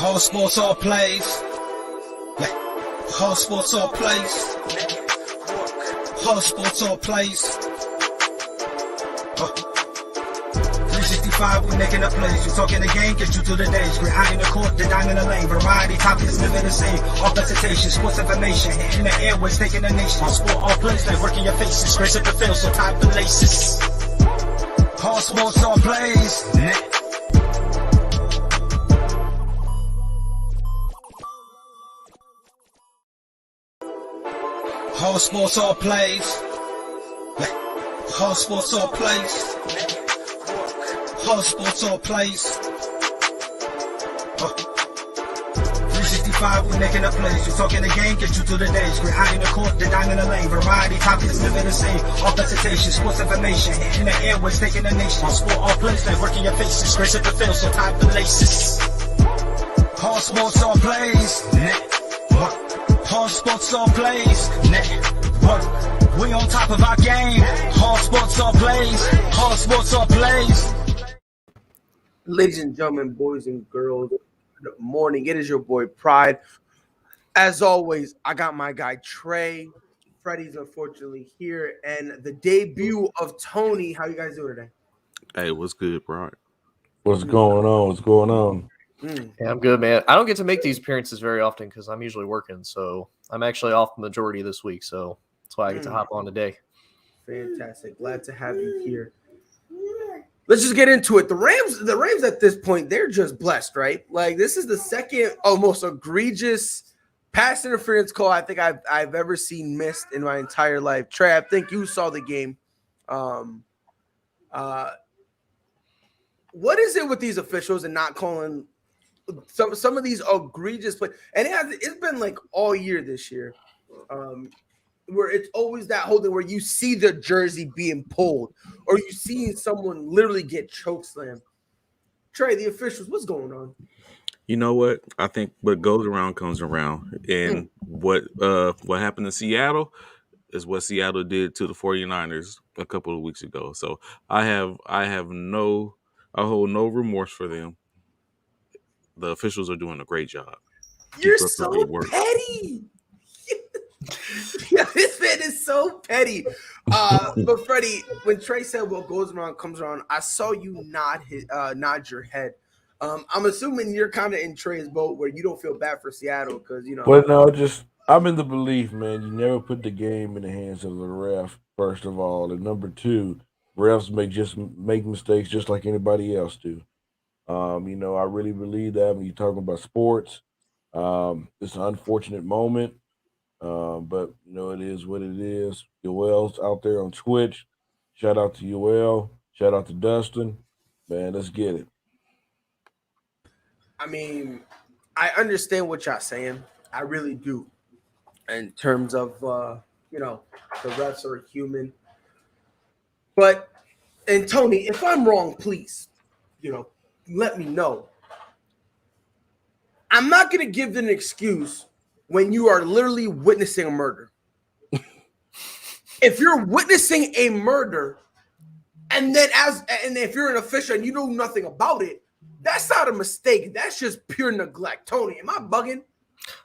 All sports, all plays. Yeah. All sports, all plays. All sports, all plays. 365, we making a place. You talking the game, get you through the days. We're high in the court, the dime in the lane. Variety, topics, living the same. All presentation, sports information. In the airways, taking the nation. All sport, all plays, like working your faces. Grace at the field, so tie the laces. All sports, all plays. All sports, all plays. All sports, all plays. All sports, all plays. 365, we making a place. You talking the game, get you through the days. We're high in the court, the dime in the lane. Variety, topics, living the same. All presentation, sports information. In the airways, taking the nation. All sport, all plays, like working your faces. Grace at the field, so tie the laces. All sports, all plays. All sports, all plays. Network. We on top of our game. All sports, all plays. All sports, all plays. Ladies and gentlemen, boys and girls, good morning. It is your boy Pride. As always, I got my guy Trey. Freddie's unfortunately here, and the debut of Tony. How you guys doing today? Hey, what's good, bro? What's going on? What's going on? Yeah, I'm good, man. I don't get to make these appearances very often because I'm usually working, so I'm actually off the majority this week, so that's why I get to hop on today. Fantastic. Glad to have you here. Let's just get into it. The Rams at this point, they're just blessed, right? Like, this is the second most egregious pass interference call I think I've ever seen missed in my entire life. Trey, I think you saw the game. What is it with these officials and not calling some of these egregious plays? And it's been like all year this year, where it's always that holding where you see the jersey being pulled or you see someone literally get chokeslammed. Trey, the officials, what's going on? You know what? I think what goes around comes around. And what happened in Seattle is what Seattle did to the 49ers a couple of weeks ago. So I hold no remorse for them. The officials are doing a great job. You're so petty. Yeah, this man is so petty. But Freddie, when Trey said what goes around comes around, I saw you nod your head. I'm assuming you're kind of in Trey's boat where you don't feel bad for Seattle because Well, no, I'm in the belief, man. You never put the game in the hands of the ref. First of all, and number two, refs make mistakes just like anybody else do. I really believe that when you're talking about sports. It's an unfortunate moment. But it is what it is. Yoel's out there on Twitch. Shout out to Yoel. Shout out to Dustin. Man, let's get it. I mean, I understand what y'all saying. I really do. In terms of the refs are human. But and Tony, if I'm wrong, please, let me know. I'm not gonna give an excuse when you are literally witnessing a murder. If you're witnessing a murder, and if you're an official and you know nothing about it, that's not a mistake. That's just pure neglect. Tony, am I bugging?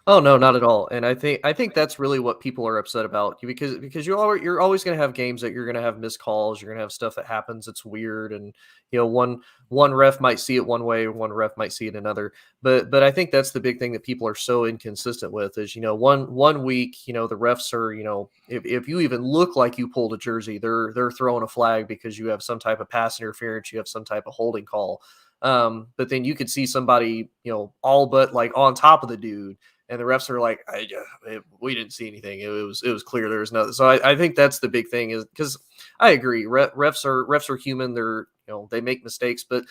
Oh no, not at all. And I think that's really what people are upset about because you're always going to have games that you're going to have missed calls. You're going to have stuff that happens. It's weird, and one ref might see it one way, one ref might see it another. But I think that's the big thing that people are so inconsistent with is one week the refs are if you even look like you pulled a jersey, they're throwing a flag because you have some type of pass interference, you have some type of holding call. But then you could see somebody, all but like on top of the dude, and the refs are like, we didn't see anything. It was clear there was nothing. So I think that's the big thing is because I agree. Refs are human. They're, they make mistakes, but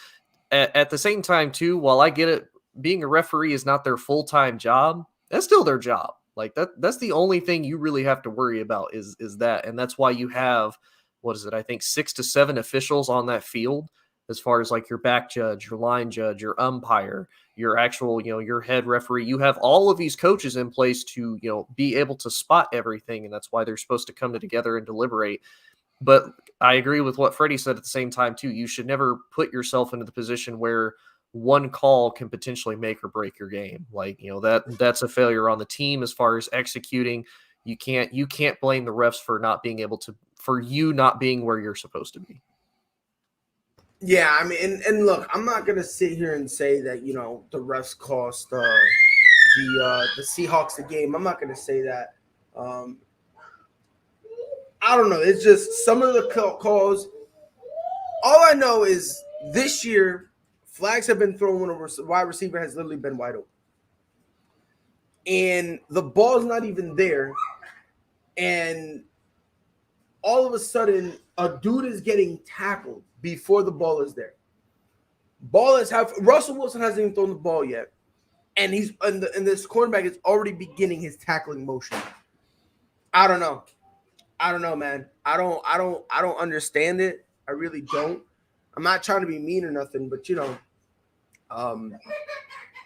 at the same time too, while I get it, being a referee is not their full-time job. That's still their job. Like that's the only thing you really have to worry about is that. And that's why you have, I think 6 to 7 officials on that field. As far as like your back judge, your line judge, your umpire, your actual, your head referee, you have all of these coaches in place to, be able to spot everything. And that's why they're supposed to come together and deliberate. But I agree with what Freddie said at the same time, too. You should never put yourself into the position where one call can potentially make or break your game. Like, that's a failure on the team as far as executing. You can't blame the refs for not being not being where you're supposed to be. Yeah, I mean, and look, I'm not gonna sit here and say that the refs cost the Seahawks the game. I'm not gonna say that. I don't know. It's just some of the calls. All I know is this year, flags have been thrown when a wide receiver has literally been wide open, and the ball's not even there, and all of a sudden, a dude is getting tackled before the ball is there. Russell Wilson hasn't even thrown the ball yet, and this cornerback is already beginning his tackling motion. I don't know, man. I don't understand it. I really don't. I'm not trying to be mean or nothing, but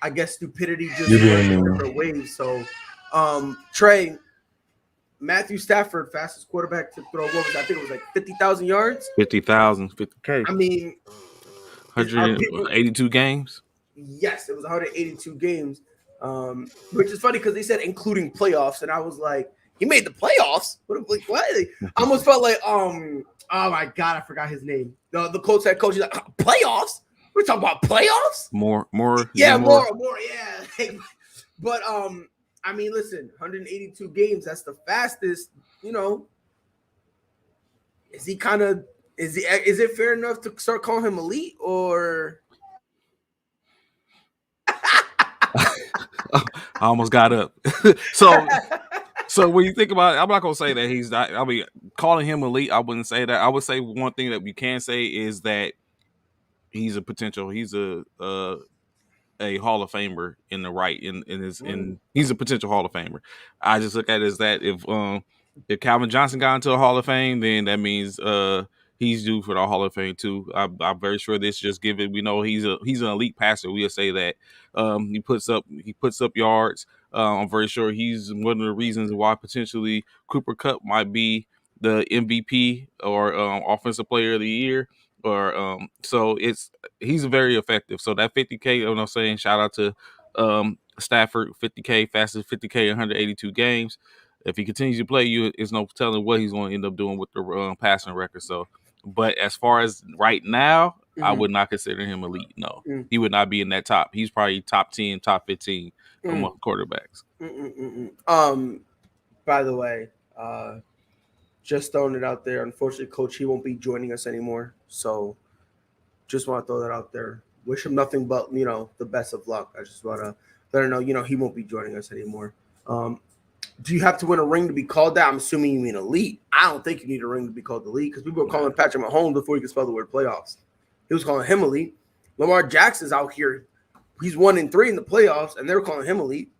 I guess stupidity just works in different ways. So, Trey. Matthew Stafford, fastest quarterback to throw. What was that? I think it was like 50,000 yards. 50K. I mean, 182 games. Yes, it was 182 games, which is funny because they said including playoffs, and I was like, he made the playoffs? What? I almost felt like, oh my God, I forgot his name. The Colts head coach. He's like, playoffs? We're talking about playoffs? More. Yeah, more. Yeah. But I mean, listen, 182 games, that's the fastest, Is it fair enough to start calling him elite or? I almost got up. So when you think about it, I'm not going to say that he's not, I mean, calling him elite, I wouldn't say that. I would say one thing that we can say is that he's a Hall of Famer in the right he's a potential Hall of Famer. I just look at it as that if Calvin Johnson got into a Hall of Fame, then that means he's due for the Hall of Fame too. I'm very sure this just given we know he's an elite passer. We'll say that he puts up yards. I'm very sure he's one of the reasons why potentially Cooper Kupp might be the MVP or Offensive Player of the Year. Or so he's very effective. So that 50K, you know what I'm saying? Shout out to Stafford, 50K, fastest 50K, 182 games. If he continues to play, it's no telling what he's going to end up doing with the passing record. So, but as far as right now, I would not consider him elite. No, he would not be in that top. He's probably top 10, top 15 among quarterbacks. By the way, just throwing it out there. Unfortunately, Coach, he won't be joining us anymore. So just want to throw that out there. Wish him nothing but, the best of luck. I just want to let him know, he won't be joining us anymore. Do you have to win a ring to be called that? I'm assuming you mean elite. I don't think you need a ring to be called elite because people were calling Patrick Mahomes before he could spell the word playoffs. He was calling him elite. Lamar Jackson's out here. He's 1-3 in the playoffs, and they're calling him elite.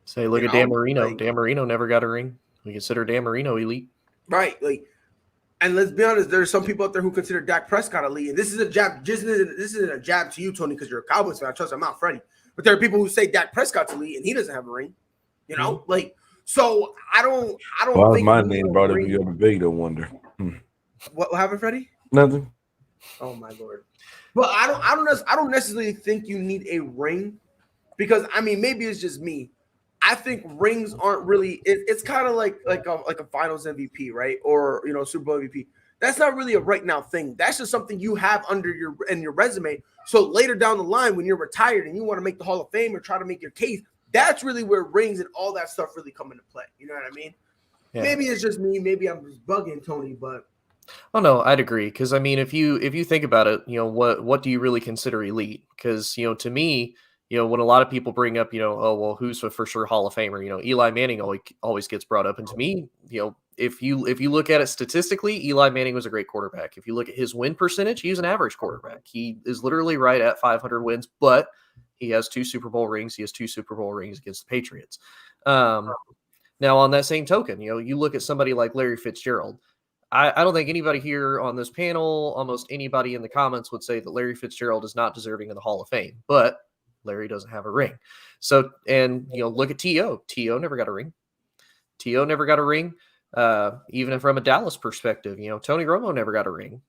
Say, look at Dan Marino. Dan Marino never got a ring. We consider Dan Marino elite. Right, and let's be honest. There's some people out there who consider Dak Prescott elite, and this is a jab. This isn't a jab to you, Tony, because you're a Cowboys fan. I trust I'm not Freddie, but there are people who say Dak Prescott's elite, and he doesn't have a ring. So I don't. Well, think my name brought up the other debate. I wonder. What happened, Freddie? Nothing. Oh my Lord. Well, I don't necessarily think you need a ring, because I mean maybe it's just me. I think rings aren't really. It's kind of like a Finals MVP, right? Or Super Bowl MVP. That's not really a right now thing. That's just something you have under your resume. So later down the line, when you're retired and you want to make the Hall of Fame or try to make your case, that's really where rings and all that stuff really come into play. You know what I mean? Yeah. Maybe it's just me. Maybe I'm just bugging Tony, but. Oh no, I'd agree. Because I mean, if you think about it, what do you really consider elite? Because to me. When a lot of people bring up, oh, well, who's a for sure Hall of Famer? Eli Manning always gets brought up. And to me, if you look at it statistically, Eli Manning was a great quarterback. If you look at his win percentage, he's an average quarterback. He is literally right at 500 wins, but he has 2 Super Bowl rings. He has 2 Super Bowl rings against the Patriots. Now, on that same token, you look at somebody like Larry Fitzgerald. I don't think anybody here on this panel, almost anybody in the comments would say that Larry Fitzgerald is not deserving of the Hall of Fame, but Larry doesn't have a ring. So, and look at T.O. T.O. never got a ring. Even from a Dallas perspective, Tony Romo never got a ring.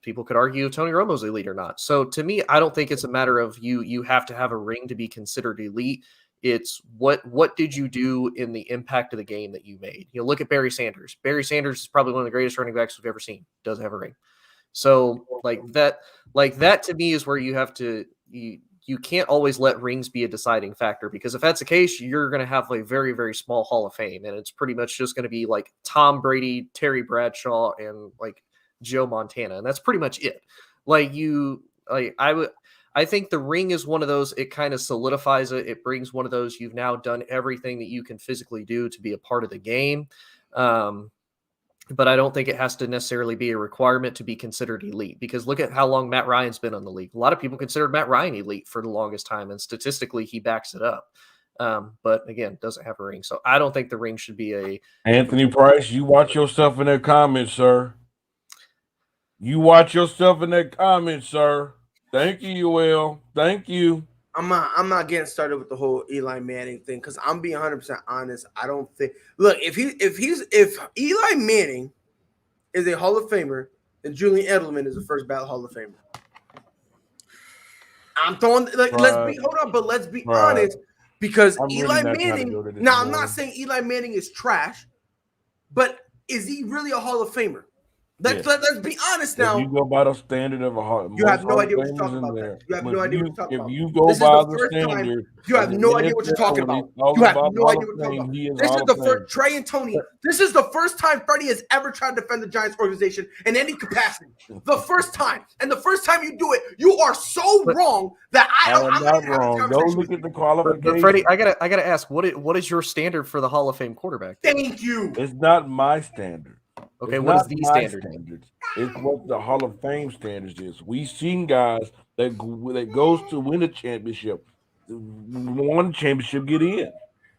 People could argue if Tony Romo's elite or not. So to me, I don't think it's a matter of you have to have a ring to be considered elite. It's what did you do in the impact of the game that you made? Look at Barry Sanders. Barry Sanders is probably one of the greatest running backs we've ever seen. Doesn't have a ring. So like that to me is where you have to you can't always let rings be a deciding factor, because if that's the case, you're going to have a very, very small Hall of Fame. And it's pretty much just going to be like Tom Brady, Terry Bradshaw, and like Joe Montana. And that's pretty much it. I think the ring is one of those, it kind of solidifies it. It brings one of those, you've now done everything that you can physically do to be a part of the game. But I don't think it has to necessarily be a requirement to be considered elite, because look at how long Matt Ryan's been on the league. A lot of people considered Matt Ryan elite for the longest time, and statistically he backs it up. But again, doesn't have a ring. So I don't think the ring should be a Anthony Price, you watch yourself in that comment, sir. You watch yourself in that comment, sir. Thank you, Will. Thank you. I'm not getting started with the whole Eli Manning thing, because I'm being 100% honest. I don't think. Look, if Eli Manning is a Hall of Famer, then Julian Edelman is the first ballot Hall of Famer. I'm throwing let's be honest, because Eli Manning. Now, I'm not saying Eli Manning is trash, but is he really a Hall of Famer? Let's be honest now. If you go by the standard of a Hall, you have no idea what you're talking about. You have no idea what you're talking about. If you go by the standard, you have no idea what you're talking about. You have no idea what you're talking about. This is the first Trey and Tony. This is the first time Freddie has ever tried to defend the Giants organization in any capacity. The first time, and the first time you do it, you are so wrong that I'm not wrong. Go look at the qualifications. But Freddie, I gotta ask, what is your standard for the Hall of Fame quarterback? Thank you. It's not my standard. Okay, what is the standard? It's what the Hall of Fame standards is. We've seen guys that goes to win a championship, won a championship, get in.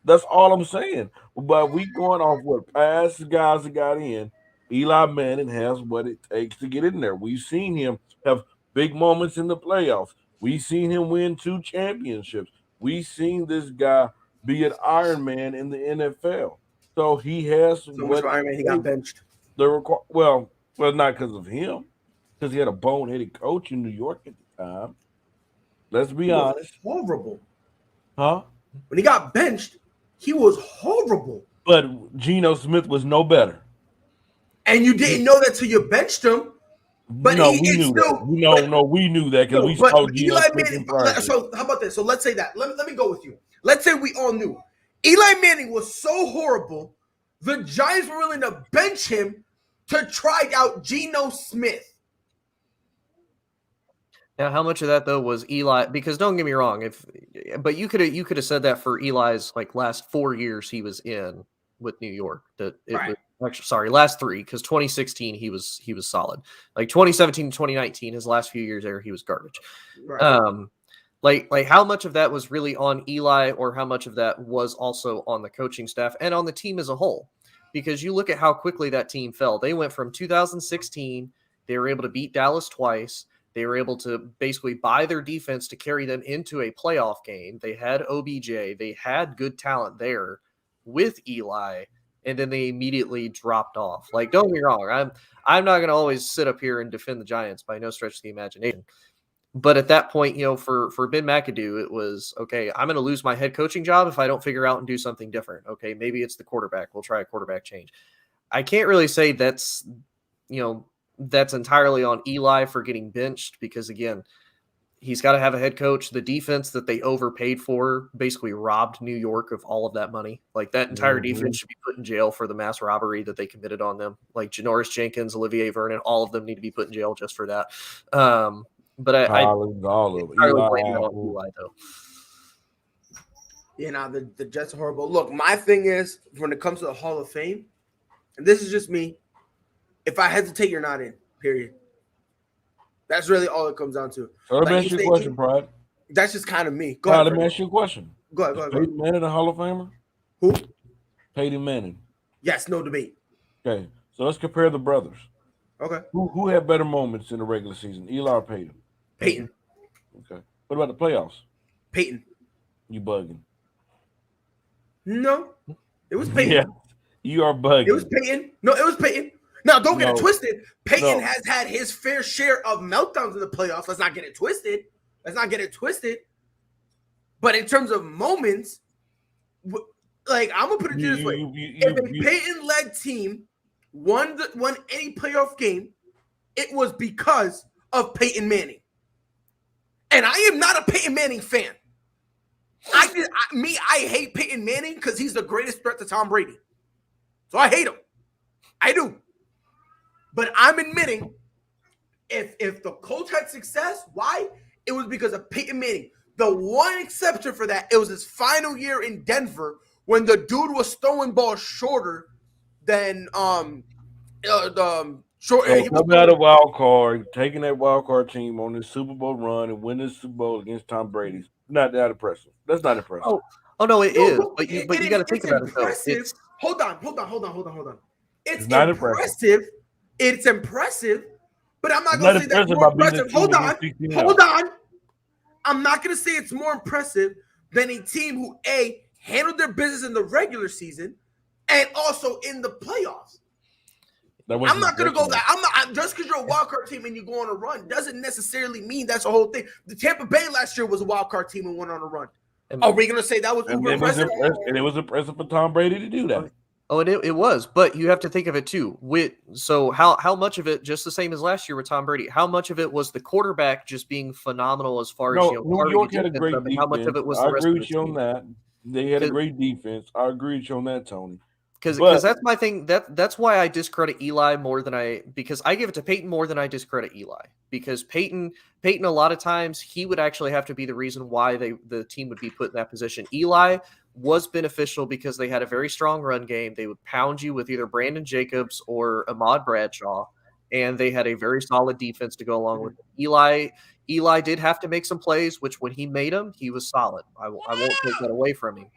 That's all I'm saying. But we going off what past guys that got in. Eli Manning has what it takes to get in there. We've seen him have big moments in the playoffs. We've seen him win 2 championships. We've seen this guy be an Iron Man in the NFL. So he has. So much for Iron Man, he got benched. Well, not because of him, because he had a boneheaded coach in New York at the time. Let's be honest. Horrible. Huh? When he got benched, he was horrible. But Geno Smith was no better. And you didn't know that till you benched him. But no, we knew that. No, we knew that because we saw Geno Smith. So how about this? So let's say that. Let me go with you. Let's say we all knew Eli Manning was so horrible, the Giants were willing to bench him to try out Geno Smith. Now, how much of that though was Eli? Because don't get me wrong, but you could have said that for Eli's last 4 years he was in with New York. Last 3, because 2016 he was solid. 2017, 2019, his last few years there he was garbage. Right. How much of that was really on Eli, or how much of that was also on the coaching staff and on the team as a whole? Because you look at how quickly that team fell. They went from 2016, they were able to beat Dallas twice. They were able to basically buy their defense to carry them into a playoff game. They had OBJ. They had good talent there with Eli, and then they immediately dropped off. Don't get me wrong. I'm not going to always sit up here and defend the Giants by no stretch of the imagination. But at that point, for Ben McAdoo, it was, okay, I'm going to lose my head coaching job if I don't figure out and do something different. Okay, maybe it's the quarterback. We'll try a quarterback change. I can't really say that's entirely on Eli for getting benched, because, again, he's got to have a head coach. The defense that they overpaid for basically robbed New York of all of that money. That entire defense should be put in jail for the mass robbery that they committed on them. Janoris Jenkins, Olivier Vernon, all of them need to be put in jail just for that. But I blame it on Eli, though. Yeah, the Jets are horrible. Look, my thing is, when it comes to the Hall of Fame, and this is just me, if I hesitate, you're not in, period. That's really all it comes down to. So let me ask you a question, Pride. That's just kind of me. Go ahead. Let me ask you a question. Go ahead. Peyton Manning a Hall of Famer? Who? Peyton Manning. Yes, no debate. Okay, so let's compare the brothers. Okay. Who had better moments in the regular season, Eli or Peyton? Peyton. Okay. What about the playoffs? Peyton. You bugging? No, it was Peyton. You are bugging. It was Peyton. No, it was Peyton. Now, don't get it No. twisted. Peyton No. has had his fair share of meltdowns in the playoffs. Let's not get it twisted. But in terms of moments, like, I'm gonna put it this way: if a Peyton-led team won any playoff game, it was because of Peyton Manning. And I am not a Peyton Manning fan. I hate Peyton Manning because he's the greatest threat to Tom Brady. So I hate him. I do. But I'm admitting, if the Colts had success, why? It was because of Peyton Manning. The one exception for that, it was his final year in Denver when the dude was throwing balls shorter than short. So coming out of wild card, taking that wild card team on this Super Bowl run and winning the Super Bowl against Tom Brady. Not that impressive. That's not impressive. Oh no, it is. But you got to think about impressive. it though. Hold on. It's not impressive. It's impressive, but I'm not going to say that's more impressive. Hold on. I'm not going to say it's more impressive than a team who handled their business in the regular season and also in the playoffs. I'm not going to go that. I'm not just because you're a wild card team and you go on a run doesn't necessarily mean that's the whole thing. The Tampa Bay last year was a wild card team and went on a run. Are we going to say that was uber impressive? And it was impressive for Tom Brady to do that. Oh, and it was, but you have to think of it too. So how much of it, just the same as last year with Tom Brady, how much of it was the quarterback just being phenomenal as far as New York had a great defense. How much of it was I the rest agree of with you on that. They had a great defense. I agree with you on that, Tony. Because that's my thing. That's why I discredit Eli because I give it to Peyton more than I discredit Eli. Because Peyton a lot of times he would actually have to be the reason why the team would be put in that position. Eli was beneficial because they had a very strong run game. They would pound you with either Brandon Jacobs or Ahmad Bradshaw, and they had a very solid defense to go along with it. Eli did have to make some plays, which when he made them, he was solid. I won't take that away from him.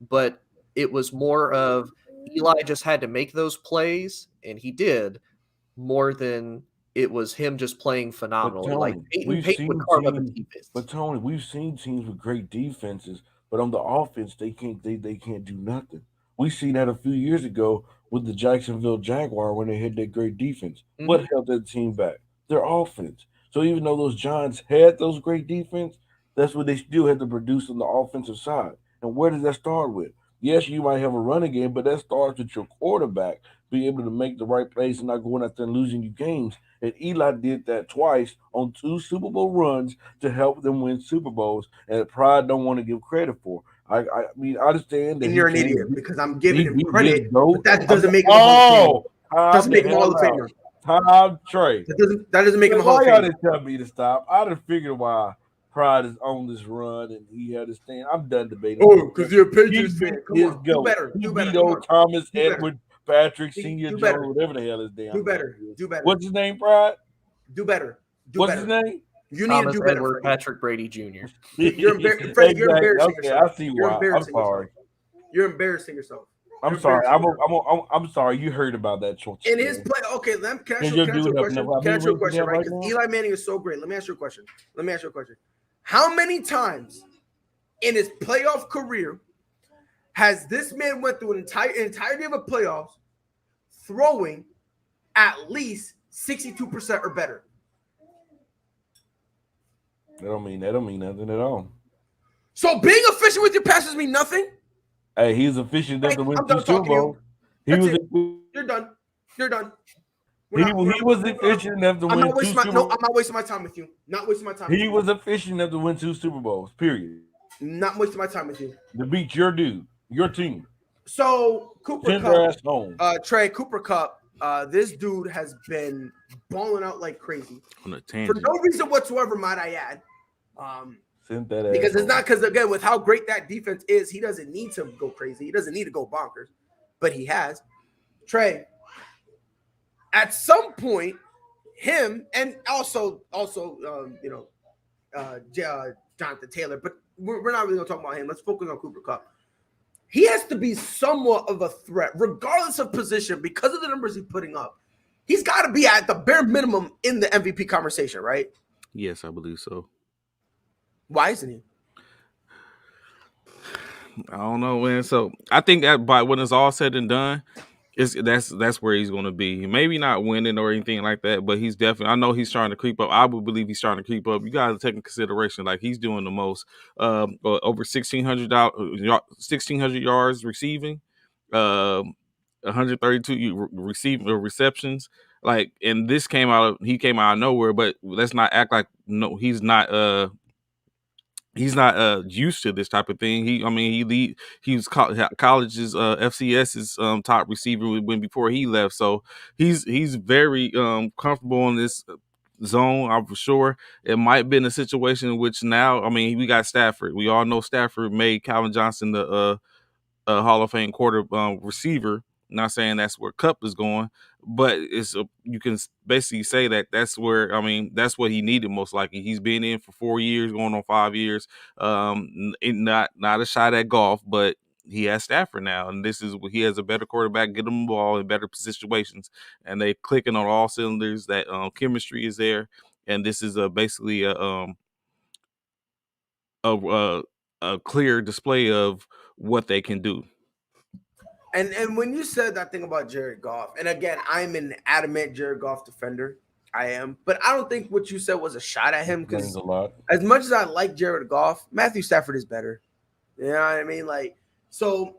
But it was more of Eli just had to make those plays, and he did more than it was him just playing phenomenal. Tony, like Peyton would carve up a defense. But Tony, we've seen teams with great defenses, but on the offense they can't do nothing. We seen that a few years ago with the Jacksonville Jaguar when they had that great defense. Mm-hmm. What held that team back? Their offense. So even though those Giants had those great defense, that's what they still had to produce on the offensive side. And where does that start with? Yes, you might have a running game, but that starts with your quarterback being able to make the right plays and not going out there and losing you games. And Eli did that twice on 2 Super Bowl runs to help them win Super Bowls, and Pride don't want to give credit for. I mean, I understand that. And you're an idiot because I'm giving him credit, but that doesn't make him a Hall of Famer. Doesn't make him a Hall of Famer. Tom Trey. That doesn't make him a Hall of Famer. Why y'all didn't tell me to stop? I'd have figured why Pride is on this run and he had his stand. I'm done debating. Oh, because you're a Patriots fan. Come on. Do better. Thomas Edward Patrick Senior Joe, whatever the hell his name. Do better. What's his name, Pride? Do better. What's his name? You need to do better. Edward Patrick Brady Jr. You're embarrassing yourself. Okay, I see why. I'm sorry. You're embarrassing yourself. I'm sorry. I'm sorry. You heard about that choice. In his play, okay. Can I ask you a question? Right? Because Eli Manning is so great. Let me ask you a question. How many times in his playoff career has this man went through an entirety of a playoffs throwing at least 62% or better? That don't mean nothing at all. So being efficient with your passes mean nothing? Hey, he's efficient enough to win 2 Super Bowls. You're done. He was efficient enough to win 2 Super Bowls. No, I'm not wasting my time with you. He was efficient enough to win 2 Super Bowls, period. Not wasting my time with you. To beat your dude, your team. So, Cooper Kupp, Trey, Cooper Kupp, this dude has been balling out like crazy. On a tangent. For no reason whatsoever, might I add. Because it's not because, again, with how great that defense is, he doesn't need to go crazy. He doesn't need to go bonkers. But he has. Trey, at some point, him and also Jonathan Taylor, but we're not really going to talk about him. Let's focus on Cooper Kupp. He has to be somewhat of a threat, regardless of position, because of the numbers he's putting up. He's got to be at the bare minimum in the MVP conversation, right? Yes, I believe so. Why isn't he? I don't know, man. So I think that by when it's all said and done, That's where he's going to be. Maybe not winning or anything like that, but he's definitely. I know he's trying to creep up. I would believe he's trying to creep up. You got to take in consideration, like he's doing the most, over 1,600 yards receiving, 132 receiving receptions. Like, and he came out of nowhere. But let's not act like he's not used to this type of thing. He was college's FCS's top receiver when before he left. So he's very comfortable in this zone. I'm for sure. It might have been a situation in which now, I mean, we got Stafford. We all know Stafford made Calvin Johnson the Hall of Fame receiver. Not saying that's where Kupp is going, but you can basically say that's where, I mean, that's what he needed most likely. He's been in for 4 years, going on 5 years. Not a shot at golf, but he has Stafford now, and he has a better quarterback, get him the ball in better situations, and they clicking on all cylinders. That chemistry is there, and this is basically a clear display of what they can do. And when you said that thing about Jared Goff, and again, I'm an adamant Jared Goff defender. I am, but I don't think what you said was a shot at him, because as much as I like Jared Goff, Matthew Stafford is better. You know what I mean? Like, so,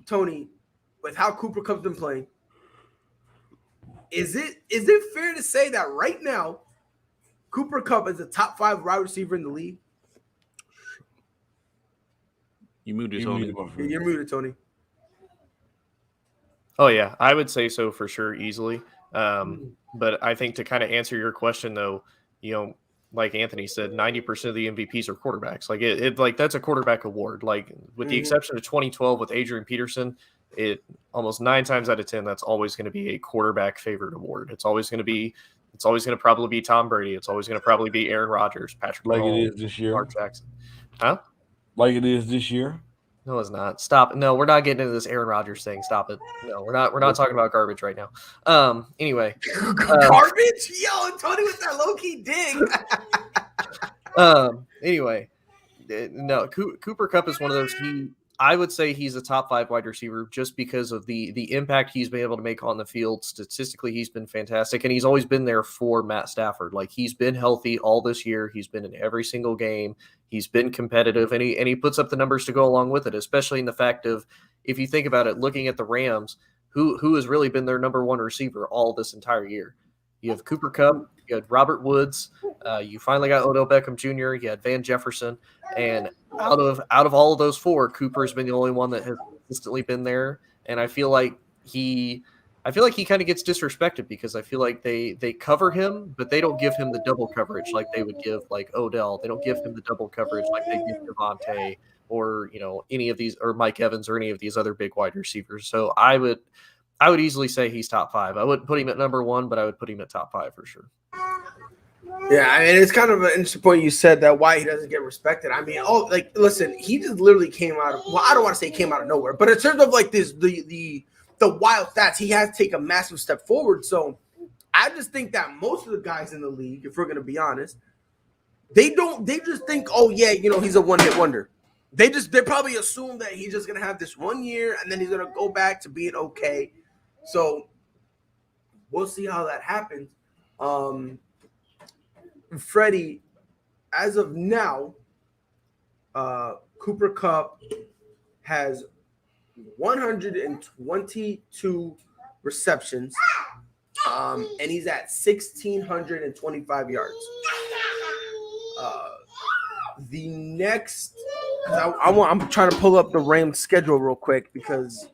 Tony, with how Cooper Kupp's been playing, is it fair to say that right now Cooper Kupp is a top 5 wide receiver in the league? You muted, Tony. You're muted, Tony. Oh yeah, I would say so for sure, easily. But I think to kind of answer your question, though, like Anthony said, 90% of the MVPs are quarterbacks. Like like that's a quarterback award. Like with the exception of 2012 with Adrian Peterson, it almost 9 times out of 10 that's always going to be a quarterback favorite award. It's always going to probably be Tom Brady. It's always going to probably be Aaron Rodgers, Patrick Mahomes, it is this year. Mark Jackson. Huh? Like it is this year. No, it's not. Stop. No, we're not getting into this Aaron Rodgers thing. Stop it. No, we're not talking about garbage right now. Anyway. Garbage? Yo, Tony with that low-key dig. Anyway. No, Cooper Kupp is one of those. I would say he's a top 5 wide receiver just because of the impact he's been able to make on the field. Statistically, he's been fantastic, and he's always been there for Matt Stafford. Like, he's been healthy all this year. He's been in every single game. He's been competitive, and he puts up the numbers to go along with it, especially in the fact of, if you think about it, looking at the Rams, who has really been their number 1 receiver all this entire year. You have Cooper Kupp, you had Robert Woods, you finally got Odell Beckham Jr., you had Van Jefferson, and out of all of those 4, Cooper has been the only one that has consistently been there. And I feel like he kind of gets disrespected because I feel like they cover him, but they don't give him the double coverage like they would give like Odell. They don't give him the double coverage like they give Devontae or any of these, or Mike Evans or any of these other big wide receivers. So I would easily say he's top 5. I wouldn't put him at number 1, but I would put him at top 5 for sure. Yeah, I mean, it's kind of an interesting point you said that why he doesn't get respected. I mean, listen, he just literally came out of, well, I don't want to say came out of nowhere, but in terms of like this, the wild stats, he has taken a massive step forward. So I just think that most of the guys in the league, if we're going to be honest, they just think, oh yeah, he's a one-hit wonder. They probably assume that he's just going to have this 1 year and then he's going to go back to being okay. So we'll see how that happens. Freddie, as of now, Cooper Kupp has 122 receptions, and he's at 1,625 yards. The next, I'm trying to pull up the Rams schedule real quick because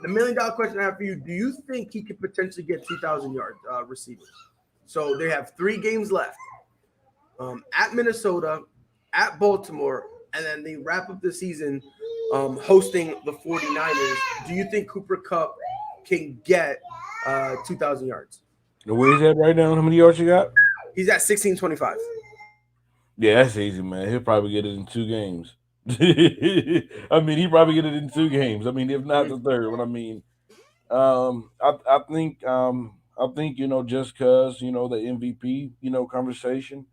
the $1 million question I have for you: do you think he could potentially get 2,000 yards receiving? So they have 3 games left. At Minnesota, at Baltimore, and then they wrap up the season hosting the 49ers. Do you think Cooper Kupp can get 2,000 yards? Where is that right now? How many yards you got? He's at 1,625. Yeah, that's easy, man. He'll probably get it in 2 games. I mean, he probably get it in 2 games. I mean, if not the third one. I mean, I think just because the MVP conversation.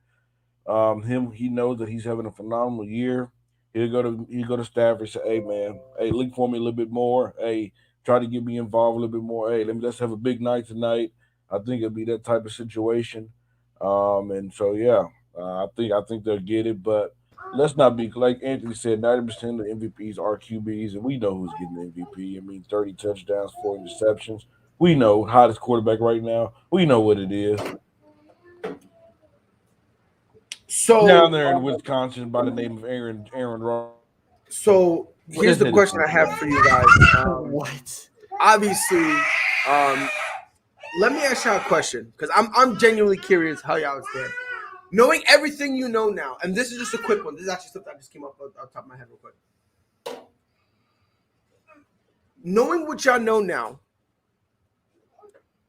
He knows that he's having a phenomenal year. He'll go to Stafford and say, "Hey man, hey, look for me a little bit more. Hey, try to get me involved a little bit more. Hey, let's have a big night tonight. I think it'll be that type of situation. And so yeah, I think they'll get it, but let's not be like Anthony said. 90% of the MVPs are QBs, and we know who's getting the MVP. I mean, 30 touchdowns, 4 interceptions. We know hottest quarterback right now. We know what it is. So Down there in Wisconsin, by the name of Aaron Rodgers. So here's the question I have for you guys. What? Obviously, let me ask y'all a question because I'm genuinely curious how y'all stand. Knowing everything you know now, and this is just a quick one. This is actually something that just came up on top of my head real quick. Knowing what y'all know now,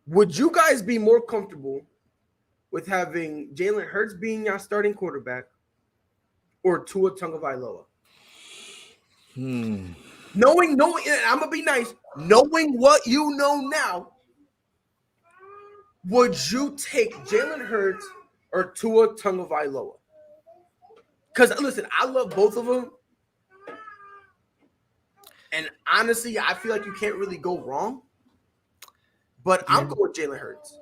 would you guys be more comfortable with having Jalen Hurts being your starting quarterback or Tua Tagovailoa? Knowing, and I'm gonna be nice. Knowing what you know now, would you take Jalen Hurts or Tua Tagovailoa? Because listen, I love both of them, and honestly, I feel like you can't really go wrong. But I'm going with Jalen Hurts.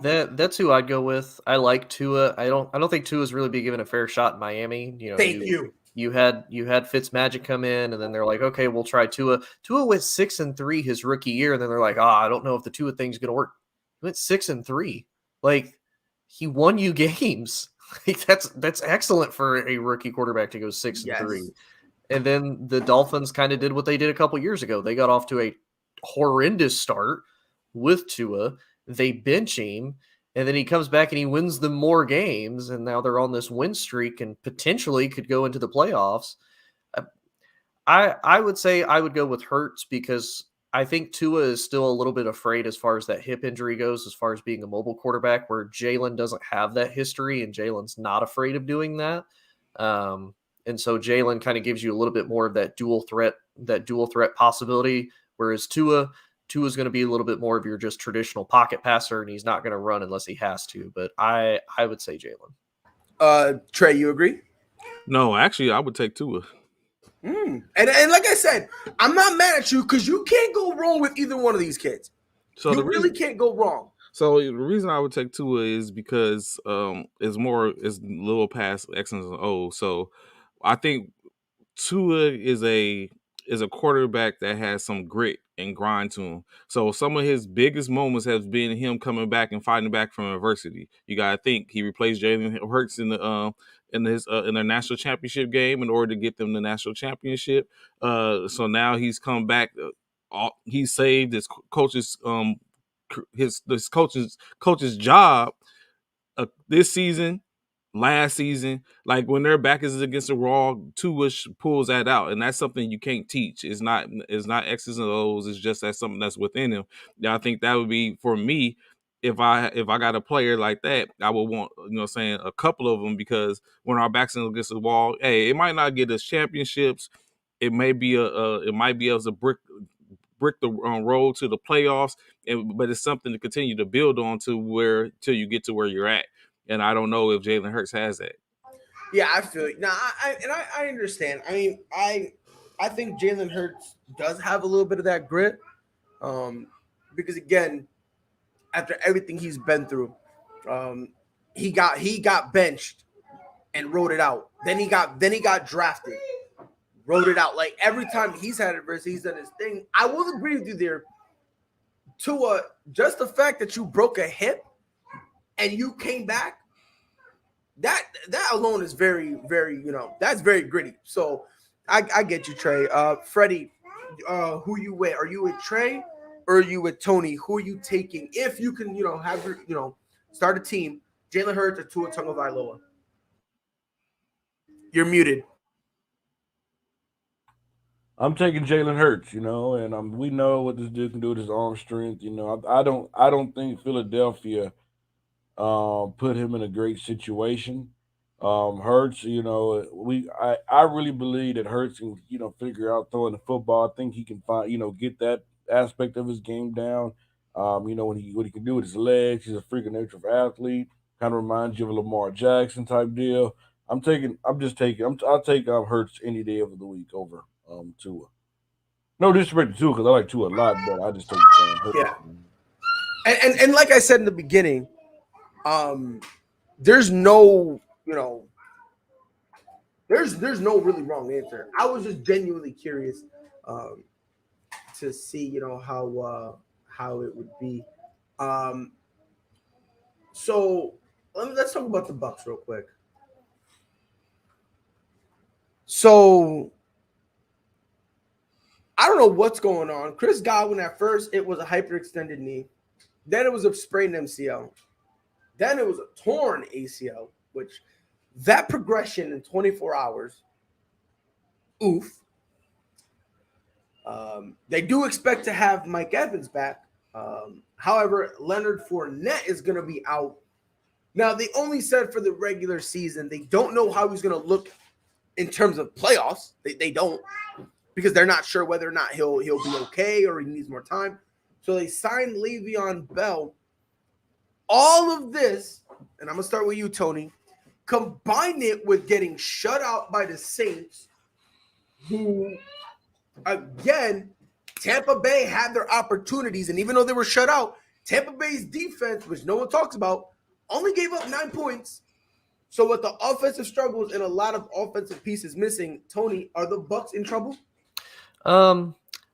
That's who I'd go with. I like Tua. I don't think Tua's really be given a fair shot in Miami. Thank you. You had Fitzmagic come in, and then they're like, okay, we'll try Tua. Tua went 6-3 his rookie year, and then they're like, I don't know if the Tua thing's gonna work. He went 6-3. Like, he won you games. Like, that's excellent for a rookie quarterback to go 6-3. Yes. And then the Dolphins kind of did what they did a couple years ago. They got off to a horrendous start with Tua. They bench him, and then he comes back and he wins them more games, and now they're on this win streak and potentially could go into the playoffs. I would say I would go with Hurts because I think Tua is still a little bit afraid as far as that hip injury goes, as far as being a mobile quarterback, where Jalen doesn't have that history, and Jalen's not afraid of doing that. And so Jalen kind of gives you a little bit more of that dual threat possibility, whereas Tua's going to be a little bit more of your just traditional pocket passer, and he's not going to run unless he has to. But I would say Jalen. Trey, you agree? No, actually, I would take Tua. And like I said, I'm not mad at you because you can't go wrong with either one of these kids. So you really can't go wrong. So the reason I would take Tua is because it's a little past X's and O's. So I think Tua is a quarterback that has some grit and grind to him. So some of his biggest moments have been him coming back and fighting back from adversity. You gotta think he replaced Jalen Hurts in their national championship game in order to get them the national championship. So now he's come back. He saved his coach's coach's job this season. Last season, like when their back is against the wall, Tua pulls that out, and that's something you can't teach. It's not X's and O's. It's just that something that's within him. I think that would be for me if I got a player like that. I would want a couple of them, because when our backs against the wall, hey, it might not get us championships. It may be able to brick the road to the playoffs, but it's something to continue to build on till you get to where you're at. And I don't know if Jalen Hurts has that. Yeah, I feel it. Now, I understand. I mean, I think Jalen Hurts does have a little bit of that grit, because again, after everything he's been through, he got benched and wrote it out. Then he got drafted, wrote it out. Like every time he's had adversity, he's done his thing. I will agree with you there. Tua, just the fact that you broke a hip and you came back, that alone is very, very, that's very gritty. So I get you, Trey. Freddie, who you with? Are you with Trey or are you with Tony? Who are you taking? If you can, have your, start a team, Jalen Hurts or Tua Tagovailoa. You're muted. I'm taking Jalen Hurts, and we know what this dude can do with his arm strength. I don't think Philadelphia put him in a great situation. Hurts, I really believe that Hurts can, figure out throwing the football. I think he can find, get that aspect of his game down. What he can do with his legs. He's a freaking nature athlete. Kind of reminds you of a Lamar Jackson type deal. I'll take Hurts any day of the week over Tua. No disrespect to Tua, because I like Tua a lot, but I just take Herbert. Yeah. And like I said in the beginning, there's no, there's no really wrong answer. I was just genuinely curious to see, how it would be. So let's talk about the Bucs real quick. So I don't know what's going on. Chris Godwin, at first, it was a hyperextended knee. Then it was a sprained MCL. Then it was a torn ACL, which that progression in 24 hours, oof. They do expect to have Mike Evans back. However, Leonard Fournette is going to be out. Now, they only said for the regular season. They don't know how he's going to look in terms of playoffs. They don't, because they're not sure whether or not he'll be okay or he needs more time. So they signed Le'Veon Bell. All of this, and I'm going to start with you, Tony, combine it with getting shut out by the Saints, who, again, Tampa Bay had their opportunities, and even though they were shut out, Tampa Bay's defense, which no one talks about, only gave up 9 points. So with the offensive struggles and a lot of offensive pieces missing, Tony, are the Bucs in trouble?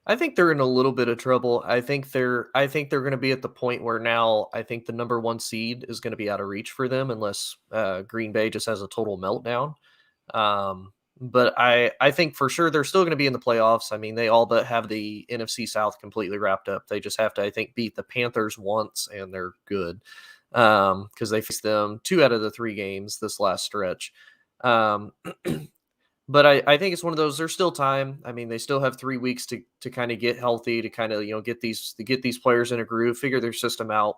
I think they're in a little bit of trouble. I think they're going to be at the point where now I think the number 1 seed is going to be out of reach for them unless Green Bay just has a total meltdown. But I think for sure they're still going to be in the playoffs. I mean, they all but have the NFC South completely wrapped up. They just have to, I think, beat the Panthers once and they're good. Because they faced them 2 out of the 3 games this last stretch. But I think it's one of those, there's still time. I mean, they still have 3 weeks to kind of get healthy, to kind of, get these players in a groove, figure their system out.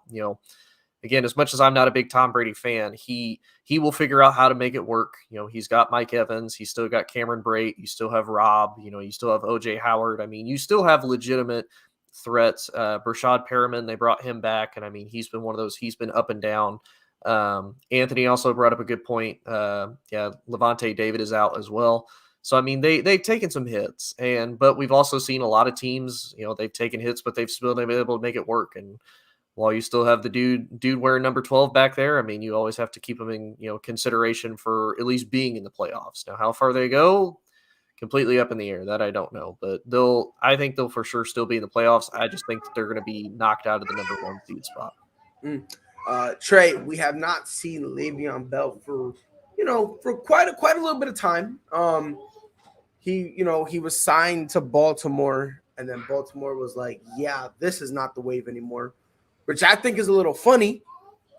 Again, as much as I'm not a big Tom Brady fan, he will figure out how to make it work. He's got Mike Evans, he's still got Cameron Brate, you still have Rob, you still have OJ Howard. I mean, you still have legitimate threats. Brashad Perriman, they brought him back, and I mean, he's been one of those, he's been up and down. Anthony also brought up a good point. Levante David is out as well. So, I mean, they've taken some hits, but we've also seen a lot of teams, they've taken hits, but they've still been able to make it work. And while you still have the dude wearing number 12 back there, I mean, you always have to keep them in, consideration for at least being in the playoffs. Now, how far they go, completely up in the air. That I don't know, but I think they'll for sure still be in the playoffs. I just think that they're going to be knocked out of the number 1 seed spot. Trey, we have not seen Le'Veon Bell for quite a little bit of time. He was signed to Baltimore, and then Baltimore was like, yeah, this is not the wave anymore, which I think is a little funny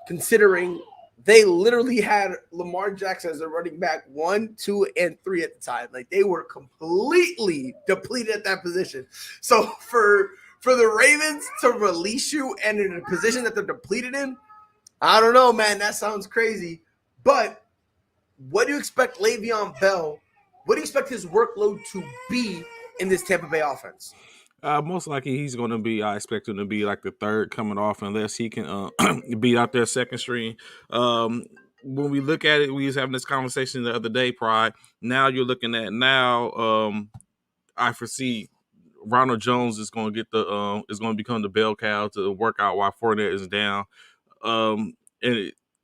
considering they literally had Lamar Jackson as a running back 1, 2, and 3 at the time. Like, they were completely depleted at that position. So for the Ravens to release you and in a position that they're depleted in, I don't know, man. That sounds crazy. But what do you expect Le'Veon Bell, what do you expect his workload to be in this Tampa Bay offense? Most likely he's going to be, I expect him to be like the third coming off unless he can beat out their second string. When we look at it, we was having this conversation the other day, Pride. Now you're looking at I foresee Ronald Jones is going to get is going to become the bell cow to work out while Fournette is down. And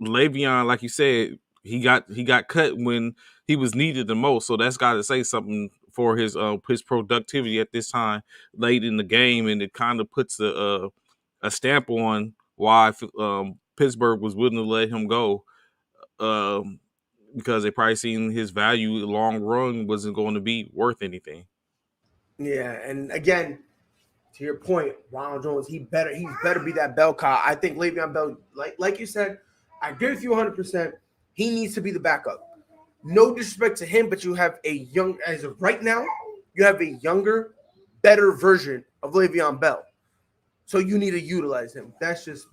Le'Veon, like you said, he got cut when he was needed the most. So that's got to say something for his productivity at this time late in the game, and it kind of puts a stamp on why Pittsburgh was willing to let him go, because they probably seen his value long run wasn't going to be worth anything. Yeah, and again, to your point, Ronald Jones, he better be that bell cow. I think Le'Veon Bell, like you said, I agree with you 100%. He needs to be the backup. No disrespect to him, but you have as of right now, you have a younger, better version of Le'Veon Bell. So you need to utilize him. That's just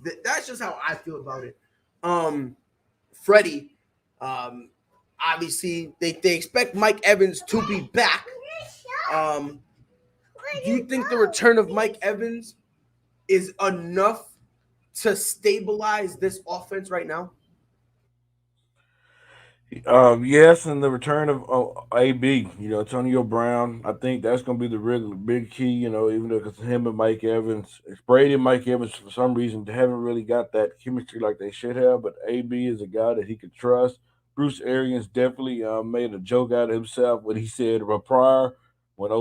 how I feel about it. Freddie, obviously they expect Mike Evans to be back. Do you think the return of Mike Evans is enough to stabilize this offense right now? Yes, and the return of AB, Antonio Brown. I think that's going to be the real big key. Even though because him and Mike Evans, Brady and Mike Evans, for some reason, they haven't really got that chemistry like they should have. But AB is a guy that he could trust. Bruce Arians definitely made a joke out of himself when he said prior when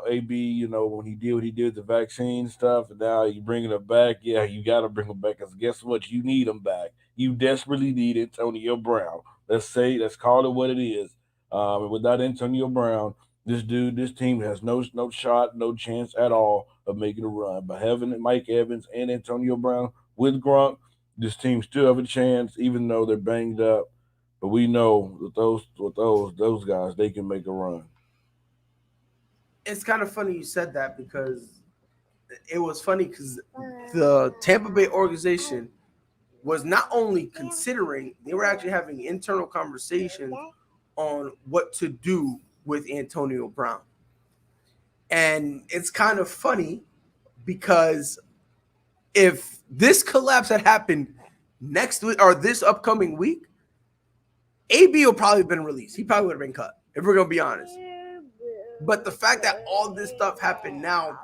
AB, when he did what he did with the vaccine stuff, and now you bringing him back. Yeah, you got to bring him back because guess what? You need him back. You desperately need Antonio Brown. Let's call it what it is. And without Antonio Brown, this team has no shot, no chance at all of making a run. But having Mike Evans and Antonio Brown with Gronk, this team still have a chance, even though they're banged up. But we know with those guys, they can make a run. It's kind of funny you said that because it was funny because the Tampa Bay organization was not only considering, they were actually having internal conversations on what to do with Antonio Brown. And it's kind of funny because if this collapse had happened next week or this upcoming week, AB will probably have been released. He probably would have been cut, if we're going to be honest. But the fact that all this stuff happened now,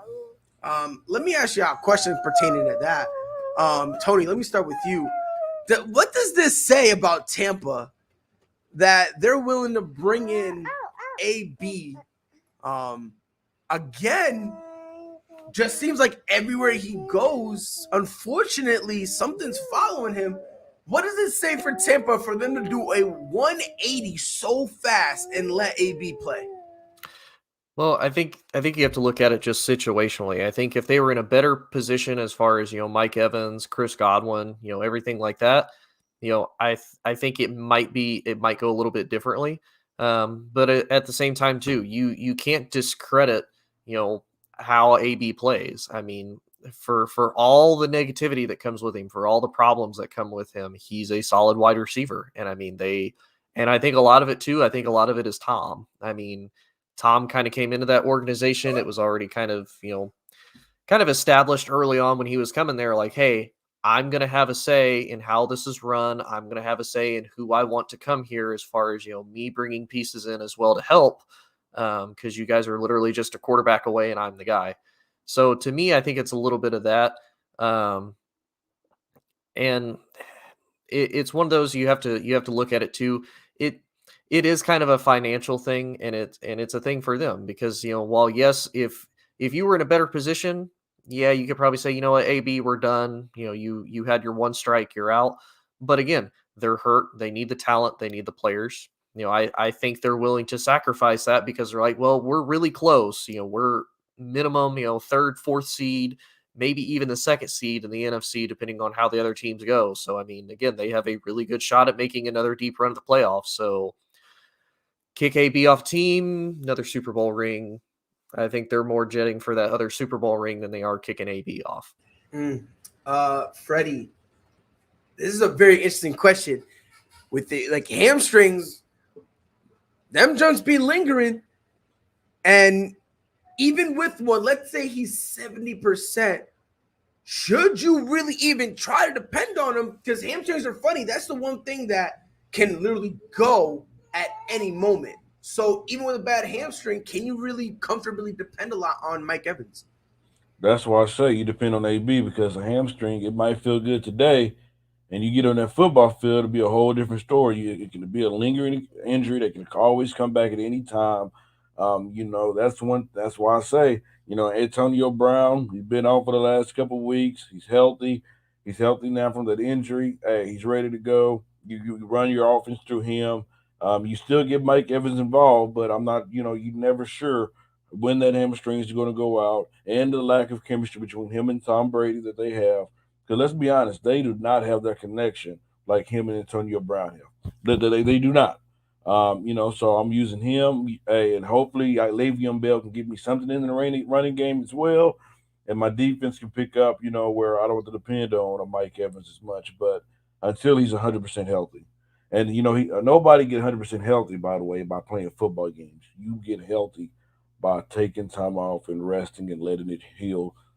let me ask you a question pertaining to that. Tony, let me start with you. What does this say about Tampa that they're willing to bring in AB again? Just seems like everywhere he goes, unfortunately, something's following him. What does it say for Tampa for them to do a 180 so fast and let AB play? Well, I think you have to look at it just situationally. I think if they were in a better position as far as, Mike Evans, Chris Godwin, everything like that, I think it might go a little bit differently. But at the same time too, you can't discredit, how AB plays. I mean, for all the negativity that comes with him, for all the problems that come with him, he's a solid wide receiver. And I mean, I think a lot of it too, I think a lot of it is Tom. I mean, Tom kind of came into that organization. It was already kind of established early on when he was coming there, like, hey, I'm going to have a say in how this is run. I'm going to have a say in who I want to come here as far as, me bringing pieces in as well to help. Because you guys are literally just a quarterback away and I'm the guy. So to me, I think it's a little bit of that. And it's one of those you have to look at it too. It is kind of a financial thing, and it's a thing for them because, while yes, if you were in a better position, yeah, you could probably say, you know what, AB, we're done. You had your one strike, you're out. But again, they're hurt. They need the talent. They need the players. I think they're willing to sacrifice that because they're like, well, we're really close. We're minimum, third, fourth seed, maybe even the second seed in the NFC, depending on how the other teams go. So, I mean, again, they have a really good shot at making another deep run of the playoffs. So kick AB off team, another Super Bowl ring. I think they're more jetting for that other Super Bowl ring than they are kicking AB off. Freddie, this is a very interesting question. With the hamstrings, them jumps be lingering. And even with one, let's say he's 70%, should you really even try to depend on him? Because hamstrings are funny. That's the one thing that can literally go at any moment. So even with a bad hamstring, can you really comfortably depend a lot on Mike Evans? That's why I say you depend on AB because a hamstring, it might feel good today, and you get on that football field, it'll be a whole different story. It can be a lingering injury that can always come back at any time. That's why I say, Antonio Brown, he's been out for the last couple of weeks. He's healthy. He's healthy now from that injury. Hey, he's ready to go. You run your offense through him. You still get Mike Evans involved, but I'm not, you're never sure when that hamstring is going to go out and the lack of chemistry between him and Tom Brady that they have. Because let's be honest, they do not have that connection like him and Antonio Brown have. They do not. So I'm using him, and hopefully Le'Veon Bell can give me something in the running game as well, and my defense can pick up, where I don't have to depend on a Mike Evans as much, but until he's 100% healthy. And, nobody get 100% healthy, by the way, by playing football games. You get healthy by taking time off and resting and letting it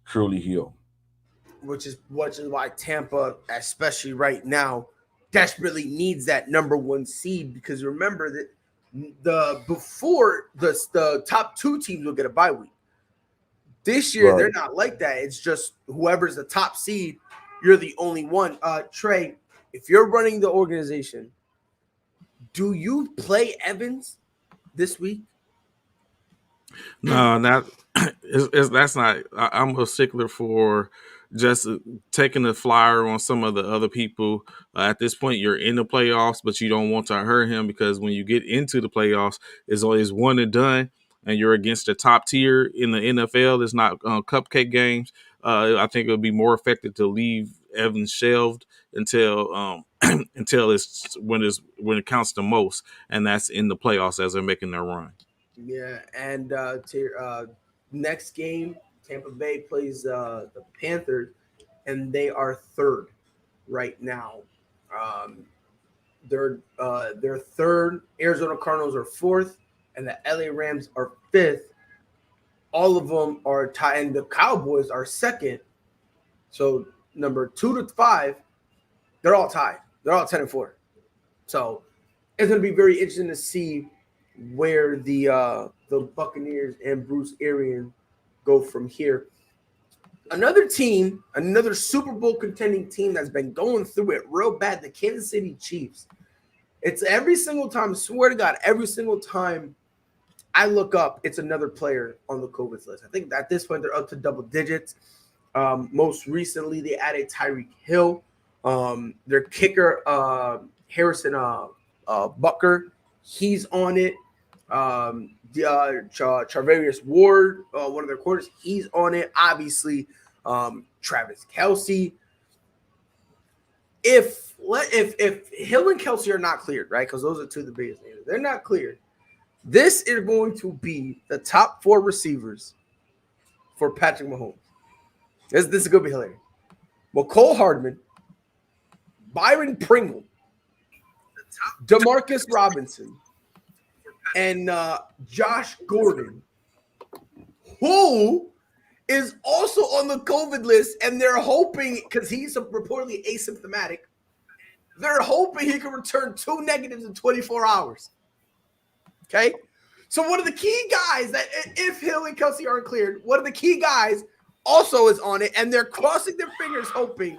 truly heal. Which is why Tampa, especially right now, desperately needs that number 1 seed, because remember that the top 2 teams will get a bye week. This year, Right. they're not like that. It's just whoever's the top seed, you're the only one. Trey, if you're running the organization, do you play Evans this week? No, that's not. I'm a stickler for just taking the flyer on some of the other people. At this point, you're in the playoffs, but you don't want to hurt him, because when you get into the playoffs, it's always one and done, and you're against the top tier in the NFL. It's not cupcake games. I think it would be more effective to leave Evans shelved until until when it counts the most, and that's in the playoffs as they're making their run. Yeah, and next game, Tampa Bay plays the Panthers, and they are 3rd right now. They're 3rd. Arizona Cardinals are 4th, and the LA Rams are 5th. All of them are tied, and the Cowboys are 2nd. So number 2 to 5, they're all tied. They're all 10-4. So it's going to be very interesting to see where the Buccaneers and Bruce Arians go from here. Another team, another Super Bowl contending team that's been going through it real bad, the Kansas City Chiefs. It's every single time, swear to God, every single time I look up, it's another player on the COVID list. I think at this point they're up to double digits. Most recently, they added Tyreek Hill. Their kicker, Harrison Bucker, he's on it. Charvarius Ward, one of their quarters, he's on it. Obviously, Travis Kelce. If Hill and Kelce are not cleared, right? Because those are 2 of the biggest names. They're not cleared. This is going to be the top 4 receivers for Patrick Mahomes. This is going to be hilarious. McCole Hardman, Byron Pringle, Demarcus Robinson, and Josh Gordon, who is also on the COVID list, and they're hoping, because he's reportedly asymptomatic, they're hoping he can return 2 negatives in 24 hours. Okay? So one of the key guys that, if Hill and Kelce aren't cleared, one of the key guys also is on it, and they're crossing their fingers hoping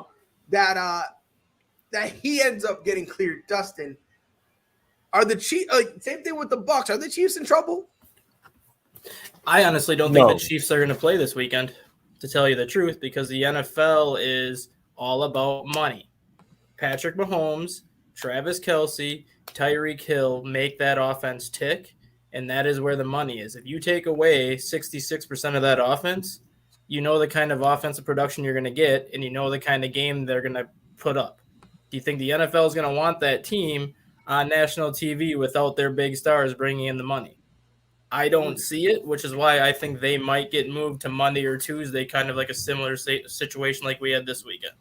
that that he ends up getting cleared. Dustin, are the Chiefs, same thing with the Bucs, are the Chiefs in trouble? I honestly don't think the Chiefs are going to play this weekend, to tell you the truth, because the NFL is all about money. Patrick Mahomes, Travis Kelce, Tyreek Hill make that offense tick, and that is where the money is. If you take away 66% of that offense, you know the kind of offensive production you're going to get, and you know the kind of game they're going to put up. Do you think the NFL is going to want that team on national TV without their big stars bringing in the money? I don't see it, which is why I think they might get moved to Monday or Tuesday, kind of like a similar situation like we had this weekend.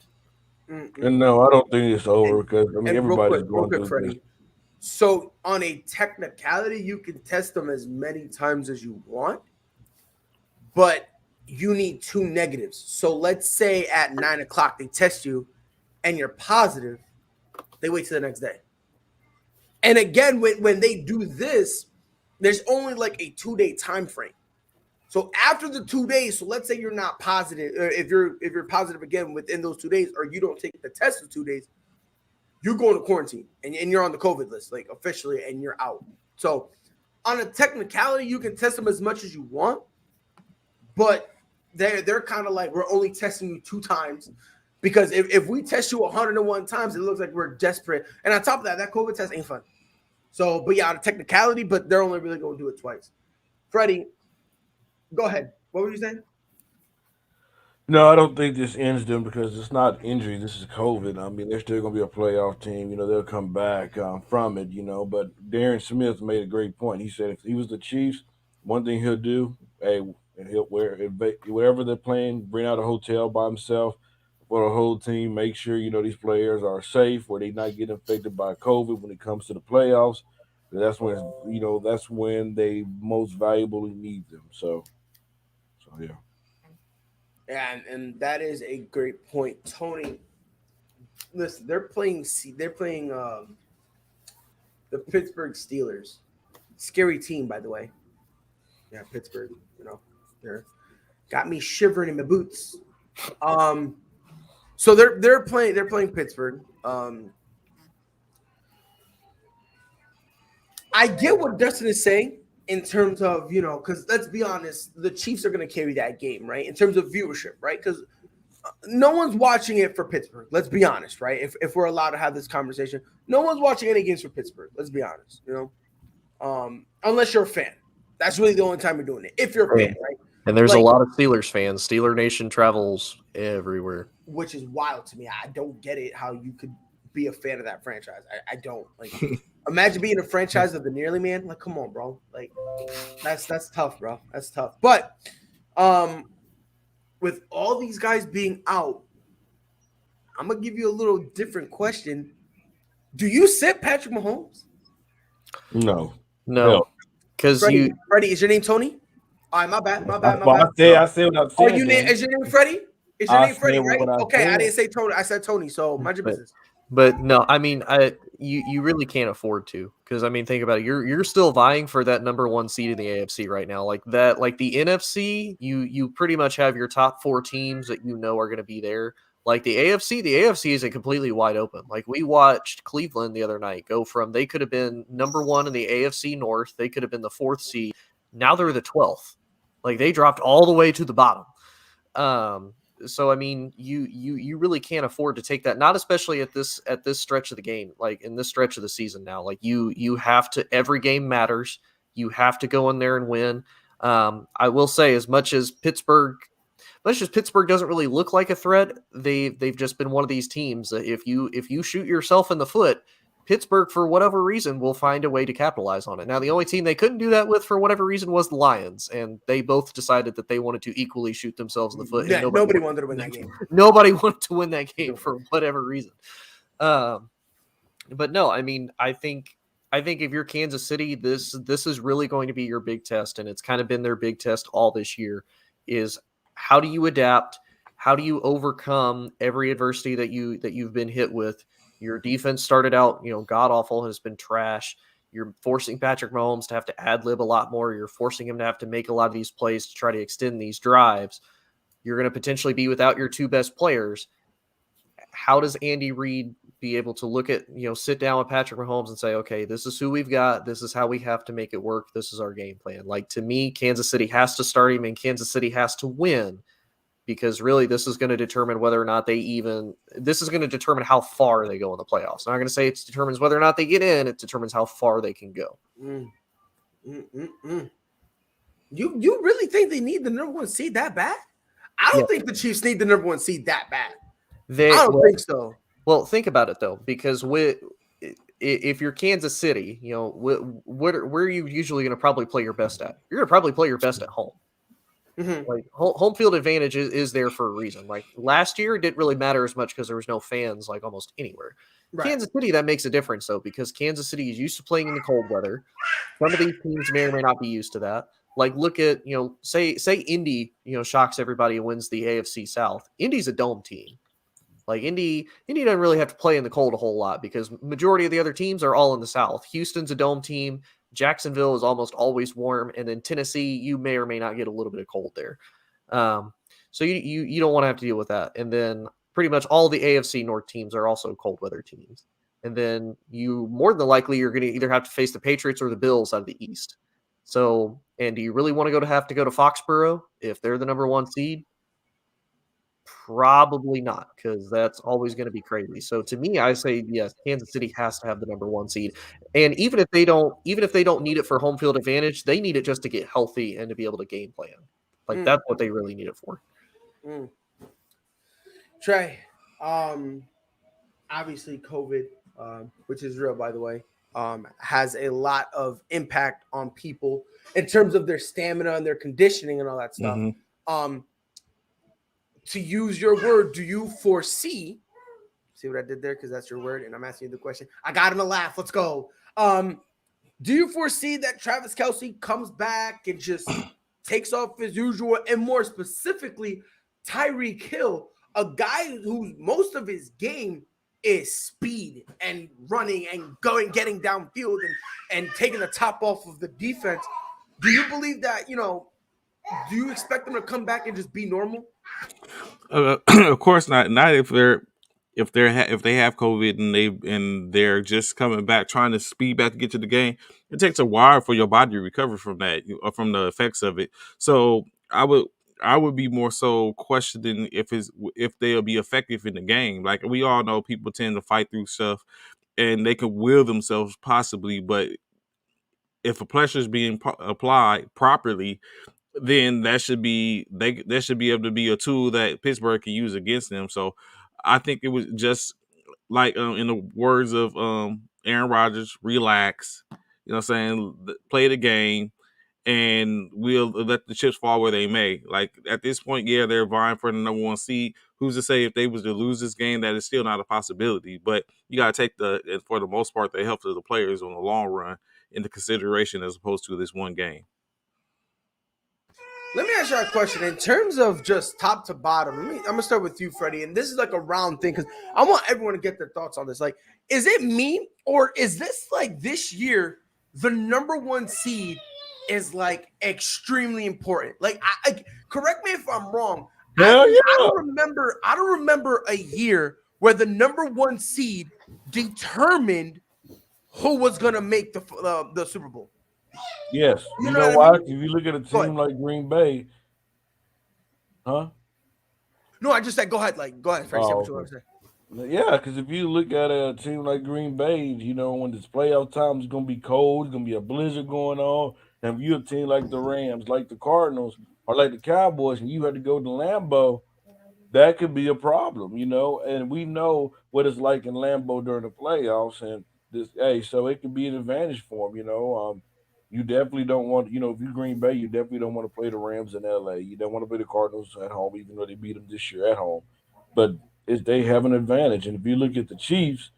And no, I don't think it's over, because I mean everybody's going through Freddie. this. So on a technicality, you can test them as many times as you want, but you need 2 negatives. So let's say at 9 o'clock they test you and you're positive, they wait till the next day. And again, when they do this, there's only like a 2-day time frame. So after the 2 days, so let's say you're not positive, or if you're positive again within those 2 days, or you don't take the test for 2 days, you go into quarantine and you're on the COVID list, like officially, and you're out. So on a technicality, you can test them as much as you want, but they're kind of like, we're only testing you 2 times, because if we test you 101 times, it looks like we're desperate. And on top of that COVID test ain't fun. So, but yeah, on a technicality, but they're only really going to do it twice. Freddie, go ahead. What were you saying? No, I don't think this ends them, because it's not injury. This is COVID. I mean, they're still going to be a playoff team. You know, they'll come back from it, you know. But Darren Smith made a great point. He said if he was the Chiefs, one thing he'll do, wherever they're playing, bring out a hotel by himself for the whole team. Make sure, you know, these players are safe, where they not get infected by COVID when it comes to the playoffs. That's when, you know, that's when they most valuably need them. So yeah. And that is a great point. Tony, listen, they're playing the Pittsburgh Steelers. Scary team, by the way. Yeah, Pittsburgh. They're got me shivering in my boots. So they're playing Pittsburgh. I get what Dustin is saying in terms of, because let's be honest, the Chiefs are going to carry that game, right? In terms of viewership, right? Because no one's watching it for Pittsburgh. Let's be honest, right? If we're allowed to have this conversation, no one's watching any games for Pittsburgh. Let's be honest, unless you're a fan. That's really the only time you're doing it. If you're a fan, right? And there's a lot of Steelers fans. Steeler Nation travels everywhere. Which is wild to me. I don't get it how you could be a fan of that franchise. I don't. Like, imagine being a franchise of the Nearly Man. Like, come on, bro. Like, that's tough, bro. That's tough. But with all these guys being out, I'm going to give you a little different question. Do you sit Patrick Mahomes? No. Because Freddie, is your name Tony? All right, my bad. I said what I'm saying. Is your name Freddie? Is your name Freddie, right? Okay, said. I didn't say Tony. I said Tony, so mind your business. But no, I mean, you really can't afford to, because I mean, think about it. You're still vying for that number one seed in the AFC right now. Like the NFC, you pretty much have your top 4 teams that are going to be there. Like the AFC isn't completely wide open. Like we watched Cleveland the other night go from, they could have been number 1 in the AFC North, they could have been the 4th seed. Now they're the 12th. Like they dropped all the way to the bottom. So I mean, you really can't afford to take that, not especially at this stretch of the game, like in this stretch of the season now. Like you have to, every game matters. You have to go in there and win. I will say, as much as Pittsburgh doesn't really look like a threat, they've just been one of these teams that if you shoot yourself in the foot, Pittsburgh, for whatever reason, will find a way to capitalize on it. Now, the only team they couldn't do that with, for whatever reason, was the Lions, and they both decided that they wanted to equally shoot themselves in the foot. Yeah, nobody wanted to win that game. Nobody wanted to win that game for whatever reason. But no, I mean, I think if you're Kansas City, this is really going to be your big test, and it's kind of been their big test all this year, is how do you adapt? How do you overcome every adversity that you've been hit with? Your defense started out, god awful, has been trash. You're forcing Patrick Mahomes to have to ad-lib a lot more. You're forcing him to have to make a lot of these plays to try to extend these drives. You're going to potentially be without your 2 best players. How does Andy Reid be able to look at, sit down with Patrick Mahomes and say, okay, this is who we've got. This is how we have to make it work. This is our game plan. Like, to me, Kansas City has to start him, and Kansas City has to win. Because really, this is going to determine whether or not this is going to determine how far they go in the playoffs. I'm not going to say it determines whether or not they get in. It determines how far they can go. You really think they need the number 1 seed that bad? I don't think the Chiefs need the number 1 seed that bad. I don't think so. Well, think about it, though, because if you're Kansas City, where are you usually going to probably play your best at? You're going to probably play your best at home. Mm-hmm. Like home field advantage is there for a reason. Like last year, it didn't really matter as much because there was no fans like almost anywhere. Right. Kansas City, that makes a difference though, because Kansas City is used to playing in the cold weather. Some of these teams may or may not be used to that. Like look at say Indy shocks everybody and wins the AFC South. Indy's a dome team. Like Indy doesn't really have to play in the cold a whole lot because majority of the other teams are all in the South. Houston's a dome team. Jacksonville is almost always warm, and then Tennessee, you may or may not get a little bit of cold there. So you don't want to have to deal with that. And then pretty much all the AFC North teams are also cold weather teams. And then you more than likely you're going to either have to face the Patriots or the Bills out of the East. So, and do you really want to have to go to Foxborough if they're the number 1 seed? Probably not, because that's always going to be crazy. So to me, I say yes, Kansas City has to have the number 1 seed. And even if they don't need it for home field advantage, they need it just to get healthy and to be able to game plan. Like that's what they really need it for. Trey, obviously COVID, which is real, by the way, has a lot of impact on people in terms of their stamina and their conditioning and all that stuff. Mm-hmm. To use your word, do you foresee? See what I did there? Because that's your word, and I'm asking you the question. I got him to laugh. Let's go. Do you foresee that Travis Kelce comes back and just takes off his usual, and more specifically, Tyreek Hill, a guy whose most of his game is speed and running and getting downfield and taking the top off of the defense. Do you believe that, do you expect them to come back and just be normal? Of course not. Not if they have COVID and they're just coming back, trying to speed back to get to the game. It takes a while for your body to recover from that, or from the effects of it. So I would be more so questioning if they'll be effective in the game. Like, we all know people tend to fight through stuff and they can will themselves possibly, but if a pressure is being applied properly, then that should be able to be a tool that Pittsburgh can use against them. So I think it was just like, in the words of Aaron Rodgers, relax. You know what I'm saying? Play the game, and we'll let the chips fall where they may. Like, at this point, yeah, they're vying for the number 1 seed. Who's to say if they was to lose this game, that is still not a possibility. But you got to take for the most part, the health of the players on the long run into consideration, as opposed to this one game. Let me ask you a question. In terms of just top to bottom, I'm going to start with you, Freddie. And this is like a round thing because I want everyone to get their thoughts on this. Like, is it me, or is this like this year the number 1 seed is like extremely important? Like, correct me if I'm wrong. I don't remember a year where the number 1 seed determined who was going to make the Super Bowl. Yes. You know why? If you look at a team like Green Bay, huh? No, I just said go ahead. Go ahead, Freddie. Say what you want to say. Yeah, because if you look at a team like Green Bay, when it's playoff time, it's going to be cold. It's going to be a blizzard going on. And if you're a team like the Rams, like the Cardinals, or like the Cowboys, and you had to go to Lambeau, that could be a problem, And we know what it's like in Lambeau during the playoffs. And so it could be an advantage for them, You definitely don't want, if you're Green Bay, you definitely don't want to play the Rams in LA. You don't want to play the Cardinals at home, even though they beat them this year at home. But they have an advantage. And if you look at the Chiefs,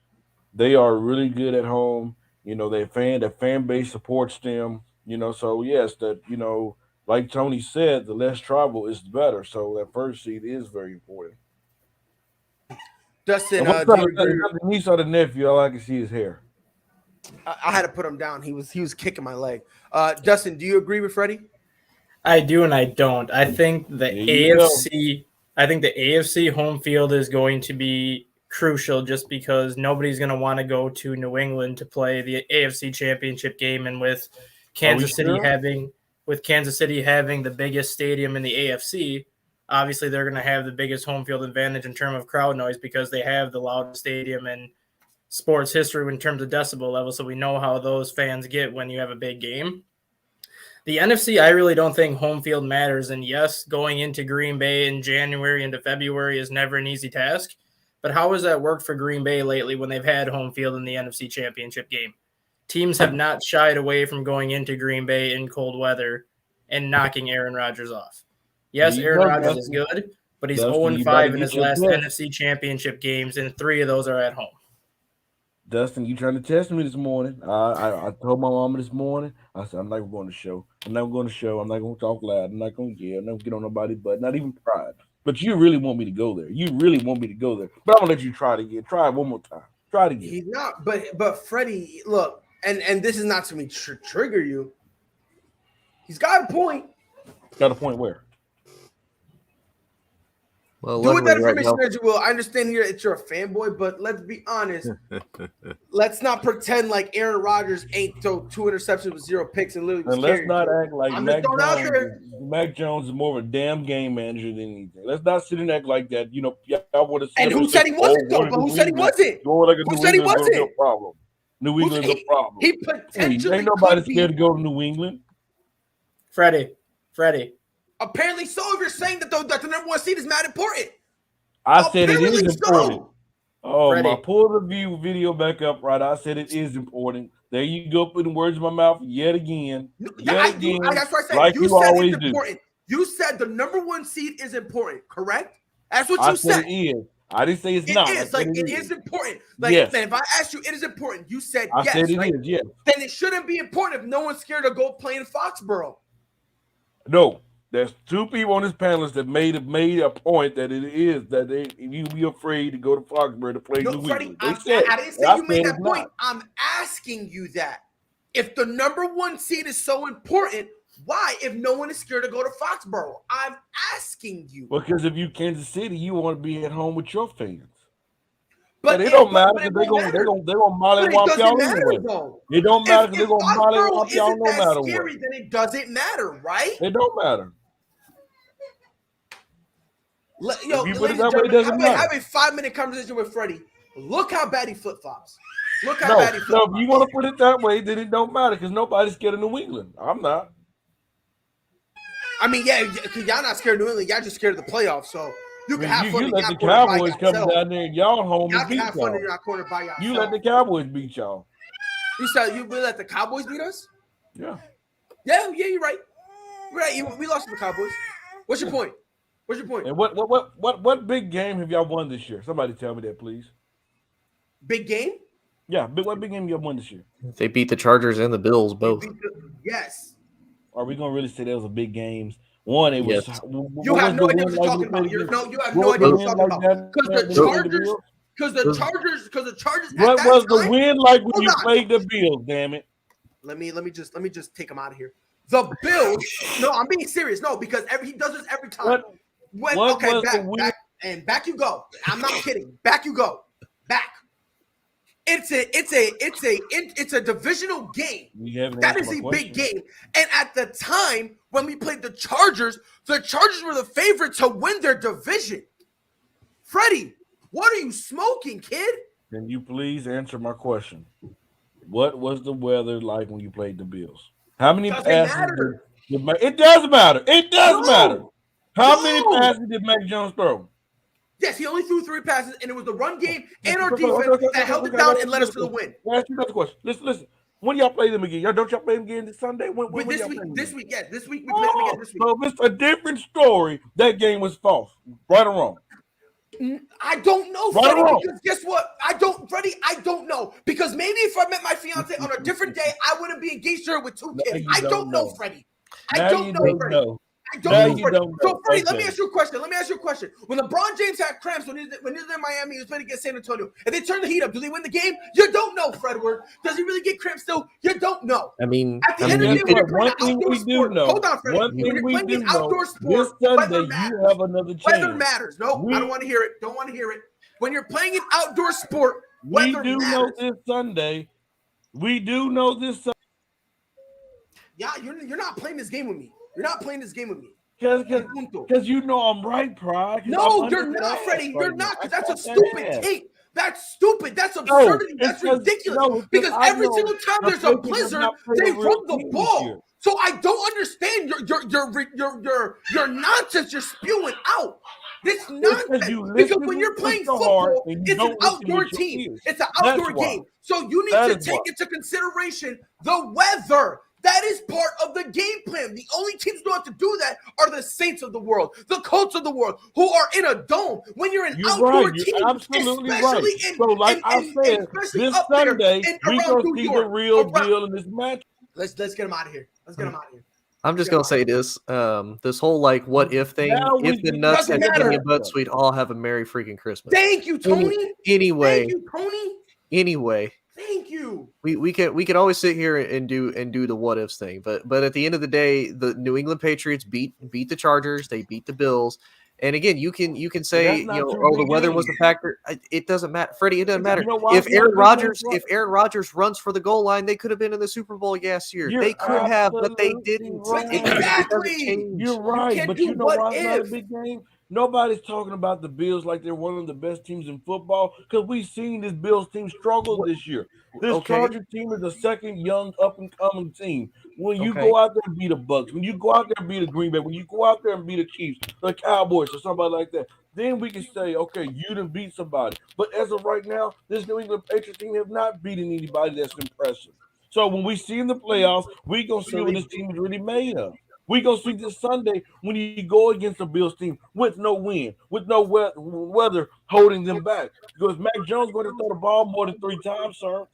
they are really good at home. The fan base supports them. So yes, like Tony said, the less travel is better. So that first seed is very important. Dustin, the niece or the nephew, all I can see is hair. I had to put him down. He was kicking my leg. Dustin, do you agree with Freddie? I do and I don't. I think the AFC home field is going to be crucial, just because nobody's going to want to go to New England to play the AFC Championship game, and with Kansas City having the biggest stadium in the AFC, obviously they're going to have the biggest home field advantage in terms of crowd noise, because they have the loudest stadium in sports history in terms of decibel level. So we know how those fans get when you have a big game. The NFC, I really don't think home field matters. And yes, going into Green Bay in January into February is never an easy task. But how has that worked for Green Bay lately when they've had home field in the NFC Championship game? Teams have not shied away from going into Green Bay in cold weather and knocking Aaron Rodgers off. Yes, Aaron Rodgers is good, but he's 0-5 in his last NFC Championship games, and 3 of those are at home. Dustin, you trying to test me this morning? I told my mama this morning. I said, I'm not going to show. I'm not going to talk loud. I'm not going to yell. I'm not going to get on nobody's butt, not even pride. But you really want me to go there. But I'm going to let you try it again. Try it one more time. Try it again. He's not. But Freddie, look, and this is not to me trigger you. He's got a point. Got a point where? Well, do with that information as you will. I understand here that you're a fanboy, but let's be honest. Let's not pretend like Aaron Rodgers ain't throw 2 interceptions with 0 picks and literally. And let's not act like Mac Jones is more of a damn game manager than anything. Let's not sit and act like that. Y'all want to. And who said he wasn't? Though? But who said he wasn't? Who said he wasn't? New England's a problem. He potentially ain't nobody scared to go to New England. Freddie. Apparently so. If you're saying that the number 1 seed is mad important. I said it is important. Oh, Freddie. Pull the video back up, right? I said it is important. There you go, putting words in my mouth yet again. That's what I said. Like you said always it's important. You said the number 1 seed is important, correct? That's what you said. It is. I didn't say it's not. It is. It is important. Yes. If I asked you, it is important. You said yes. I said it is, yes. Then it shouldn't be important if no one's scared to go play in Foxborough. No. There's two people on this panel that made a point that you be afraid to go to Foxborough to play New Freddie, England. I didn't say you made that point. I'm asking you that. If the number 1 seed is so important, why, if no one is scared to go to Foxborough? I'm asking you. Because if you Kansas City, you want to be at home with your fans. But it don't matter because they're gonna mollywop y'all anyway. It don't matter because they're gonna mollywop y'all no matter what. Then it doesn't matter, right? It don't matter. If you put it that way, it doesn't matter. Have a 5-minute conversation with Freddie. Look how bad he flip-flops. Look how bad he flip-flops. No, if you want to put it that way, then it don't matter because nobody's scared of New England. I'm not. I mean, yeah, because y'all not scared of New England. Y'all just scared of the playoffs. So you can have fun. You let the Cowboys come down there and y'all home and beat y'all. You let the Cowboys beat y'all. You said you let the Cowboys beat us? Yeah. Yeah, you're right. Right, we lost to the Cowboys. What's your point? What's your point? And what big game have y'all won this year? Somebody tell me that, please. Big game? Yeah, what big game y'all won this year? They beat the Chargers and the Bills both. Yes. Are we gonna really say that was a big games? One, it was. Yes. You have no idea what you're talking about. You have no idea what you're talking about. Because the Chargers. What was the win like when you played the Bills? Damn it. Let me just take him out of here. The Bills. No, I'm being serious. No, because he does this every time. Back you go. I'm not kidding. Back you go. Back. It's a divisional game. That is a big game. And at the time when we played the Chargers were the favorite to win their division. Freddie, what are you smoking, kid? Can you please answer my question? What was the weather like when you played the Bills? How many passes? It does matter. It does matter. How many passes did Mac Jones throw? Yes, he only threw 3 passes, and it was the run game and our defense that held it down and led us to the win. Ask you another question. Listen. When y'all play them again? Don't y'all play them again this Sunday? This week. This week we played them again this week. So it's a different story. That game was false. Right or wrong? I don't know, Freddie, because guess what? I don't know. Because maybe if I met my fiance on a different day, I wouldn't be engaged to her with 2 kids. I don't know, Freddie. I don't know, Freddie. So, Freddie, let me ask you a question. When LeBron James had cramps when he was in Miami, he was playing against San Antonio, and they turned the heat up, do they win the game? You don't know, Fredward. Does he really get cramps still? You don't know. I mean, at the end of the day, when you're playing outdoor sport, hold on, Freddie. When you're playing an outdoor sport, weather matters. Have another chance. Weather matters. No, I don't want to hear it. Don't want to hear it. When you're playing an outdoor sport, weather matters. Know this Sunday. We do know this Sunday. Yeah, you're not playing this game with me. You're not playing this game with me. Because you know I'm right, Pride. No, you're not, Freddie. You're not, because that's a stupid take. That's stupid. That's absurdity. That's ridiculous. Because every single time there's a blizzard, they run the ball. So I don't understand your nonsense you're spewing out. This nonsense. Because when you're playing football, it's an outdoor team. It's an outdoor game. So you need to take into consideration the weather. That is part of the game plan. The only teams who don't have to do that are the Saints of the world, the Colts of the world, who are in a dome. When you're an outdoor team, absolutely right. So, like I said, this Sunday, we're going to see the real deal in this match. Let's get him out of here. I'm just going to say this. This whole, what if thing, if the nuts had been your butts, we'd all have a Merry freaking Christmas. Thank you, Tony. Anyway. Thank you. We can always sit here and do the what ifs thing, but at the end of the day, the New England Patriots beat the Chargers, they beat the Bills, and again, you can say the weather was a factor. It doesn't matter, Freddie. It doesn't matter if Aaron Rodgers runs for the goal line. They could have been in the Super Bowl last year. They could have, but they didn't. Exactly. You're right, but you know why it's not a big game. Nobody's talking about the Bills like they're one of the best teams in football because we've seen this Bills team struggle this year. This Charger team is a second young up-and-coming team. When you go out there and beat the Bucs, when you go out there and beat the Green Bay, when you go out there and beat the Chiefs, the Cowboys, or somebody like that, then we can say, okay, you done beat somebody. But as of right now, this New England Patriots team have not beaten anybody that's impressive. So when we see in the playoffs, we're going to see what this team is really made of. We're going to see this Sunday when you go against the Bills team with no wind, with no weather holding them back. Because Mac Jones going to throw the ball more than 3 times, sir.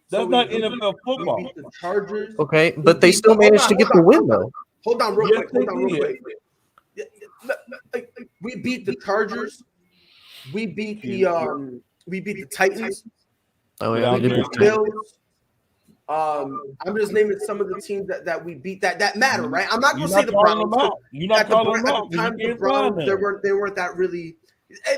That's not NFL football. The Chargers. Okay, but they still managed to get the win, though. Hold on, real Yes, quick. they did. We beat the Chargers. We beat the Titans. Oh yeah, We we beat did the Bills. I'm just naming some of the teams that we beat that matter, right? I'm not going to say the Browns. You're not calling them out. At the time, the Browns they weren't that really.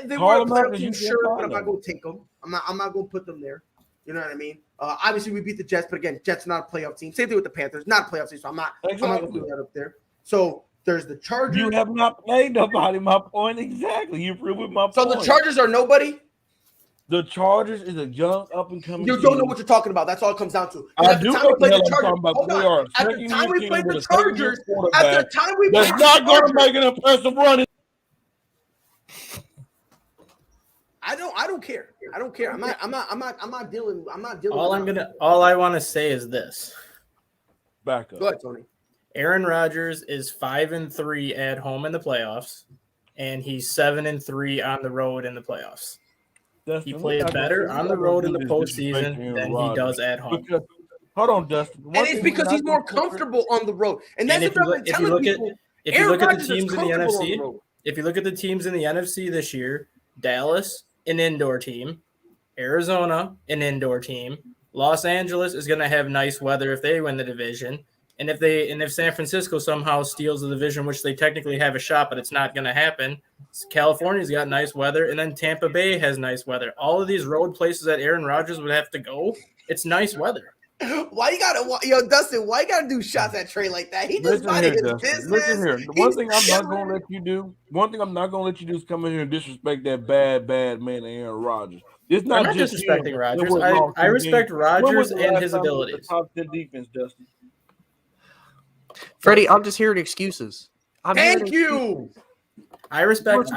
They Call weren't them out playoff 'cause you teams, can't sure, find but I'm not them. going to take them. I'm not going to put them there. You know what I mean? Obviously, we beat the Jets, but again, Jets not a playoff team. Same thing with the Panthers, not a playoff team. So I'm not going to put that up there. So there's the Chargers. You have not played nobody. My point exactly. You proved my point. So the Chargers are nobody. The Chargers is a young up and coming. You don't know what you're talking about. That's all it comes down to. I At the do time know we what played the the hell I'm Chargers. talking about. Hold They on. are At the second time we year played team the with a second-year Chargers. At the quarterback time we that's played not the going to Chargers. make an impressive run. I don't care. I don't care. I'm not dealing. All I want to say is this. Back up. Go ahead, Tony. Aaron Rodgers is 5-3 at home in the playoffs, and he's 7-3 on the road in the playoffs. He plays better on the road in the postseason than he does at home. Hold on, Dustin. And it's because he's more comfortable on the road. And that's what I've been telling people. If you Aaron look at Rodgers the is teams in the comfortable on the NFC, road. if you look at the teams in the NFC this year, Dallas, an indoor team, Arizona, an indoor team, Los Angeles is going to have nice weather if they win the division. And if San Francisco somehow steals the division, which they technically have a shot, but it's not going to happen, California's got nice weather, and then Tampa Bay has nice weather. All of these road places that Aaron Rodgers would have to go, it's nice weather. Why you gotta, Dustin? Why you gotta do shots at Trey like that? He just minded his business. Listen here. One thing I'm not gonna let you do is come in here and disrespect that bad man, Aaron Rodgers. It's not I'm not just disrespecting him. Rodgers. I respect Rodgers and his The abilities. top 10 defense, Dustin. Freddie, I'm just hearing excuses. Thank you. I respect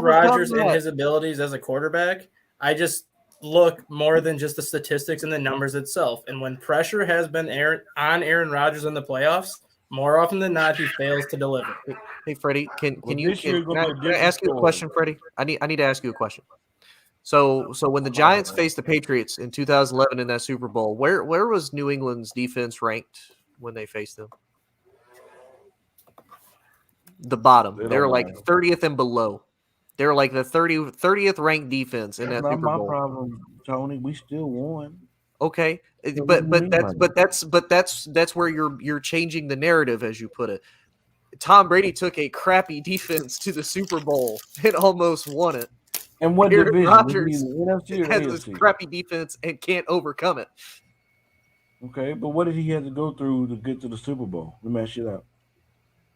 Rodgers and his abilities as a quarterback. I just look more than just the statistics and the numbers itself. And when pressure has been on Aaron Rodgers in the playoffs, more often than not, he fails to deliver. Hey, Freddie, can I ask you a story. question, Freddie? I need to ask you a question. So when the Giants faced the Patriots in 2011 in that Super Bowl, where was New England's defense ranked when they faced them? The bottom. They were like 30th and below. They were like the 30th ranked defense in that Super Bowl. Not my problem, Tony. We still won. Okay, but that's where you're changing the narrative, as you put it. Tom Brady took a crappy defense to the Super Bowl and almost won it. And what Aaron division? Rodgers NFC or has AFC? this crappy defense and can't overcome it. Okay, but what did he have to go through to get to the Super Bowl? Let me ask you that.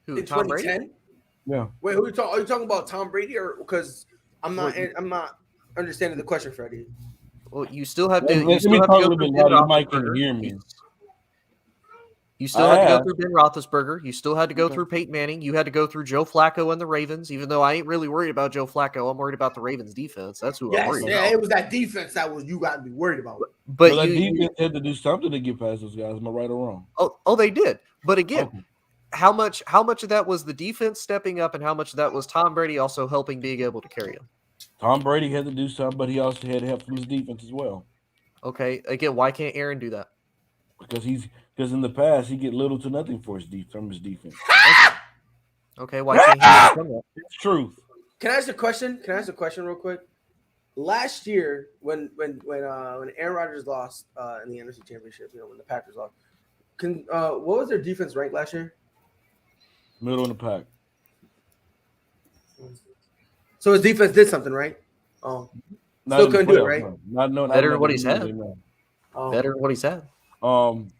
Who, In Tom Brady? 2010? Yeah. Wait, who are you talking about? Tom Brady, or because I'm not understanding the question, Freddie. Well, you still have to. Let You me still have talk to a go little through bit Ben louder. Mike can Roethlisberger. hear me. You still had to I go through Ben Roethlisberger. You still had to go through Peyton Manning. You had to go through Joe Flacco and the Ravens. Even though I ain't really worried about Joe Flacco, I'm worried about the Ravens defense. That's who I'm worried about. It was that defense that was you got to be worried about. But that defense had to do something to get past those guys. Am I right or wrong? Oh, they did. But again, how much of that was the defense stepping up, and how much of that was Tom Brady also helping, being able to carry him? Tom Brady had to do something, but he also had help from his defense as well. Okay, again, why can't Aaron do that? Because in the past he get little to nothing from his defense. Okay, why can't he overcome that? It's truth. Can I ask a question? Real quick? Last year, when Aaron Rodgers lost in the NFC Championship, when the Packers lost, what was their defense ranked last year? Middle in the pack. So his defense did something, right? Oh, still couldn't do it, right? Better than what he's had. Better than what he's had. And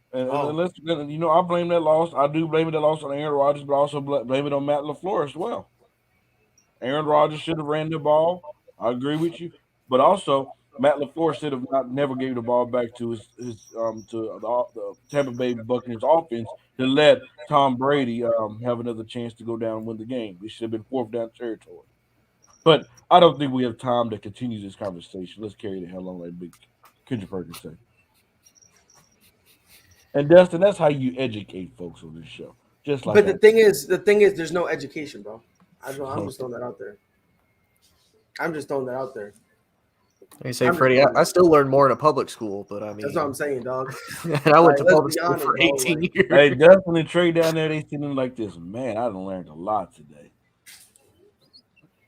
let's, I blame that loss. I do blame that loss on Aaron Rodgers, but I also blame it on Matt LaFleur as well. Aaron Rodgers should have ran the ball. I agree with you, but also Matt LaFleur should have never gave the ball back to the Tampa Bay Buccaneers offense to let Tom Brady have another chance to go down and win the game. It should have been fourth down territory. But I don't think we have time to continue this conversation. Let's carry the hell on, like Big Kendrick Perkins said. And Dustin, that's how you educate folks on this show. Just like. But the thing is, there's no education, bro. I'm just throwing that out there. You say, Freddie, I still learned more in a public school, but I mean, that's what I'm saying, dog. and I went to public school honest, for bro, 18 years. Hey, definitely Trey down there. They sitting like this. Man, I done learned a lot today.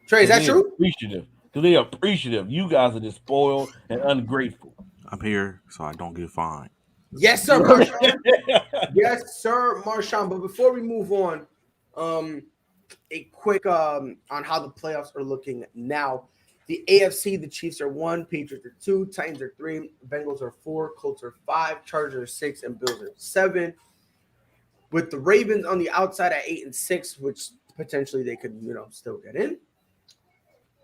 Trey, is that true? Appreciative. Because they appreciative. You guys are just spoiled and ungrateful. I'm here so I don't get fined. Yes, sir, Marshawn. Yes, sir, Marshawn. But before we move on, a quick on how the playoffs are looking now. The AFC, the Chiefs are 1, Patriots are 2, Titans are 3, Bengals are 4, Colts are 5, Chargers are 6, and Bills are 7. With the Ravens on the outside at 8 and 6, which potentially they could, still get in.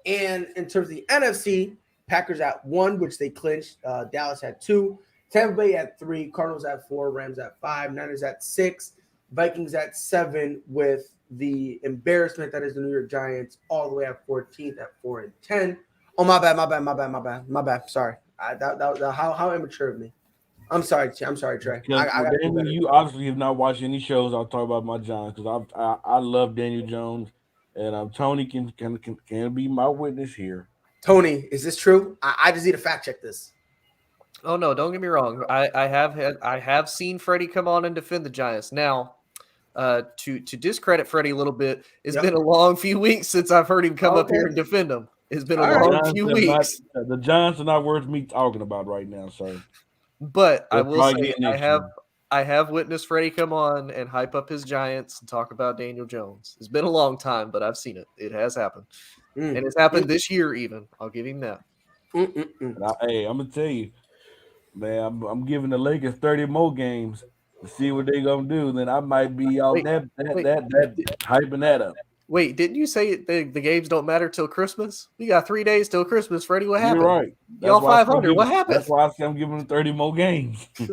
And in terms of the NFC, Packers at 1, which they clinched. Dallas at 2, Tampa Bay at 3, Cardinals at 4, Rams at 5, Niners at 6, Vikings at 7, with the embarrassment that is the New York Giants all the way at 14th at 4 and 10. Oh, my bad. Sorry. How immature of me. I'm sorry, Trey. You obviously have not watched any shows. I'll talk about my Giants because I love Daniel Jones, and Tony can be my witness here. Tony, is this true? I just need to fact check this. Oh no, don't get me wrong. I have seen Freddie come on and defend the Giants. Now, to discredit Freddie a little bit, it's been a long few weeks since I've heard him come up here and defend them. It's been a long few weeks. The Giants are not worth me talking about right now, sir. But I will say I have witnessed Freddie come on and hype up his Giants and talk about Daniel Jones. It's been a long time, but I've seen it. It has happened. And it's happened this year even. I'll give him that. Hey, I'm gonna tell you, man, I'm giving the Lakers 30 more games to see what they're gonna do. Then I might be out hyping that up. Wait, didn't you say the games don't matter till Christmas? We got 3 days till Christmas, Freddie. What happened? You're right. Y'all 500. What happened? That's why I say I'm giving them 30 more games. 30.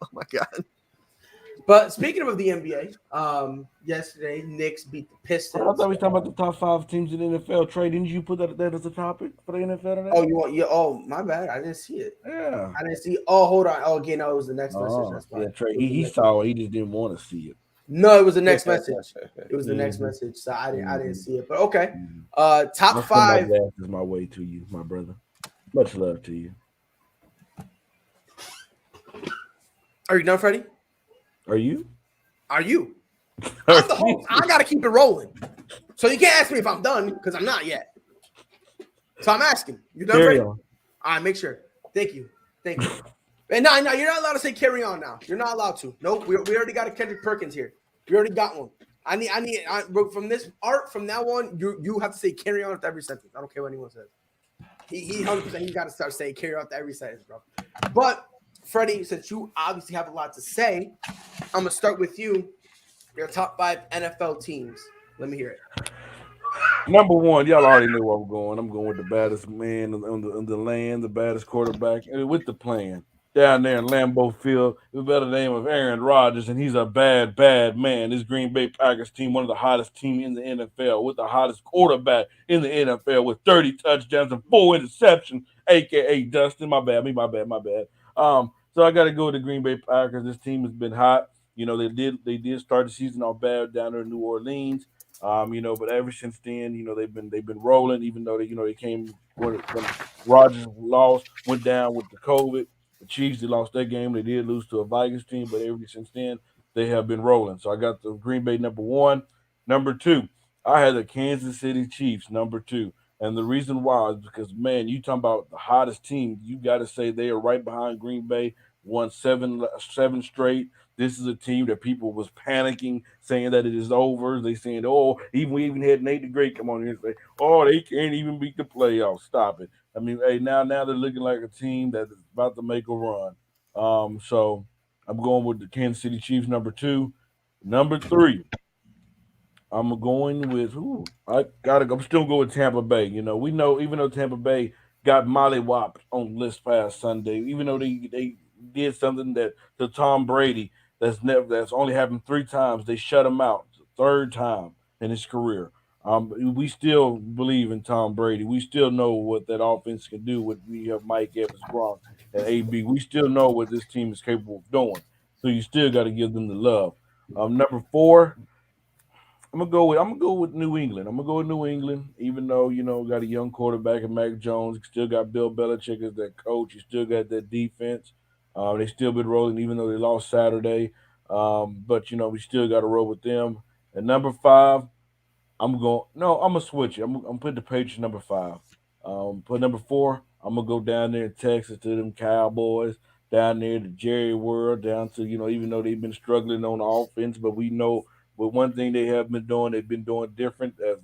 Oh my God. But speaking of the NBA, yesterday Knicks beat the Pistons. I thought we were talking about the top 5 teams in the NFL. Trey, didn't you put that as a topic for the NFL today? Oh, my bad. I didn't see it. Yeah. I didn't see. Oh, hold on. Oh, again, no, it was the next message. That's fine. Yeah, Trey, he saw it. He just didn't want to see it. No, it was the next message. It was the next message. So I didn't see it. But okay. Top 5. Is my way to you, my brother. Much love to you. Are you done, Freddie? Are you? I'm the host. I gotta keep it rolling. So you can't ask me if I'm done because I'm not yet. So I'm asking. You done, Freddie? All right, make sure. Thank you. And no, you're not allowed to say carry on now. You're not allowed to. Nope, we already got a Kendrick Perkins here. We already got one. I need from this art from now on. You have to say carry on with every sentence. I don't care what anyone says. He 100%. He's got to start saying carry on with every sentence, bro. But Freddie, since you obviously have a lot to say, I'm gonna start with you. Your top 5 NFL teams. Let me hear it. Number 1, y'all already know where I'm going. I'm going with the baddest man on the land, the baddest quarterback, and with the plan. Down there in Lambeau Field, the better name of Aaron Rodgers, and he's a bad man. This Green Bay Packers team, one of the hottest teams in the NFL, with the hottest quarterback in the NFL, with 30 touchdowns and 4 interceptions, a.k.a. Dustin. My bad. So I got to go with the Green Bay Packers. This team has been hot. They did start the season off bad down there in New Orleans. But ever since then, they've been rolling. Even though they came when Rodgers went down with the COVID. The Chiefs, they lost that game. They did lose to a Vikings team, but ever since then, they have been rolling. So I got the Green Bay number 1. Number 2, I had the Kansas City Chiefs number 2. And the reason why is because, man, you talking about the hottest team, you got to say they are right behind Green Bay, won 7 straight. This is a team that people was panicking, saying that it is over. They saying, we even had Nate the Great come on here and say, they can't even beat the playoffs. Stop it. I mean, hey, now they're looking like a team that is about to make a run. So I'm going with the Kansas City Chiefs number 2. Number 3, I'm going with I'm still going with Tampa Bay. We know even though Tampa Bay got mollywopped on list past Sunday, even though they did something that to Tom Brady that's only happened 3 times, they shut him out the 3rd time in his career. We still believe in Tom Brady. We still know what that offense can do with we have Mike Evans, Gronk, and AB. We still know what this team is capable of doing. So you still got to give them the love. Number 4, I'm gonna go with New England. I'm gonna go with New England, even though got a young quarterback in Mac Jones. You still got Bill Belichick as that coach. You still got that defense. They still been rolling, even though they lost Saturday. But we still got to roll with them. And number 5, I'm gonna switch it. I'm putting the Patriots number 5. Put number 4. I'm gonna go down there in Texas to them Cowboys, down there to Jerry World, down to even though they've been struggling on offense, but we know. But one thing they've been doing different as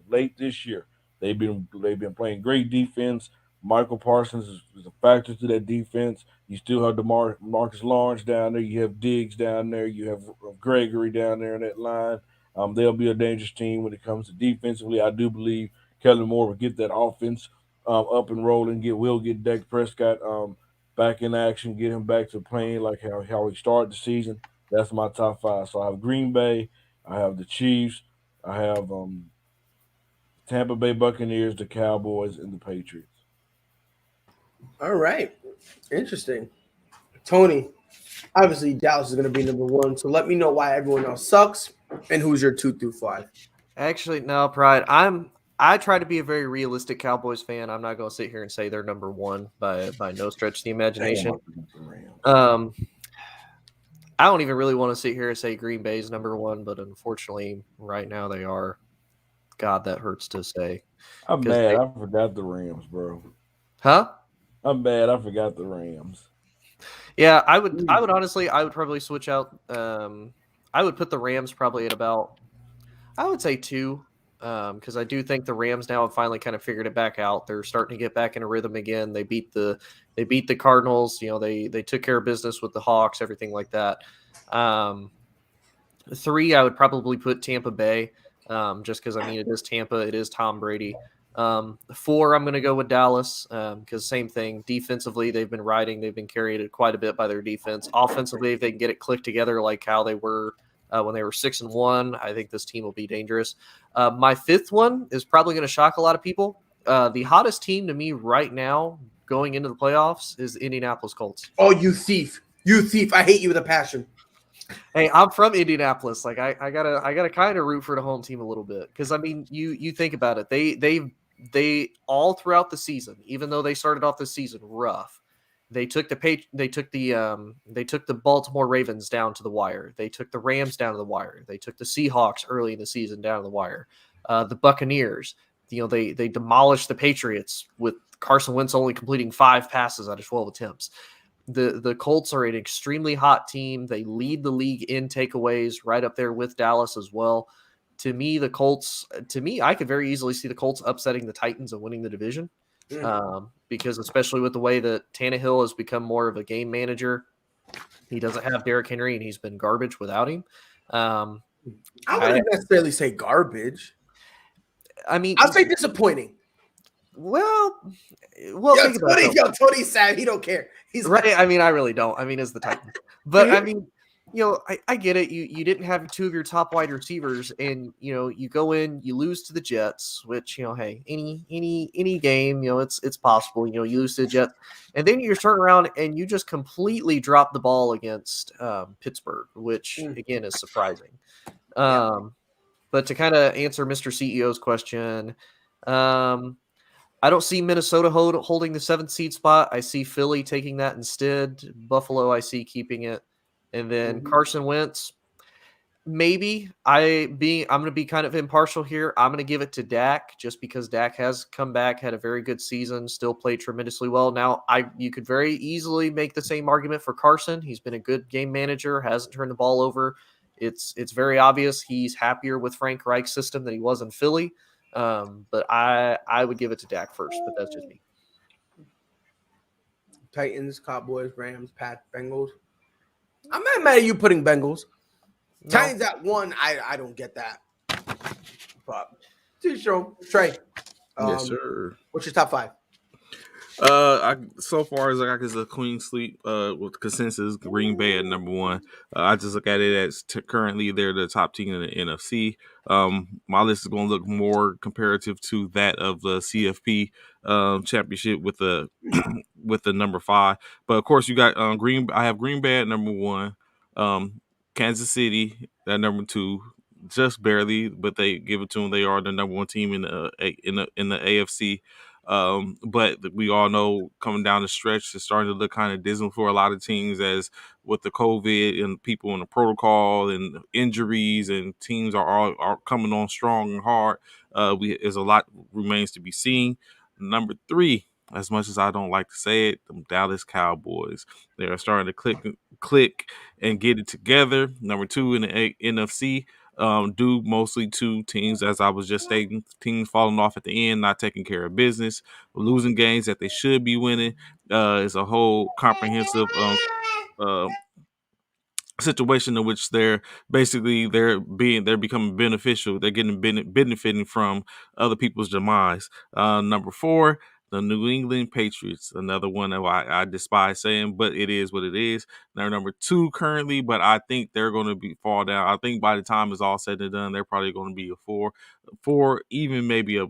late this year. They've been playing great defense. Michael Parsons is a factor to that defense. You still have Marcus Lawrence down there. You have Diggs down there. You have Gregory down there in that line. They'll be a dangerous team when it comes to defensively. I do believe Kellen Moore will get that offense up and rolling. Get Dak Prescott back in action. Get him back to playing like how he started the season. That's my top 5. So I have Green Bay. I have the Chiefs. I have Tampa Bay Buccaneers, the Cowboys, and the Patriots. All right. Interesting. Tony, obviously Dallas is going to be number 1. So let me know why everyone else sucks and who's your 2 through 5. Actually, no, Pride. I try to be a very realistic Cowboys fan. I'm not going to sit here and say they're number 1 by no stretch of the imagination. I don't even really want to sit here and say Green Bay's number 1, but unfortunately, right now they are. God, that hurts to say. I'm mad. I forgot the Rams, bro. Huh? I'm mad. I forgot the Rams. Yeah, I would honestly, I would probably switch out. I would put the Rams probably at about, I would say 2, because I do think the Rams now have finally kind of figured it back out. They're starting to get back in a rhythm again. They beat the Cardinals. They took care of business with the Hawks, everything like that. 3, I would probably put Tampa Bay, just because it is Tampa, it is Tom Brady. 4, I'm going to go with Dallas, because same thing. Defensively, they've been carried quite a bit by their defense. Offensively, if they can get it clicked together like how they were when they were 6-1, I think this team will be dangerous. My 5th one is probably going to shock a lot of people. The hottest team to me right now going into the playoffs is the Indianapolis Colts. Oh, you thief! You thief! I hate you with a passion. Hey, I'm from Indianapolis. Like I gotta kind of root for the home team a little bit, because you think about it. They all throughout the season, even though they started off the season rough, they took the Baltimore Ravens down to the wire. They took the Rams down to the wire. They took the Seahawks early in the season down to the wire. The Buccaneers, they demolished the Patriots with Carson Wentz only completing 5 passes out of 12 attempts. The Colts are an extremely hot team. They lead the league in takeaways, right up there with Dallas as well. To me, I could very easily see the Colts upsetting the Titans and winning the division. Because especially with the way that Tannehill has become more of a game manager, he doesn't have Derrick Henry, and he's been garbage without him. I wouldn't necessarily say garbage. I mean, I'll say disappointing. Well, think about it. Tony's sad. He don't care. He's right. I mean, I really don't. I mean, it's the Titans, but I mean, I get it. You didn't have 2 of your top wide receivers, and you go in, you lose to the Jets, which hey, any game, it's possible. You lose to the Jets, and then you turn around and you just completely drop the ball against Pittsburgh, which again is surprising. But to kind of answer Mr. CEO's question, I don't see Minnesota holding the 7th seed spot. I see Philly taking that instead. Buffalo, I see keeping it. And then Carson Wentz, maybe. I'm going to be kind of impartial here. I'm going to give it to Dak, just because Dak has come back, had a very good season, still played tremendously well. Now, you could very easily make the same argument for Carson. He's been a good game manager, hasn't turned the ball over. It's very obvious he's happier with Frank Reich's system than he was in Philly. But I would give it to Dak first, but that's just me. Titans, Cowboys, Rams, Pats, Bengals. I'm not mad at you putting Bengals. No. Titans at 1, I don't get that. But show Trey. Yes, sir. What's your top 5? So far as I got is a clean sweep with consensus. Green Bay at number 1. I just look at it as currently they're the top team in the NFC. My list is going to look more comparative to that of the CFP championship with the with the number 5. But of course, you got I have Green Bay at number 1, Kansas City at number 2, just barely, but they give it to them. They are the number one team in the AFC. But we all know coming down the stretch, it's starting to look kind of dismal for a lot of teams as with the COVID and people in the protocol and injuries, and teams are coming on strong and hard. There's a lot remains to be seen. Number 3, as much as I don't like to say it, the Dallas Cowboys. They are starting to click and get it together. Number 2 in the NFC. Due mostly to teams, as I was just stating, teams falling off at the end, not taking care of business, losing games that they should be winning. Is a whole comprehensive situation in which they're becoming beneficial. They're getting benefiting from other people's demise. Number 4, the New England Patriots, another one that I despise saying, but it is what it is. They're number 2 currently, but I think they're going to fall down. I think by the time it's all said and done, they're probably going to be a 4, even maybe a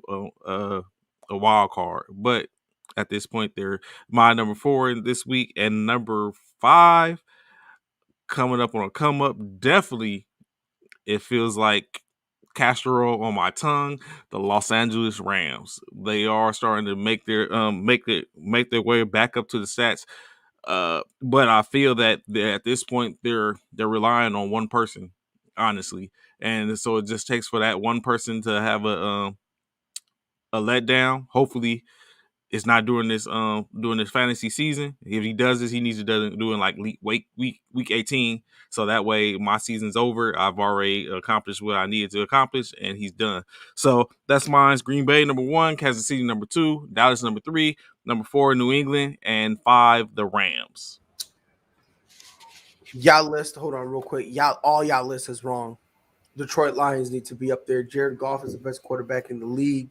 wild card. But at this point, they're my number 4 in this week, and number 5 coming up on a come up. Definitely, it feels like casserole on my tongue. The Los Angeles Rams. They are starting to make their way back up to the stats. But I feel that at this point they're relying on one person, honestly, and so it just takes for that one person to have a letdown. Hopefully, it's not during this fantasy season. If he does this, he needs to do it in like week 18. So that way my season's over. I've already accomplished what I needed to accomplish, and he's done. So that's mine. Green Bay number 1, Kansas City number 2, Dallas number 3, number 4 New England, and 5 the Rams. Y'all list, hold on real quick. All y'all list is wrong. Detroit Lions need to be up there. Jared Goff is the best quarterback in the league.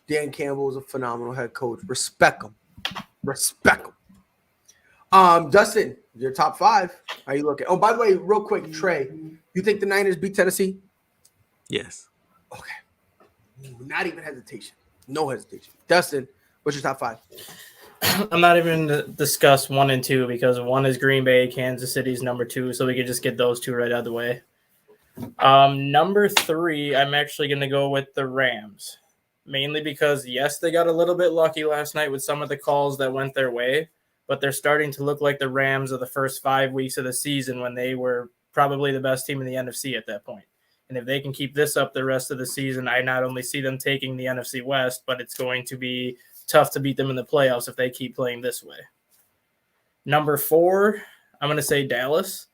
Dan Campbell is a phenomenal head coach. Respect him. Dustin, your top 5. How you looking? Oh, by the way, real quick, Trey, you think the Niners beat Tennessee? Yes. Okay. Not even hesitation. No hesitation. Dustin, what's your top 5? I'm not even going to discuss 1 and 2 because 1 is Green Bay, Kansas City's number 2, so we could just get those 2 right out of the way. Number 3, I'm actually going to go with the Rams. Mainly because, yes, they got a little bit lucky last night with some of the calls that went their way, but they're starting to look like the Rams of the first 5 weeks of the season when they were probably the best team in the NFC at that point. And if they can keep this up the rest of the season, I not only see them taking the NFC West, but it's going to be tough to beat them in the playoffs if they keep playing this way. Number 4, I'm going to say Dallas.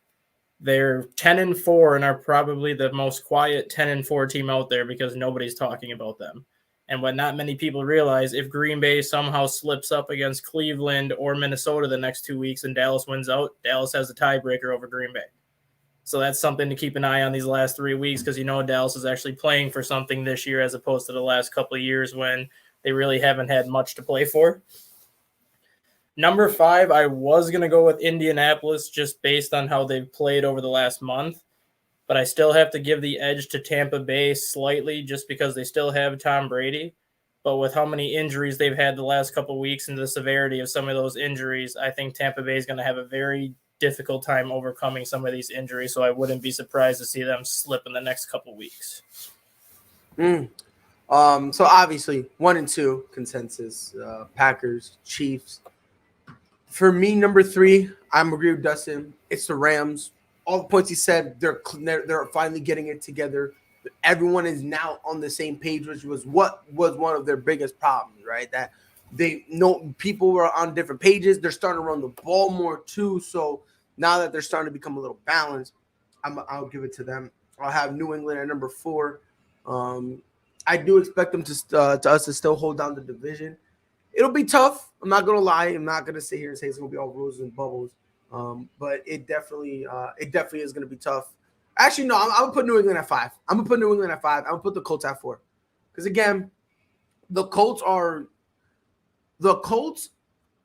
They're 10-4 and are probably the most quiet 10-4 team out there because nobody's talking about them. And what not many people realize, if Green Bay somehow slips up against Cleveland or Minnesota the next 2 weeks and Dallas wins out, Dallas has a tiebreaker over Green Bay. So that's something to keep an eye on these last 3 weeks because Dallas is actually playing for something this year as opposed to the last couple of years when they really haven't had much to play for. Number 5, I was going to go with Indianapolis just based on how they've played over the last month. But I still have to give the edge to Tampa Bay slightly just because they still have Tom Brady. But with how many injuries they've had the last couple of weeks and the severity of some of those injuries, I think Tampa Bay is going to have a very difficult time overcoming some of these injuries. So I wouldn't be surprised to see them slip in the next couple of weeks. So obviously 1 and 2 consensus, Packers, Chiefs. For me, number 3, I'm agree with Dustin. It's the Rams. All the points he said, they're finally getting it together. Everyone is now on the same page, which was what was one of their biggest problems, right? That they know people were on different pages. They're starting to run the ball more too. So now that they're starting to become a little balanced, I'll give it to them. I'll have New England at number 4. I do expect them to us to still hold down the division. It'll be tough. I'm not gonna lie. I'm not gonna sit here and say it's gonna be all roses and bubbles. But it definitely is going to be tough. Actually, no, I'm going to put New England at 5. I'm going to put New England at 5. I'm going to put the Colts at 4. Because, again, the Colts,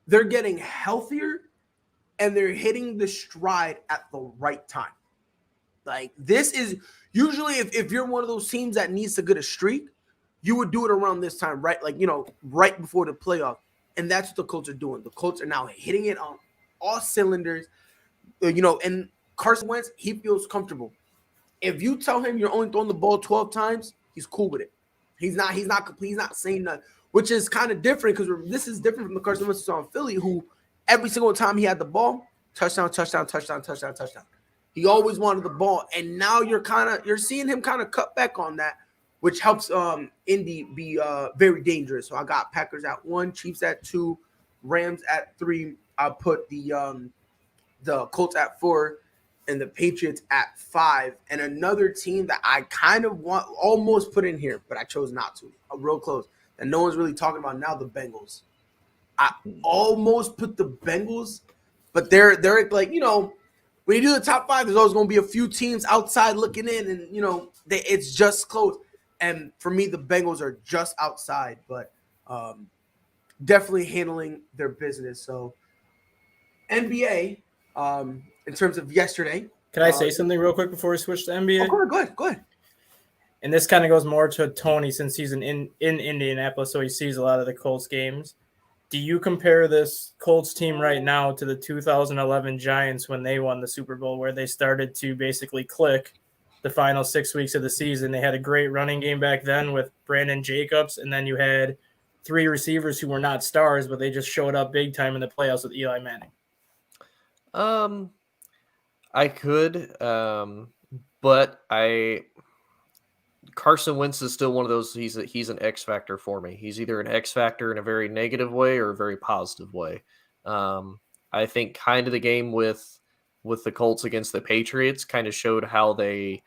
they're getting healthier, and they're hitting the stride at the right time. Like, this is – usually if you're one of those teams that needs to get a streak, you would do it around this time, right? Like, right before the playoff. And that's what the Colts are doing. The Colts are now hitting it on all cylinders, and Carson Wentz, he feels comfortable. If you tell him you're only throwing the ball 12 times, he's cool with it. He's not saying nothing, which is kind of different because this is different from the Carson Wentz on Philly, who every single time he had the ball, touchdown, touchdown, touchdown, touchdown, touchdown. He always wanted the ball, and now you're seeing him kind of cut back on that, which helps Indy be very dangerous. So I got Packers at 1, Chiefs at 2, Rams at 3. I'll put the Colts at 4. And the Patriots at 5, and another team that I kind of almost put in here, but I chose not to. Real close. And no one's really talking about now, the Bengals. I almost put the Bengals, but they're like, you know, when you do the top 5, there's always going to be a few teams outside looking in, and you know, it's just close. And for me, the Bengals are just outside, but definitely handling their business. So NBA. In terms of yesterday. Can I say something real quick before we switch to NBA? Oh, go ahead. And this kind of goes more to Tony since he's in Indianapolis, so he sees a lot of the Colts games. Do you compare this Colts team right now to the 2011 Giants when they won the Super Bowl, where they started to basically click the final 6 weeks of the season? They had a great running game back then with Brandon Jacobs, and then you had 3 receivers who were not stars, but they just showed up big time in the playoffs with Eli Manning. I could, but Carson Wentz is still one of those. He's an X factor for me. He's either an X factor in a very negative way or a very positive way. I think kind of the game with the Colts against the Patriots kind of showed how I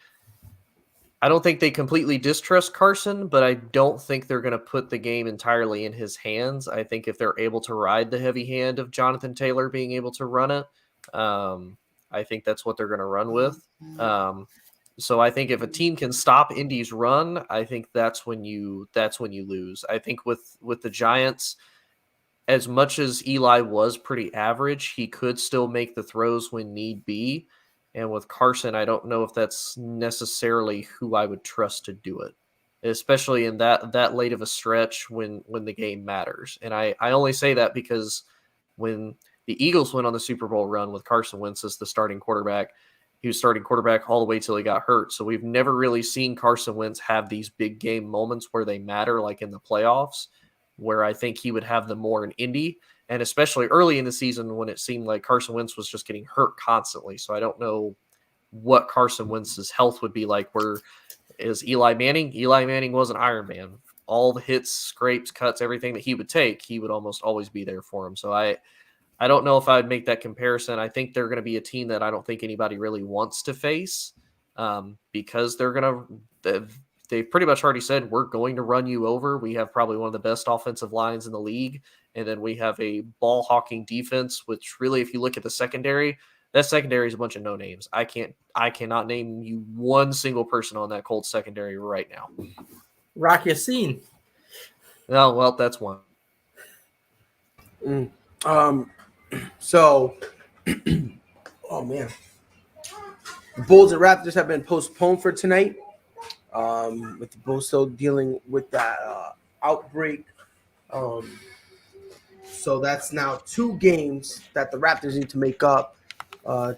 don't think they completely distrust Carson, but I don't think they're going to put the game entirely in his hands. I think if they're able to ride the heavy hand of Jonathan Taylor being able to run it, I think that's what they're going to run with. So I think if a team can stop Indy's run, I think that's when you lose. I think with the Giants, as much as Eli was pretty average, he could still make the throws when need be. And with Carson, I don't know if that's necessarily who I would trust to do it, especially in that late of a stretch when the game matters. And I only say that because when the Eagles went on the Super Bowl run with Carson Wentz as the starting quarterback, he was starting quarterback all the way till he got hurt. So we've never really seen Carson Wentz have these big game moments where they matter, like in the playoffs, where I think he would have them more in Indy, and especially early in the season when it seemed like Carson Wentz was just getting hurt constantly. So I don't know what Carson Wentz's health would be like. Where is Eli Manning? Eli Manning was an Iron Man. All the hits, scrapes, cuts, everything that he would take, he would almost always be there for him. So I don't know if I would make that comparison. I think they're going to be a team that I don't think anybody really wants to face because they've pretty much already said, we're going to run you over. We have probably one of the best offensive lines in the league. And then we have a ball hawking defense, which really, if you look at the secondary, that secondary is a bunch of no names. I cannot name you one single person on that Colts secondary right now. Rock Yassin. No, well, that's one. So, oh man, the Bulls and Raptors have been postponed for tonight. With the Bulls still dealing with that outbreak. So that's now 2 games that the Raptors need to make up.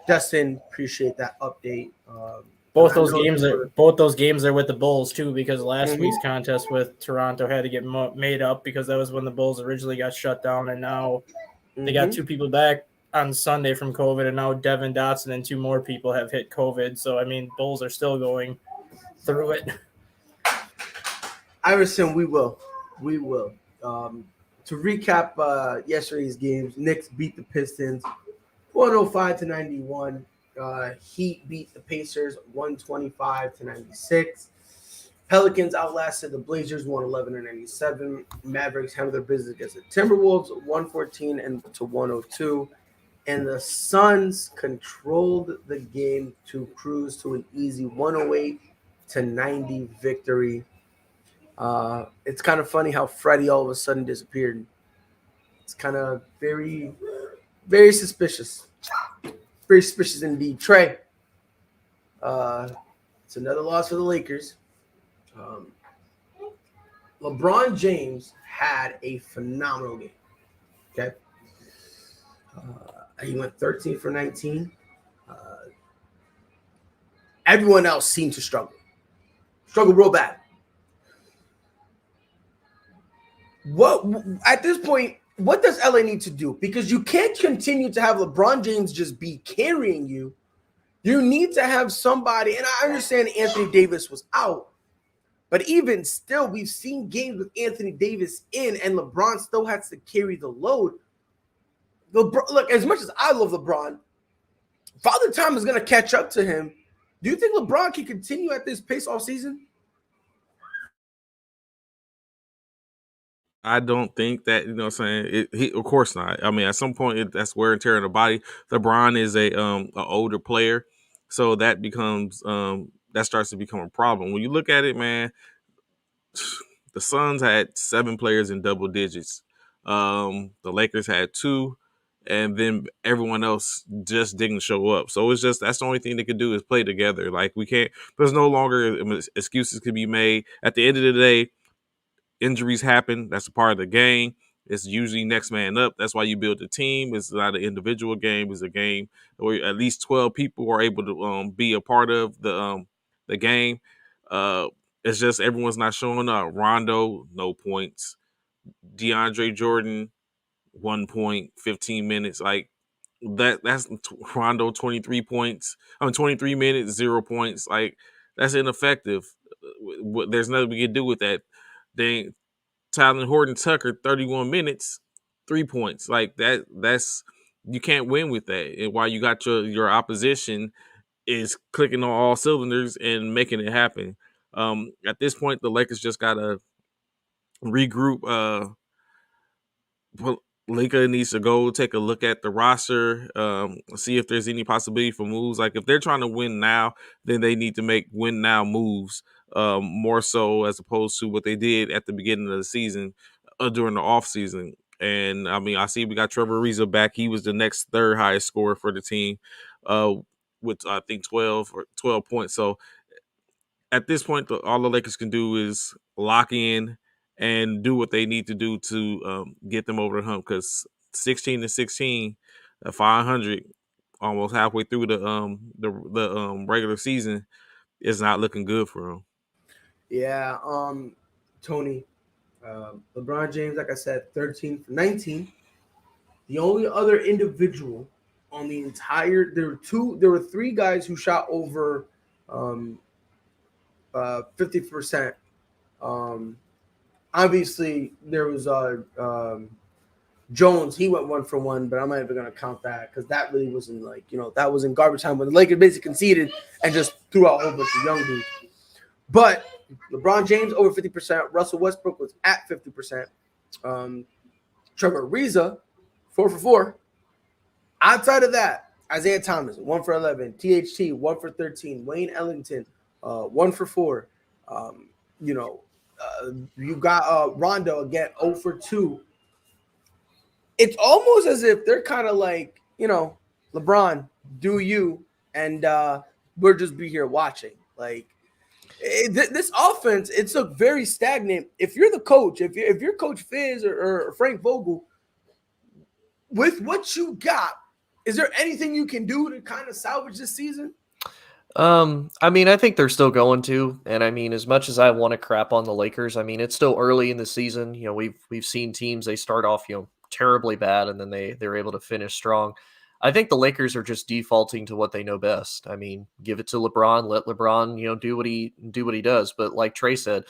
Dustin, appreciate that update. Both those games are with the Bulls too, because last week's contest with Toronto had to get made up because that was when the Bulls originally got shut down, and now they got 2 people back on Sunday from COVID, and now Devin Dotson and 2 more people have hit COVID. So I mean, Bulls are still going through it. Iverson, we will. To recap yesterday's games, Knicks beat the Pistons 105-91. Heat beat the Pacers 125-96. Pelicans outlasted the Blazers 111-97. Mavericks handled their business against the Timberwolves 114-102. And the Suns controlled the game to cruise to an easy 108-90 victory. It's kind of funny how Freddie all of a sudden disappeared. It's kind of very, very suspicious. Very suspicious indeed. Trey, it's another loss for the Lakers. LeBron James had a phenomenal game. Okay. He went 13 for 19. everyone else seemed to struggle real bad. What at this point, what does LA need to do? Because you can't continue to have LeBron James just be carrying you. You need to have somebody, and I understand Anthony Davis was out, but even still, we've seen games with Anthony Davis in, and LeBron still has to carry the load. Look, as much as I love LeBron, Father Time is going to catch up to him. Do you think LeBron can continue at this pace all season? I don't think that, you know what I'm saying? Of course not. I mean, at some point, that's wear and tear in the body. LeBron is a older player, so that becomes that starts to become a problem. When you look at it, man, the Suns had 7 players in double digits. The Lakers had 2, and then everyone else just didn't show up. So it's just, that's the only thing they could do is play together. Like, we can't, there's no longer excuses could be made. At the end of the day, injuries happen. That's a part of the game. It's usually next man up. That's why you build a team. It's not an individual game. It's a game where at least 12 people are able to be a part of the game. It's just everyone's not showing up. Rondo, no points. DeAndre Jordan, 1 point, 15 minutes. Like that's Rondo, 23 points. 23 minutes, 0 points. Like, that's ineffective. There's nothing we can do with that. Then Tyler Horton Tucker, 31 minutes, 3 points. Like that's you can't win with that. And while you got your opposition is clicking on all cylinders and making it happen. At this point, the Lakers just gotta regroup. Linka needs to go take a look at the roster, see if there's any possibility for moves. Like, if they're trying to win now, then they need to make win now moves, more so as opposed to what they did at the beginning of the season, during the off season. And I mean, I see we got Trevor Ariza back. He was the next third highest scorer for the team, with I think 12 points. So at this point, all the Lakers can do is lock in and do what they need to do to get them over the hump. Because 16-16, 500, almost halfway through the regular season, is not looking good for them. Yeah, Tony, LeBron James, like I said, 13 for 19. The only other individual on the entire, there were 3 guys who shot over 50%. Obviously, there was Jones. He went 1 for 1, but I'm not even going to count that because that really wasn't that was in garbage time when the Lakers basically conceded and just threw out a whole bunch of young dudes. But LeBron James over 50%. Russell Westbrook was at 50%. Trevor Ariza, 4 for 4. Outside of that, Isaiah Thomas, 1 for 11. THT, 1 for 13. Wayne Ellington, 1 for 4. You got Rondo again, 0 for 2. It's almost as if they're kind of like, LeBron, do you, and we'll just be here watching. Like, this offense, it's looked very stagnant. If you're the coach, if you're Coach Fizz or Frank Vogel, with what you got, is there anything you can do to kind of salvage this season? I mean, I think they're still going to, and I mean, as much as I want to crap on the Lakers, I mean, it's still early in the season. We've seen teams, they start off, terribly bad, and then they're able to finish strong. I think the Lakers are just defaulting to what they know best. I mean, give it to LeBron, let LeBron, do what he does. But like Trey said,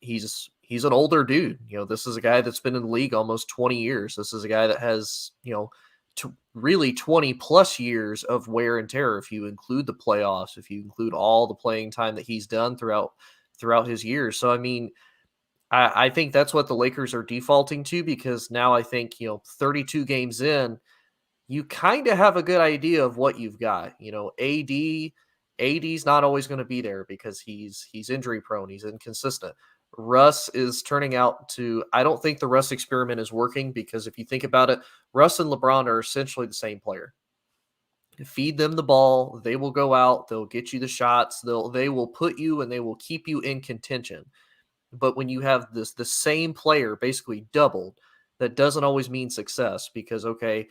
he's an older dude. This is a guy that's been in the league almost 20 years. This is a guy that has, really 20 plus years of wear and tear. If you include the playoffs, if you include all the playing time that he's done throughout his years. So, I mean, I think that's what the Lakers are defaulting to, because now I think, 32 games in, you kind of have a good idea of what you've got. AD's not always going to be there because he's injury prone. He's inconsistent. Russ is turning out to, I don't think the Russ experiment is working, because if you think about it, Russ and LeBron are essentially the same player. Feed them the ball, they will go out, they'll get you the shots, they will put you and they will keep you in contention. But when you have the same player basically doubled, that doesn't always mean success, because, okay,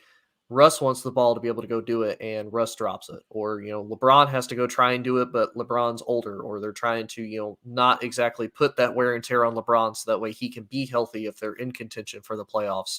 Russ wants the ball to be able to go do it, and Russ drops it. Or, LeBron has to go try and do it, but LeBron's older, or they're trying to, not exactly put that wear and tear on LeBron so that way he can be healthy if they're in contention for the playoffs.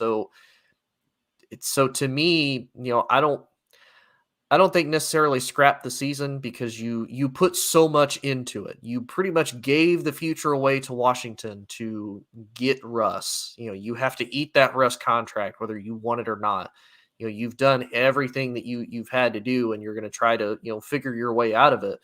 So to me, I don't think necessarily scrap the season, because you put so much into it. You pretty much gave the future away to Washington to get Russ. You have to eat that Russ contract, whether you want it or not. You've done everything that you've had to do, and you're going to try to, figure your way out of it.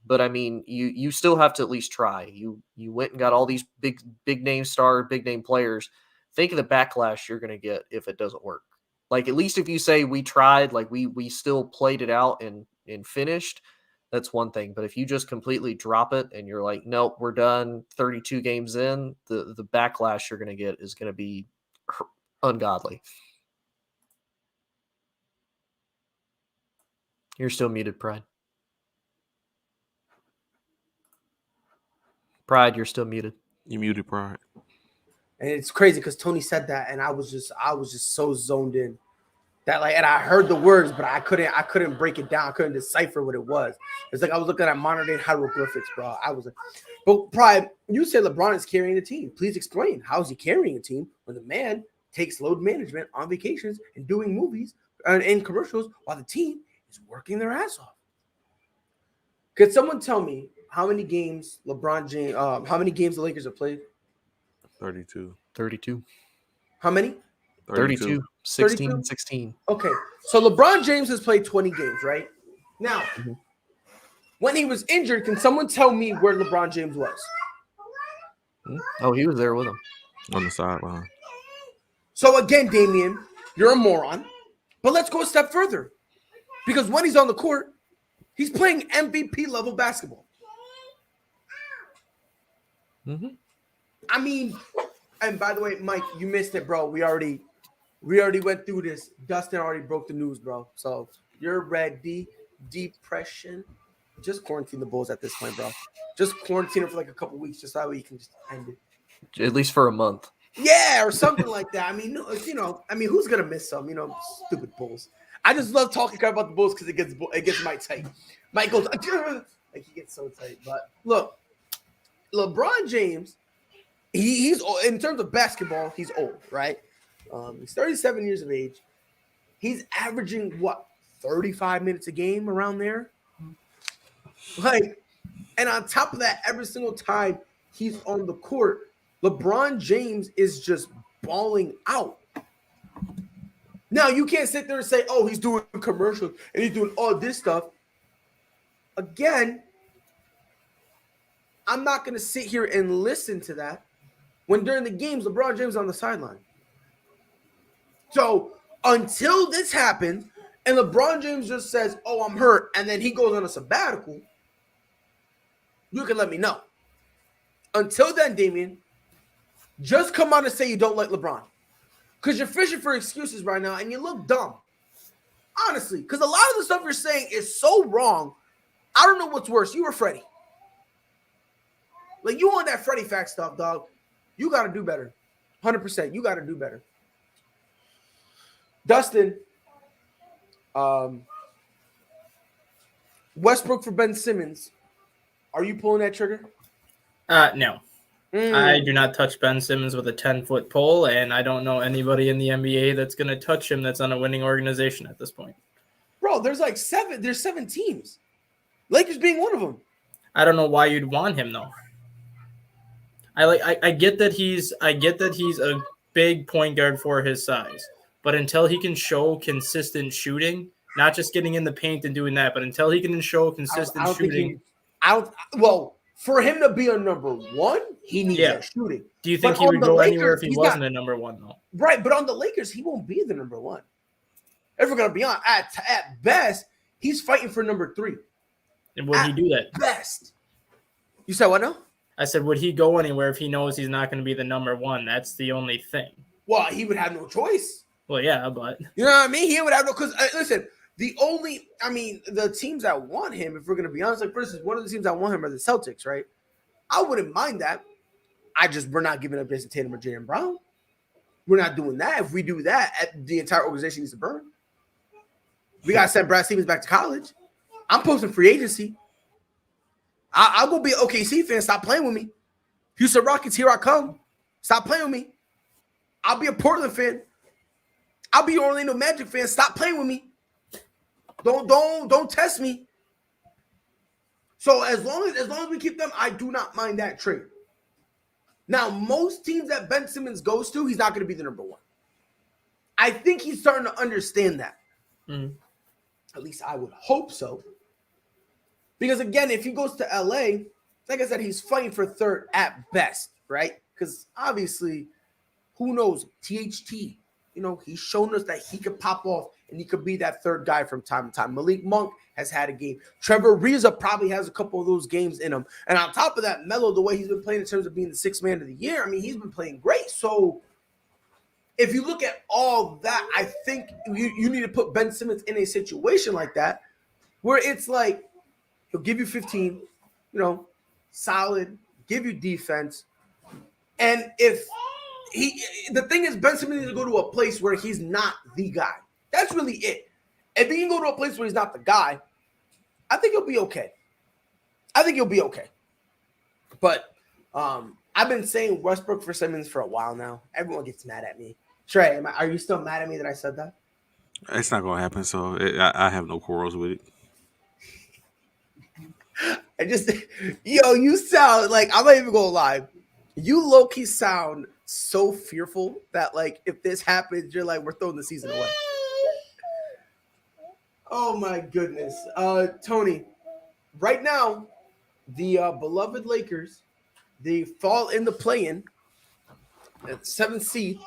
But I mean, you still have to at least try. You went and got all these big name stars, big name players. Think of the backlash you're going to get if it doesn't work. Like, at least if you say we tried, like we still played it out and finished, that's one thing. But if you just completely drop it and you're like, nope, we're done 32 games in, the backlash you're going to get is going to be ungodly. You're still muted, Pride. Pride, you're still muted. You muted, Pride. And it's crazy because Tony said that, and I was just so zoned in that, like, and I heard the words, but I couldn't break it down. I couldn't decipher what it was. It's like I was looking at modern day hieroglyphics, bro. But Pride, you said LeBron is carrying the team. Please explain. How is he carrying a team when the man takes load management on vacations and doing movies and commercials while the team is working their ass off? Could someone tell me how many games the Lakers have played? 32. How many? 32. 16, 32? 16. Okay, so LeBron James has played 20 games, right? Now, when he was injured, can someone tell me where LeBron James was? Oh, he was there with him. On the sideline. So again, Damian, you're a moron. But let's go a step further. Because when he's on the court, he's playing MVP level basketball. Mm-hmm. I mean, and by the way, Mike, you missed it, bro. We already went through this. Dustin already broke the news, bro. So you're ready. Depression. Just quarantine the Bulls at this point, bro. Just quarantine it for like a couple weeks, just that way you can just end it. At least for a month. Yeah, or something like that. I mean, who's gonna miss some? Stupid Bulls. I just love talking about the Bulls because it gets Mike tight. Mike goes like he gets so tight. But look, LeBron James, he's in terms of basketball, he's old, right? He's 37 years of age. He's averaging 35 minutes a game around there. Like, and on top of that, every single time he's on the court, LeBron James is just balling out. Now, you can't sit there and say, oh, he's doing commercials and he's doing all this stuff. Again, I'm not going to sit here and listen to that when during the games, LeBron James is on the sideline. So until this happens and LeBron James just says, oh, I'm hurt, and then he goes on a sabbatical, you can let me know. Until then, Damian, just come out and say you don't like LeBron. Because you're fishing for excuses right now and you look dumb. Honestly, because a lot of the stuff you're saying is so wrong. I don't know what's worse, you or Freddie. Like, you on that Freddie fact stuff, dog. You got to do better. 100%. You got to do better. Dustin, Westbrook for Ben Simmons. Are you pulling that trigger? No. I do not touch Ben Simmons with a 10-foot pole, and I don't know anybody in the NBA that's going to touch him that's on a winning organization at this point. Bro, there's like seven. There's 7 teams. Lakers being one of them. I don't know why you'd want him though. I get that he's a big point guard for his size, but until he can show consistent shooting, not just getting in the paint and doing that, but until he can show consistent shooting. For him to be a number one, he needs that shooting. Do you think he would go anywhere if he wasn't a number one, though? Right, but on the Lakers, he won't be the number one. If we're going to be on, at best, he's fighting for number 3. And would he do that? Best. You said what now? I said, would he go anywhere if he knows he's not going to be the number one? That's the only thing. Well, he would have no choice. Well, yeah, but. You know what I mean? He would have no, because, listen, the teams that want him, if we're going to be honest, like, for instance, one of the teams that want him are the Celtics, right? I wouldn't mind that. We're not giving up Jason Tatum or Jaylen Brown. We're not doing that. If we do that, the entire organization needs to burn. We got to send Brad Stevens back to college. I'm posting free agency. I'll go be an OKC fan. Stop playing with me. Houston Rockets, here I come. Stop playing with me. I'll be a Portland fan. I'll be an Orlando Magic fan. Stop playing with me. Don't test me. So as long as we keep them, I do not mind that trade. Now, most teams that Ben Simmons goes to, he's not going to be the number one. I think he's starting to understand that. At least I would hope so. Because again, if he goes to LA, like I said, he's fighting for third at best, right? Because obviously, who knows? THT, he's shown us that he could pop off and he could be that third guy from time to time. Malik Monk has had a game. Trevor Ariza probably has a couple of those games in him. And on top of that, Melo, the way he's been playing in terms of being the sixth man of the year, I mean, he's been playing great. So if you look at all that, I think you need to put Ben Simmons in a situation like that where it's like he'll give you 15, solid, give you defense. And if the thing is, Ben Simmons needs to go to a place where he's not the guy. That's really it. If he can go to a place where he's not the guy, I think he'll be okay. But I've been saying Westbrook for Simmons for a while now. Everyone gets mad at me. Trey, are you still mad at me that I said that? It's not going to happen, so I have no quarrels with it. You sound like, I'm not even going to lie. You low-key sound so fearful that, like, if this happens, you're like, we're throwing the season away. Oh, my goodness. Tony, right now, the beloved Lakers, they fall in the play-in at 7th seed.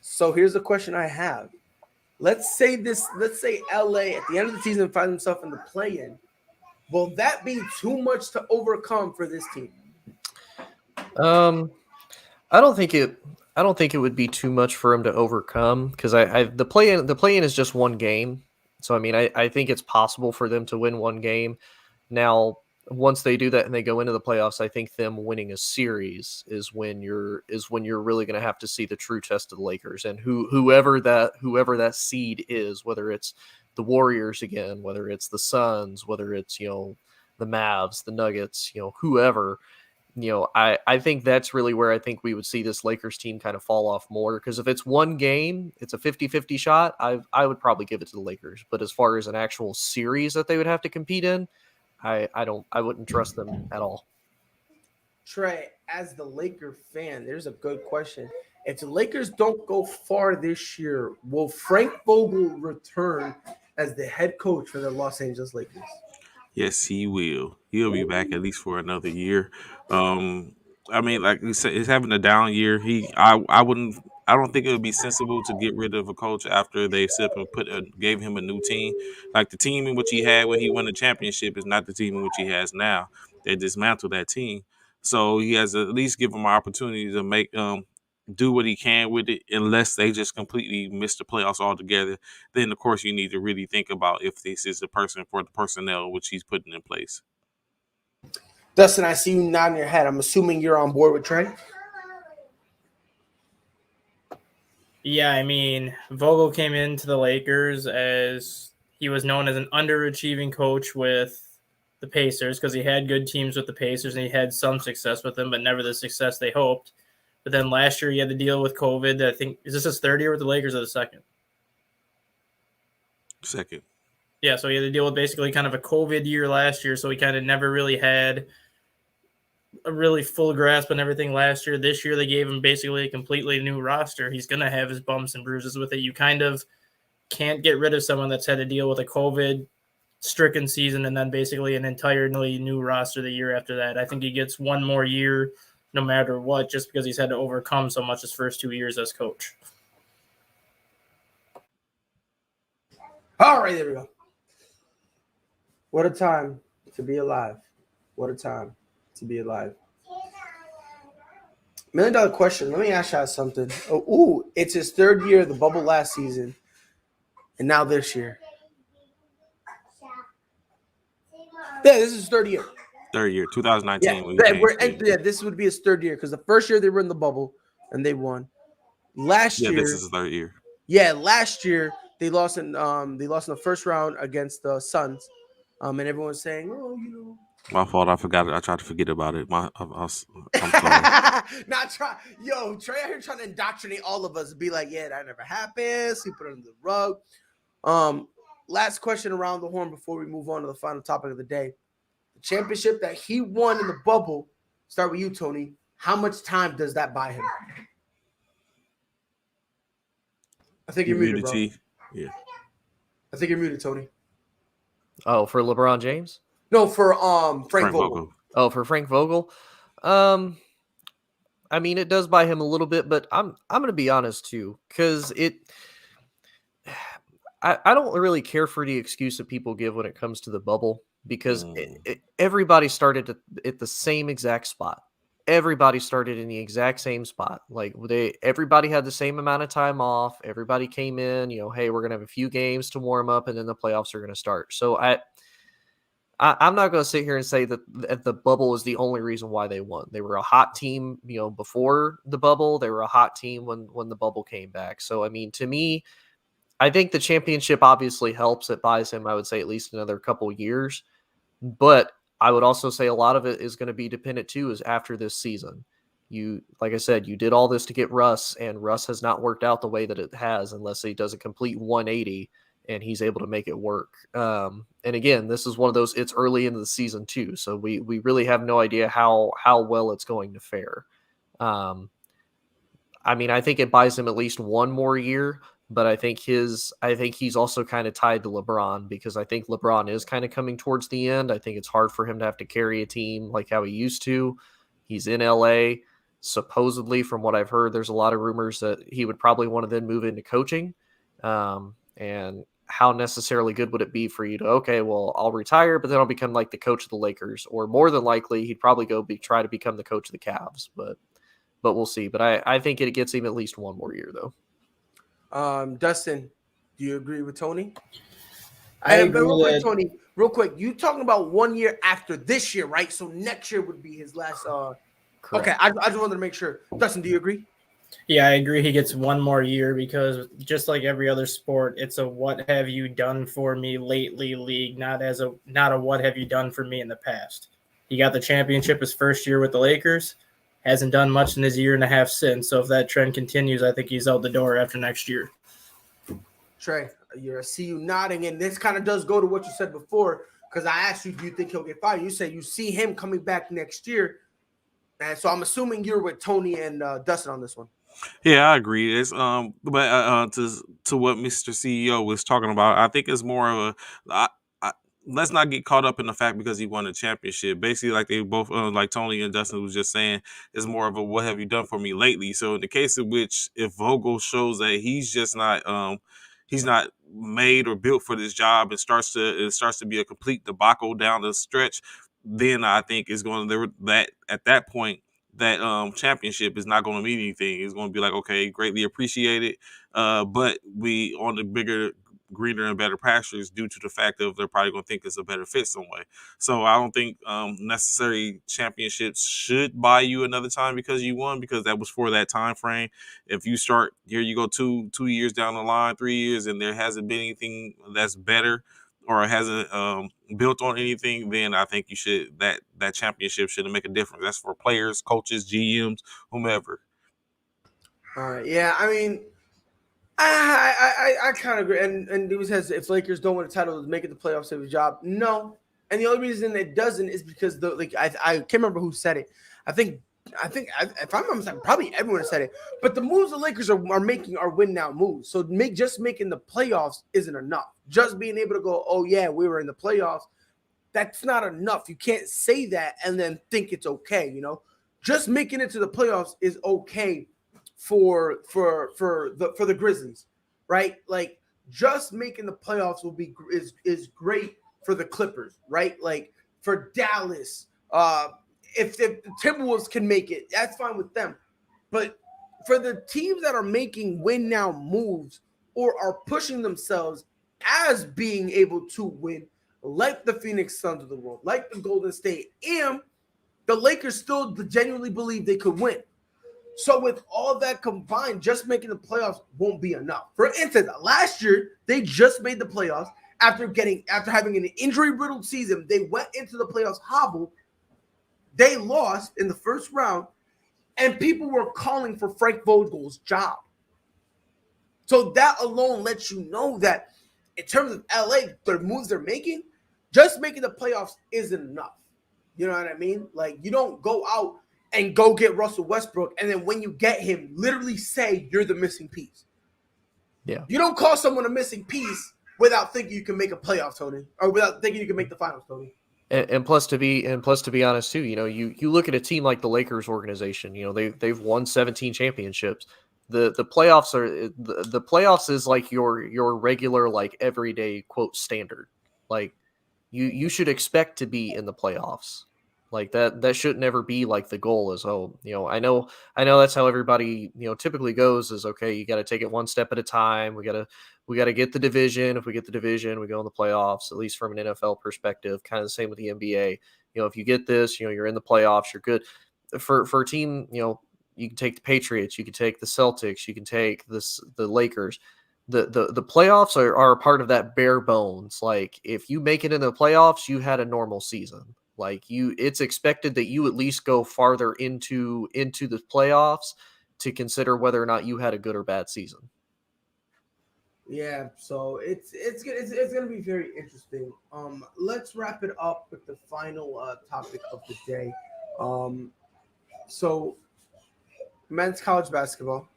So here's the question I have. Let's say LA at the end of the season finds himself in the play-in. Will that be too much to overcome for this team? I don't think it would be too much for him to overcome because the play-in is just one game. So I mean, I think it's possible for them to win one game. Now, once they do that and they go into the playoffs, I think them winning a series is when you're really going to have to see the true test of the Lakers and whoever that seed is, whether it's the Warriors again, whether it's the Suns, whether it's the Mavs, the Nuggets, whoever. I think that's really where I think we would see this Lakers team kind of fall off more because if it's one game, it's a 50-50 shot. I would probably give it to the Lakers, but as far as an actual series that they would have to compete in, I wouldn't trust them at all. Trey, as the Laker fan, there's a good question. If the Lakers don't go far this year, will Frank Vogel return as the head coach for the Los Angeles Lakers? Yes, he will. He'll be back at least for another year. I mean, like you said, he's having a down year. I don't think it would be sensible to get rid of a coach after they gave him a new team. Like the team in which he had when he won the championship is not the team in which he has now. They dismantled that team, so he has to at least give him an opportunity to make do what he can with it. Unless they just completely miss the playoffs altogether, then of course you need to really think about if this is the person for the personnel which he's putting in place. Dustin, I see you nodding your head. I'm assuming you're on board with Trey. Yeah, I mean, Vogel came into the Lakers as he was known as an underachieving coach with the Pacers because he had good teams with the Pacers and he had some success with them, but never the success they hoped. But then last year he had to deal with COVID. I think, is this his third year with the Lakers or the second? Second. Yeah, so he had to deal with basically kind of a COVID year last year, so he kind of never really had a really full grasp on everything last year. This year they gave him basically a completely new roster. He's going to have his bumps and bruises with it. You kind of can't get rid of someone that's had to deal with a COVID-stricken season and then basically an entirely new roster the year after that. I think he gets one more year no matter what, just because he's had to overcome so much his first 2 years as coach. All right, there we go. What a time to be alive. What a time to be alive. $1 million question. Let me ask you something. It's his third year, the bubble last season, and now this year. Yeah, this is his third year. Third year, 2019. This would be his third year because the first year they were in the bubble and they won. Last year, this is his third year. Yeah, last year They lost in the first round against the Suns. And everyone's saying, oh, My fault. I forgot it. I tried to forget about it. I'm sorry. Not try. Yo, Trey out here trying to indoctrinate all of us. Be like, yeah, that never happened. Sweep it under the rug. Last question around the horn before we move on to the final topic of the day. The championship that he won in the bubble. Start with you, Tony. How much time does that buy him? I think you're muted, bro. Yeah. I think you're muted, Tony. Oh, for LeBron James? No, for Frank Vogel. Oh, for Frank Vogel. I mean, it does buy him a little bit, but I'm going to be honest too, because I don't really care for the excuse that people give when it comes to the bubble, because everybody started at the same exact spot. Everybody started in the exact same spot. Like everybody had the same amount of time off. Everybody came in, hey, we're going to have a few games to warm up and then the playoffs are going to start. So I'm not going to sit here and say that the bubble is the only reason why they won. They were a hot team, before the bubble. They were a hot team when the bubble came back. So, I mean, to me, I think the championship obviously helps. It buys him, I would say, at least another couple years. But I would also say a lot of it is going to be dependent too, is after this season. Like I said, you did all this to get Russ, and Russ has not worked out the way that it has unless he does a complete 180 and he's able to make it work. And again, this is one of those, it's early into the season too. So we really have no idea how well it's going to fare. I mean, I think it buys him at least one more year, but I think he's also kind of tied to LeBron, because I think LeBron is kind of coming towards the end. I think it's hard for him to have to carry a team like how he used to. He's in LA. Supposedly, from what I've heard, there's a lot of rumors that he would probably want to then move into coaching. And how necessarily good would it be for you to, okay, well, I'll retire, but then I'll become like the coach of the Lakers, or more than likely he'd probably try to become the coach of the Cavs, but we'll see. But I think it gets him at least one more year though. Dustin, do you agree with Tony? I agree with Tony. Real quick, you talking about 1 year after this year, right? So next year would be his last. Correct. Okay, I just wanted to make sure. Dustin, do you agree? Yeah, I agree. He gets one more year, because just like every other sport, it's a "what have you done for me lately" league, not a "what have you done for me in the past." He got the championship his first year with the Lakers. Hasn't done much in his year and a half since. So if that trend continues, I think he's out the door after next year. Trey, I see you nodding, and this kind of does go to what you said before, because I asked you, do you think he'll get fired? You said you see him coming back next year. And so I'm assuming you're with Tony and Dustin on this one. Yeah, I agree. It's but to what Mr. CEO was talking about, I think it's more of a let's not get caught up in the fact because he won a championship. Basically, like they both, like Tony and Dustin was just saying, it's more of a "what have you done for me lately." So in the case of which, if Vogel shows that he's just not he's not made or built for this job, and starts to be a complete debacle down the stretch, then I think it's going to that at that point, that championship is not going to mean anything. It's going to be like, okay, greatly appreciated, but we on the bigger, greener and better pastures, due to the fact of they're probably going to think it's a better fit some way. So I don't think necessary championships should buy you another time because you won, because that was for that time frame. If you start here, you go two years down the line, 3 years, and there hasn't been anything that's better or hasn't built on anything, then I think you should that championship shouldn't make a difference. That's for players, coaches, GMs, whomever. All right, yeah, I mean, I kind of agree. And he says if Lakers don't win a title, does make it the playoffs save his job? No. And the only reason it doesn't is because I can't remember who said it. I think if I'm not, probably everyone said it. But the moves the Lakers are making are win now moves. So just making the playoffs isn't enough. Just being able to go, oh yeah, we were in the playoffs, that's not enough. You can't say that and then think it's okay. Just making it to the playoffs is okay for the Grizzlies, right? Like just making the playoffs is great for the Clippers, right? Like for Dallas, if the Timberwolves can make it, that's fine with them. But for the teams that are making win now moves or are pushing themselves as being able to win, like the Phoenix Suns of the world, like the Golden State, and the Lakers still genuinely believe they could win. So with all that combined, just making the playoffs won't be enough. For instance, last year they just made the playoffs after having an injury-riddled season. They went into the playoffs hobbled. They lost in the first round, and people were calling for Frank Vogel's job. So that alone lets you know that in terms of LA, the moves they're making, just making the playoffs isn't enough. You know what I mean? Like, you don't go out and go get Russell Westbrook, and then when you get him, literally say you're the missing piece. Yeah. You don't call someone a missing piece without thinking you can make a playoff, Tony, or without thinking you can make the finals, Tony. And plus to be honest too, you know, you look at a team like the Lakers organization, you know, they've won 17 championships. The playoffs are the playoffs is like your regular, like, everyday quote standard. Like you should expect to be in the playoffs. Like that should never be like the goal is, oh, you know, I know that's how everybody, you know, typically goes is, okay, you got to take it one step at a time. We got to get the division. If we get the division, we go in the playoffs, at least from an NFL perspective. Kind of the same with the NBA. You know, if you get this, you know, you're in the playoffs, you're good. For a team, you know, you can take the Patriots, you can take the Celtics, you can take the Lakers. The playoffs are a part of that bare bones. Like, if you make it into the playoffs, you had a normal season. Like, it's expected that you at least go farther into the playoffs to consider whether or not you had a good or bad season. Yeah, so it's gonna be very interesting. Let's wrap it up with the final topic of the day. So men's college basketball.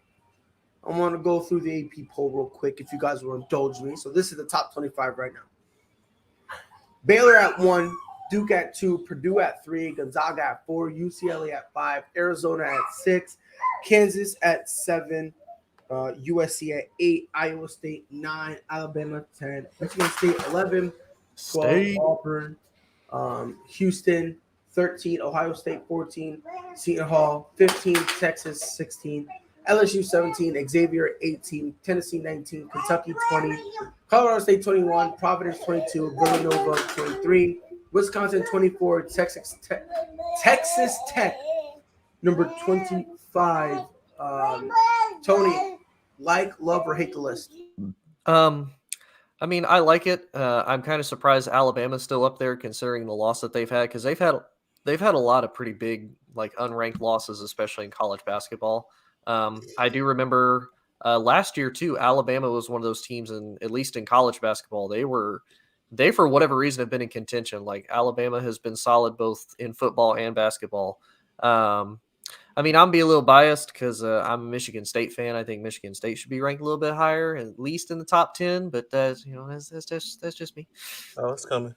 I want to go through the AP poll real quick, if you guys will indulge me. So this is the top 25 right now. Baylor at 1, Duke at 2, Purdue at 3, Gonzaga at 4, UCLA at 5, Arizona at 6, Kansas at 7, USC at 8, Iowa State 9, Alabama 10, Michigan State 11, 12 Auburn, Houston 13, Ohio State 14, Seton Hall 15, Texas 16, LSU 17, Xavier 18, Tennessee 19, Kentucky 20, Colorado State 21, Providence 22, Villanova 23, Wisconsin 24, Texas Tech number 25. Tony, like, love, or hate the list? I mean, I like it. I'm kind of surprised Alabama's still up there considering the loss that they've had, because they've had a lot of pretty big, like, unranked losses, especially in college basketball. I do remember last year too, Alabama was one of those teams, and at least in college basketball, they for whatever reason have been in contention. Like, Alabama has been solid both in football and basketball. I mean, I'm be a little biased because I'm a Michigan State fan. I think Michigan State should be ranked a little bit higher, at least in the top 10. But that's just me. Oh, it's coming.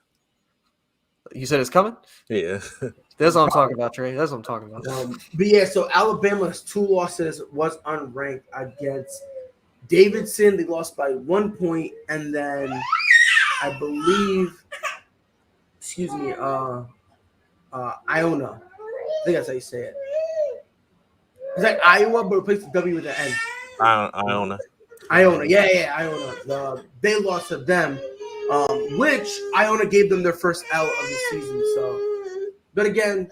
You said it's coming? Yeah. That's what I'm talking about, Trey. That's what I'm talking about. But yeah, so Alabama's 2 losses was unranked against Davidson. They lost by 1 point, and then I believe, Iona. I think that's how you say it. It's like Iowa, but replace the W with the N. Iona. Yeah, Iona. They lost to them, which Iona gave them their first L of the season. So, but again,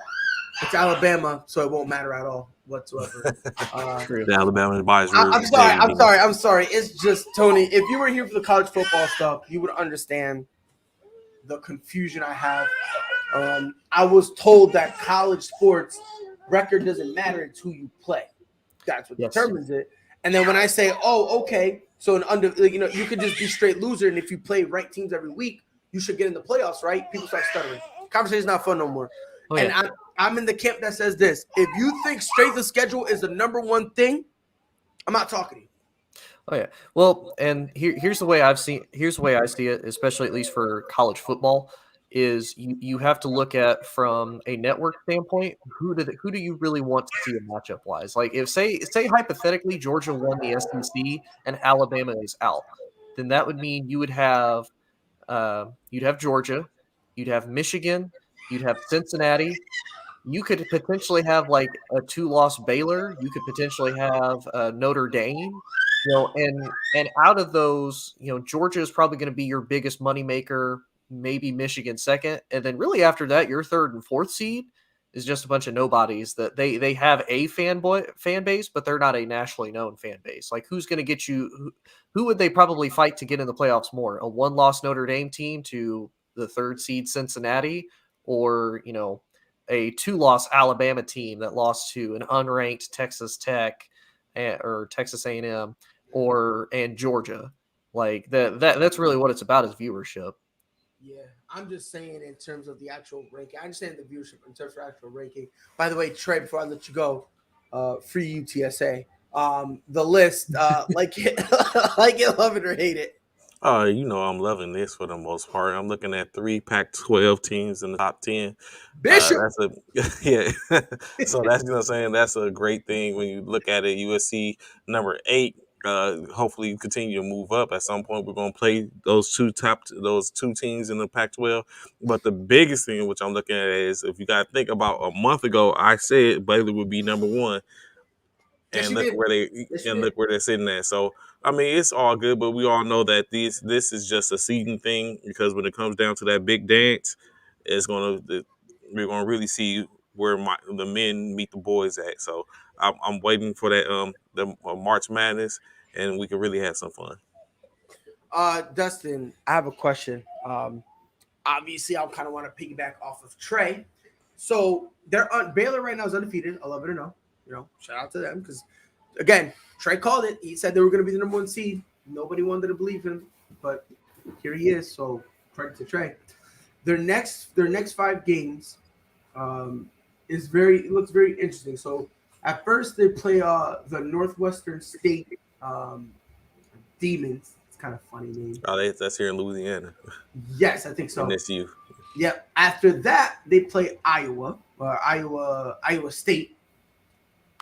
it's Alabama, so it won't matter at all whatsoever. The Alabama buys. I'm sorry. It's just, Tony, if you were here for the college football stuff, you would understand the confusion I have. I was told that college sports record doesn't matter, it's who you play. That's what determines it. And then when I say, oh, okay, so you could just be straight loser, and if you play right teams every week, you should get in the playoffs, right? People start stuttering. Conversation's not fun no more. Oh, yeah. And I'm in the camp that says this: if you think strength of schedule is the number one thing, I'm not talking to you. Oh yeah. Well, and here's the way I see it, especially at least for college football, is you have to look at from a network standpoint, who do you really want to see a matchup wise? Like, if say hypothetically Georgia won the SEC and Alabama is out, then that would mean you would have Georgia, you'd have Michigan, you'd have Cincinnati. You could potentially have like a 2-loss Baylor. You could potentially have Notre Dame. And out of those, Georgia is probably going to be your biggest moneymaker. Maybe Michigan second, and then really after that, your 3rd and 4th seed is just a bunch of nobodies that they have a fan base, but they're not a nationally known fan base. Like, who's going to get you? Who would they probably fight to get in the playoffs more? A 1-loss Notre Dame team to the 3rd seed Cincinnati, or a 2-loss Alabama team that lost to an unranked Texas Tech or Texas A&M and Georgia. Like that's really what it's about, is viewership. Yeah, I'm just saying in terms of the actual ranking. I understand the viewership in terms of actual ranking. By the way, Trey, before I let you go, free UTSA. The list, like it, love it or hate it. I'm loving this for the most part. I'm looking at 3 Pac-12 teams in the top 10. Bishop. Yeah. So that's saying that's a great thing when you look at it. USC number 8. Hopefully continue to move up. At some point, we're going to play those two teams in the Pac-12. But the biggest thing which I'm looking at is, if you got to think about a month ago, I said Baylor would be number 1. And look where they're sitting at. So I mean, it's all good, but we all know that this is just a seeding thing, because when it comes down to that big dance, we're gonna really see where the men meet the boys at. So I'm waiting for that the March Madness, and we can really have some fun. Dustin, I have a question. Obviously, I kind of want to piggyback off of Trey. So Baylor right now is undefeated, 11-0. Shout out to them, because, again, Trey called it. He said they were going to be the number 1 seed. Nobody wanted to believe him, but here he is. So credit to Trey. Their next 5 games looks very interesting. So at first they play the Northwestern State Demons. It's kind of a funny name. Oh, that's here in Louisiana. Yes, I think so. And that's you. Yep. After that, they play Iowa State.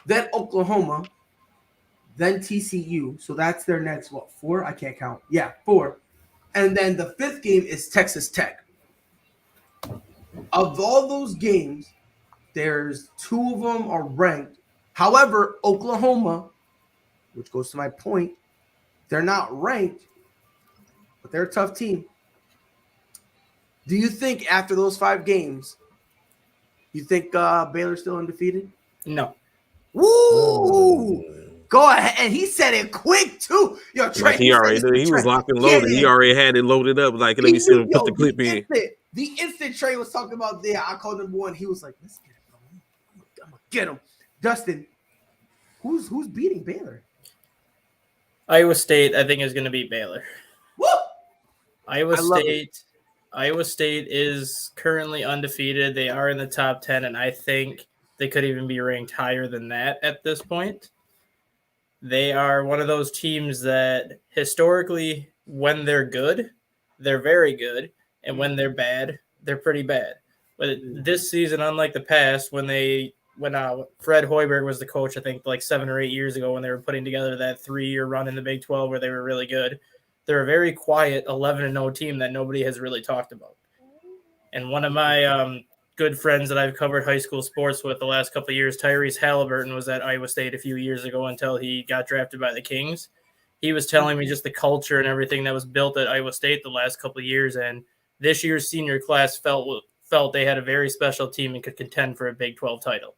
Then Oklahoma, then TCU. So that's their next, 4? I can't count. Yeah, 4. And then the 5th game is Texas Tech. Of all those games, there's 2 of them are ranked. However, Oklahoma, which goes to my point, they're not ranked, but they're a tough team. Do you think after those 5 games, you think Baylor's still undefeated? No. Woo! Go ahead. And he said it quick, too. Yo, Trey, like he was locked and loaded. Yeah. He already had it loaded up. Like, let me see him put the clip in. The instant Trey was talking about I called him 1. He was like, let's get it, bro. I'm going to get him. Dustin, who's beating Baylor? Iowa State, I think, is going to beat Baylor. Woo! Iowa State is currently undefeated. They are in the top 10, and I think they could even be ranked higher than that at this point. They are one of those teams that historically, when they're good, they're very good. And when they're bad, they're pretty bad. But this season, unlike the past, when Fred Hoiberg was the coach, I think like 7 or 8 years ago, when they were putting together that 3-year run in the Big 12 where they were really good, they're a very quiet 11-0 team that nobody has really talked about. And one of my good friends that I've covered high school sports with the last couple of years, Tyrese Halliburton, was at Iowa State a few years ago until he got drafted by the Kings. He was telling me just the culture and everything that was built at Iowa State the last couple of years, and this year's senior class felt they had a very special team and could contend for a Big 12 title.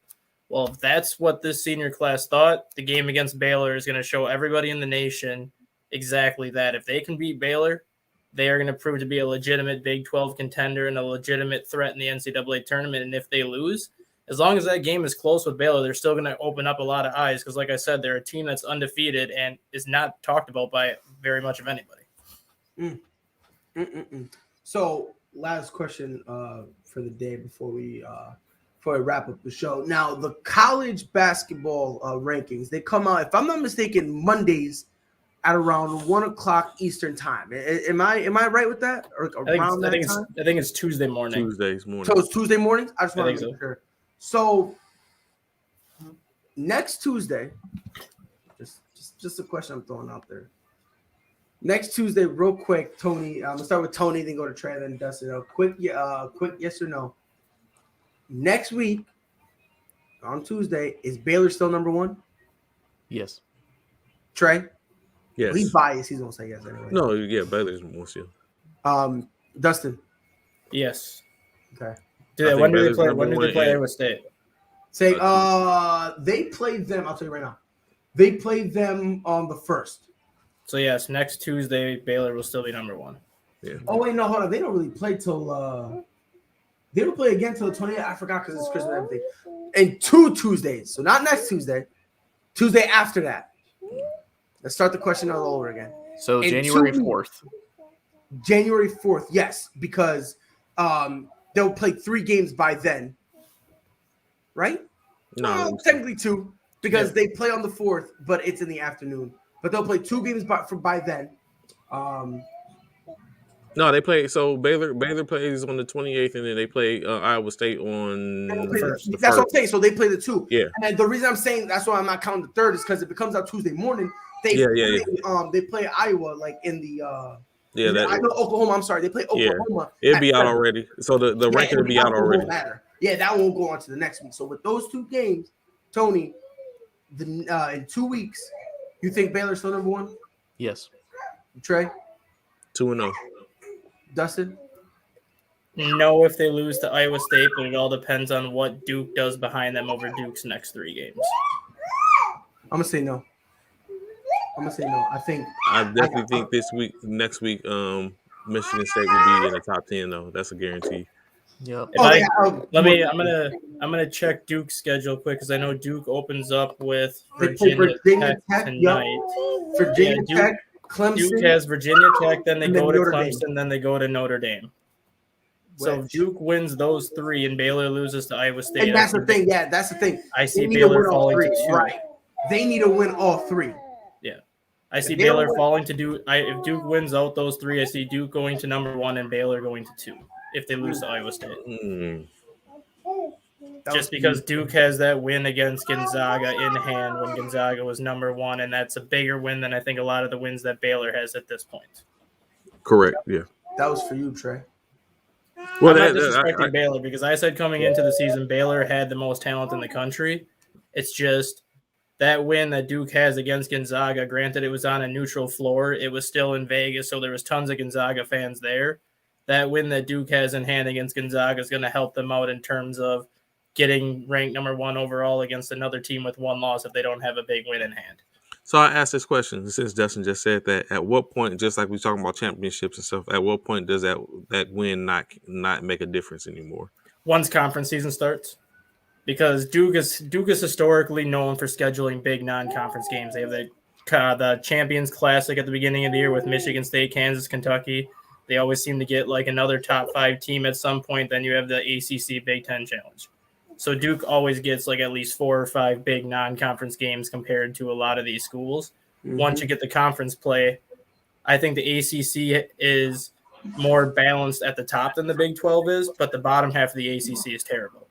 Well, if that's what this senior class thought, the game against Baylor is going to show everybody in the nation exactly that. If they can beat Baylor, they are going to prove to be a legitimate Big 12 contender and a legitimate threat in the NCAA tournament. And if they lose, as long as that game is close with Baylor, they're still going to open up a lot of eyes, because, like I said, they're a team that's undefeated and is not talked about by very much of anybody. So, last question for the day before we wrap up the show. Now, the college basketball rankings, they come out, if I'm not mistaken, Mondays at around 1:00 Eastern time. Am I right with that? Or around that time? I think it's Tuesday morning. Tuesdays morning. So it's Tuesday mornings? I just want to make sure. So next Tuesday, just a question I'm throwing out there. Next Tuesday, real quick, Tony. I'm gonna start with Tony, then go to Trey, then Dustin. Quick yes or no. Next week, on Tuesday, is Baylor still number 1? Yes. Trey? Yes. Well, he's biased. He's gonna say yes anyway. No, yeah, Baylor's more still. Dustin? Yes. Okay. When do they Baylor's play? number When do they one play and- Iowa State? Say, they played them. I'll tell you right now. They played them on the 1st. So yes, next Tuesday Baylor will still be number one. Yeah. Oh wait, no, hold on. They don't really play till. They don't play again till the 20th. I forgot because it's Christmas and everything. And 2 Tuesdays, so not next Tuesday. Tuesday after that. Let's start the question all over again. So And January 2 4th. January 4th, yes, because they'll play 3 games by then. Right? No, Well, technically 2, because they play on the 4th, but it's in the afternoon. But they'll play 2 games by then. no, they play. So Baylor plays on the 28th, and then they play Iowa State on That's the what 1st. I'm saying. So they play the 2. Yeah. And the reason I'm saying that's why I'm not counting the 3rd is because if it comes out Tuesday morning, they play Iowa like in the I know Oklahoma. I'm sorry, they play Oklahoma. It'd be out 7. already. So the ranking would be out already. Won't matter. Yeah, that won't go on to the next week. So with those 2 games, Tony, in 2 weeks, you think Baylor's still number 1? Yes. Trey, 2-0. Dustin. No, if they lose to Iowa State, but it all depends on what Duke does behind them over Duke's next 3 games. I'm gonna say no. I definitely think next week, Michigan State will be in the top 10 though. That's a guarantee. Yep. I'm gonna check Duke's schedule quick because I know Duke opens up with Virginia Tech tonight. Virginia Tech, Clemson. Duke has Virginia Tech, then they go to Notre Clemson, Dame. then they go to Notre Dame. So if Duke wins those 3 and Baylor loses to Iowa State. And that's the thing. Yeah, that's the thing. I see Baylor falling to 2. Right. They need to win all 3. Yeah. I see Baylor falling to Duke. If Duke wins out those 3, I see Duke going to number 1 and Baylor going to 2 if they lose to Iowa State. Just because Duke has that win against Gonzaga in hand when Gonzaga was number 1, and that's a bigger win than I think a lot of the wins that Baylor has at this point. Correct. Yeah. That was for you, Trey. Well, I'm not disrespecting Baylor because I said coming into the season Baylor had the most talent in the country. It's just that win that Duke has against Gonzaga, granted it was on a neutral floor, it was still in Vegas, so there was tons of Gonzaga fans there. That win that Duke has in hand against Gonzaga is going to help them out in terms of getting ranked number 1 overall against another team with 1 loss if they don't have a big win in hand. So I asked this question since Dustin just said that. At what point, just like we talking about championships and stuff, at what point does that win not make a difference anymore? Once conference season starts, because Duke is historically known for scheduling big non-conference games. They have the Champions Classic at the beginning of the year with Michigan State, Kansas, Kentucky. They always seem to get like another top 5 team at some point. Then you have the ACC Big Ten Challenge. So Duke always gets like at least 4 or 5 big non-conference games compared to a lot of these schools. Mm-hmm. Once you get the conference play, I think the ACC is more balanced at the top than the Big 12 is, but the bottom half of the ACC is terrible.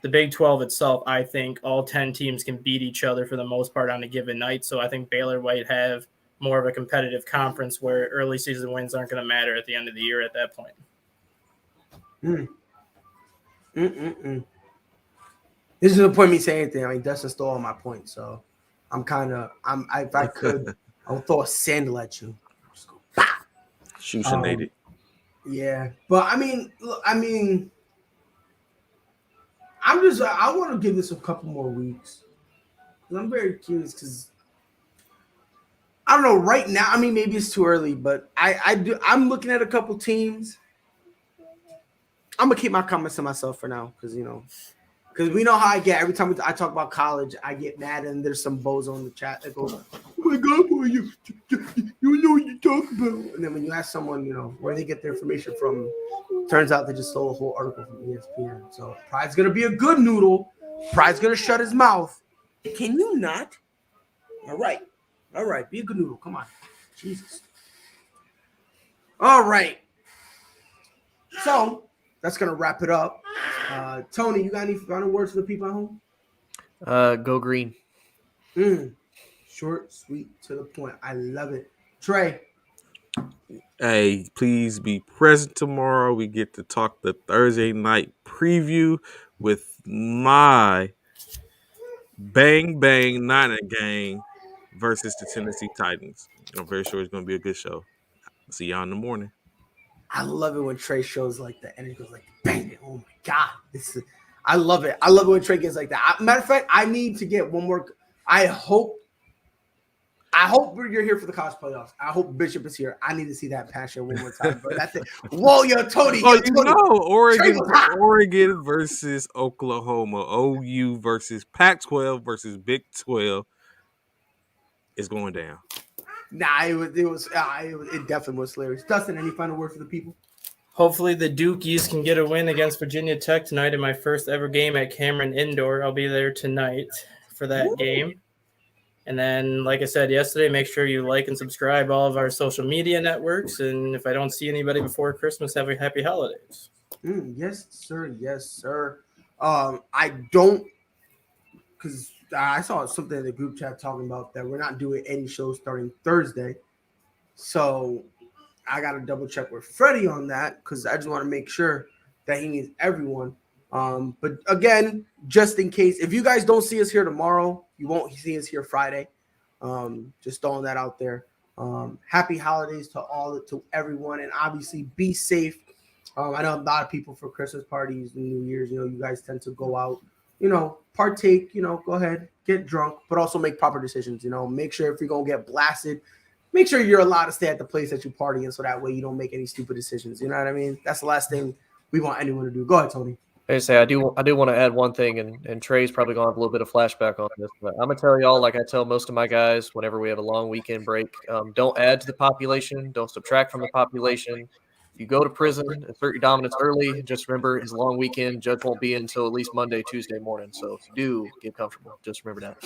The Big 12 itself, I think all 10 teams can beat each other for the most part on a given night. So I think Baylor might have more of a competitive conference where early season wins aren't going to matter at the end of the year at that point. This is the point of me saying anything. I mean, Dustin stole all my points, so if I could, I would throw a sandal at you. Just go, Shoot-inated. Yeah, but I want to give this a couple more weeks. I'm very curious because I don't know right now. I mean, maybe it's too early, but I'm looking at a couple teams. I'm gonna keep my comments to myself for now because we know how I get every time I talk about college. I get mad and there's some bozo in the chat that goes, "Oh my God, boy, you know what you're talking about." And then when you ask someone, where they get their information from, turns out they just stole a whole article from ESPN. So Pride's gonna be a good noodle. Pride's gonna shut his mouth. Can you not? All right, be a good noodle. Come on, Jesus. All right. So that's gonna wrap it up. Tony, you got any final words for the people at home? Go green. Short, sweet, to the point. I love it. Trey. Hey, please be present tomorrow. We get to talk the Thursday night preview with my Bang Bang Niner gang versus the Tennessee Titans. I'm very sure it's going to be a good show. See y'all in the morning. I love it when Trey shows like that, and it goes like, bang! Oh my god, I love it. I love it when Trey gets like that. Matter of fact, I need to get one more. I hope you're here for the college playoffs. I hope Bishop is here. I need to see that passion one more time, bro. That's it. Whoa, yo, Tony. Oh, Tony. Oregon versus Oklahoma, OU versus Pac-12 versus Big 12 is going down. Nah, it definitely was hilarious. Dustin, any final word for the people? Hopefully the Dukies can get a win against Virginia Tech tonight in my first ever game at Cameron Indoor. I'll be there tonight for that game. And then, like I said yesterday, make sure you like and subscribe all of our social media networks. And if I don't see anybody before Christmas, have a happy holidays. Yes, sir. Yes, sir. I don't, because I saw something in the group chat talking about that we're not doing any shows starting Thursday. So I got to double check with Freddie on that because I just want to make sure that he needs everyone. But again, just in case, if you guys don't see us here tomorrow, you won't see us here Friday. Just throwing that out there. Happy holidays to everyone, and obviously be safe. I know a lot of people for Christmas parties and New Year's, you guys tend to go out, partake, go ahead, get drunk, but also make proper decisions. Make sure if you're gonna get blasted, make sure you're allowed to stay at the place that you party in, so that way you don't make any stupid decisions. You know what I mean? That's the last thing we want anyone to do. Go ahead, Tony. I do want to add one thing, and Trey's probably going to have a little bit of flashback on this, but I'm going to tell y'all, like I tell most of my guys whenever we have a long weekend break, don't add to the population, don't subtract from the population. If you go to prison, assert your dominance early, just remember his long weekend, judge won't be in until at least Monday, Tuesday morning. So if you do, get comfortable. Just remember that.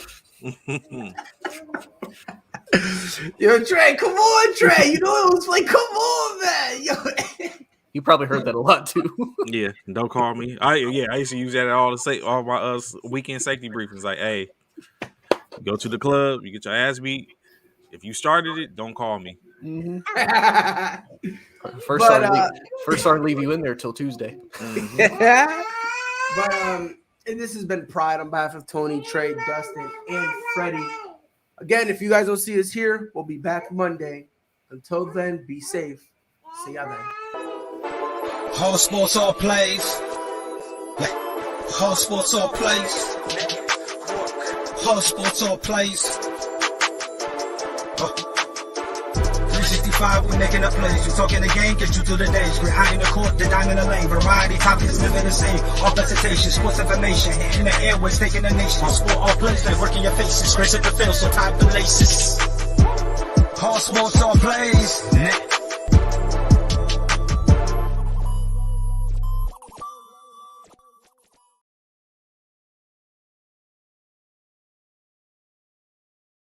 Yo, Trey, come on, Trey. It was like, come on, man. Yo. You probably heard that a lot too. Yeah, don't call me. I used to use that at all my weekend safety briefings. Like, hey, go to the club, you get your ass beat. If you started it, don't call me. Mm-hmm. First sergeant leave you in there till Tuesday. Mm-hmm. But and this has been Pride on behalf of Tony, Trey, Dustin, and Freddie. Again, if you guys don't see us here, we'll be back Monday. Until then, be safe. See y'all then. All sports, all plays. All sports, all plays. All sports, all plays. 365, we're making up plays. You talking the game, get you through the days. We're high in the court, the dime in the lane. Variety, topics, living the same. All presentation, sports information. Hitting the airways, taking the nation. All sport, all plays, like working your faces. Grace at the field, so tie the laces. All sports, all plays.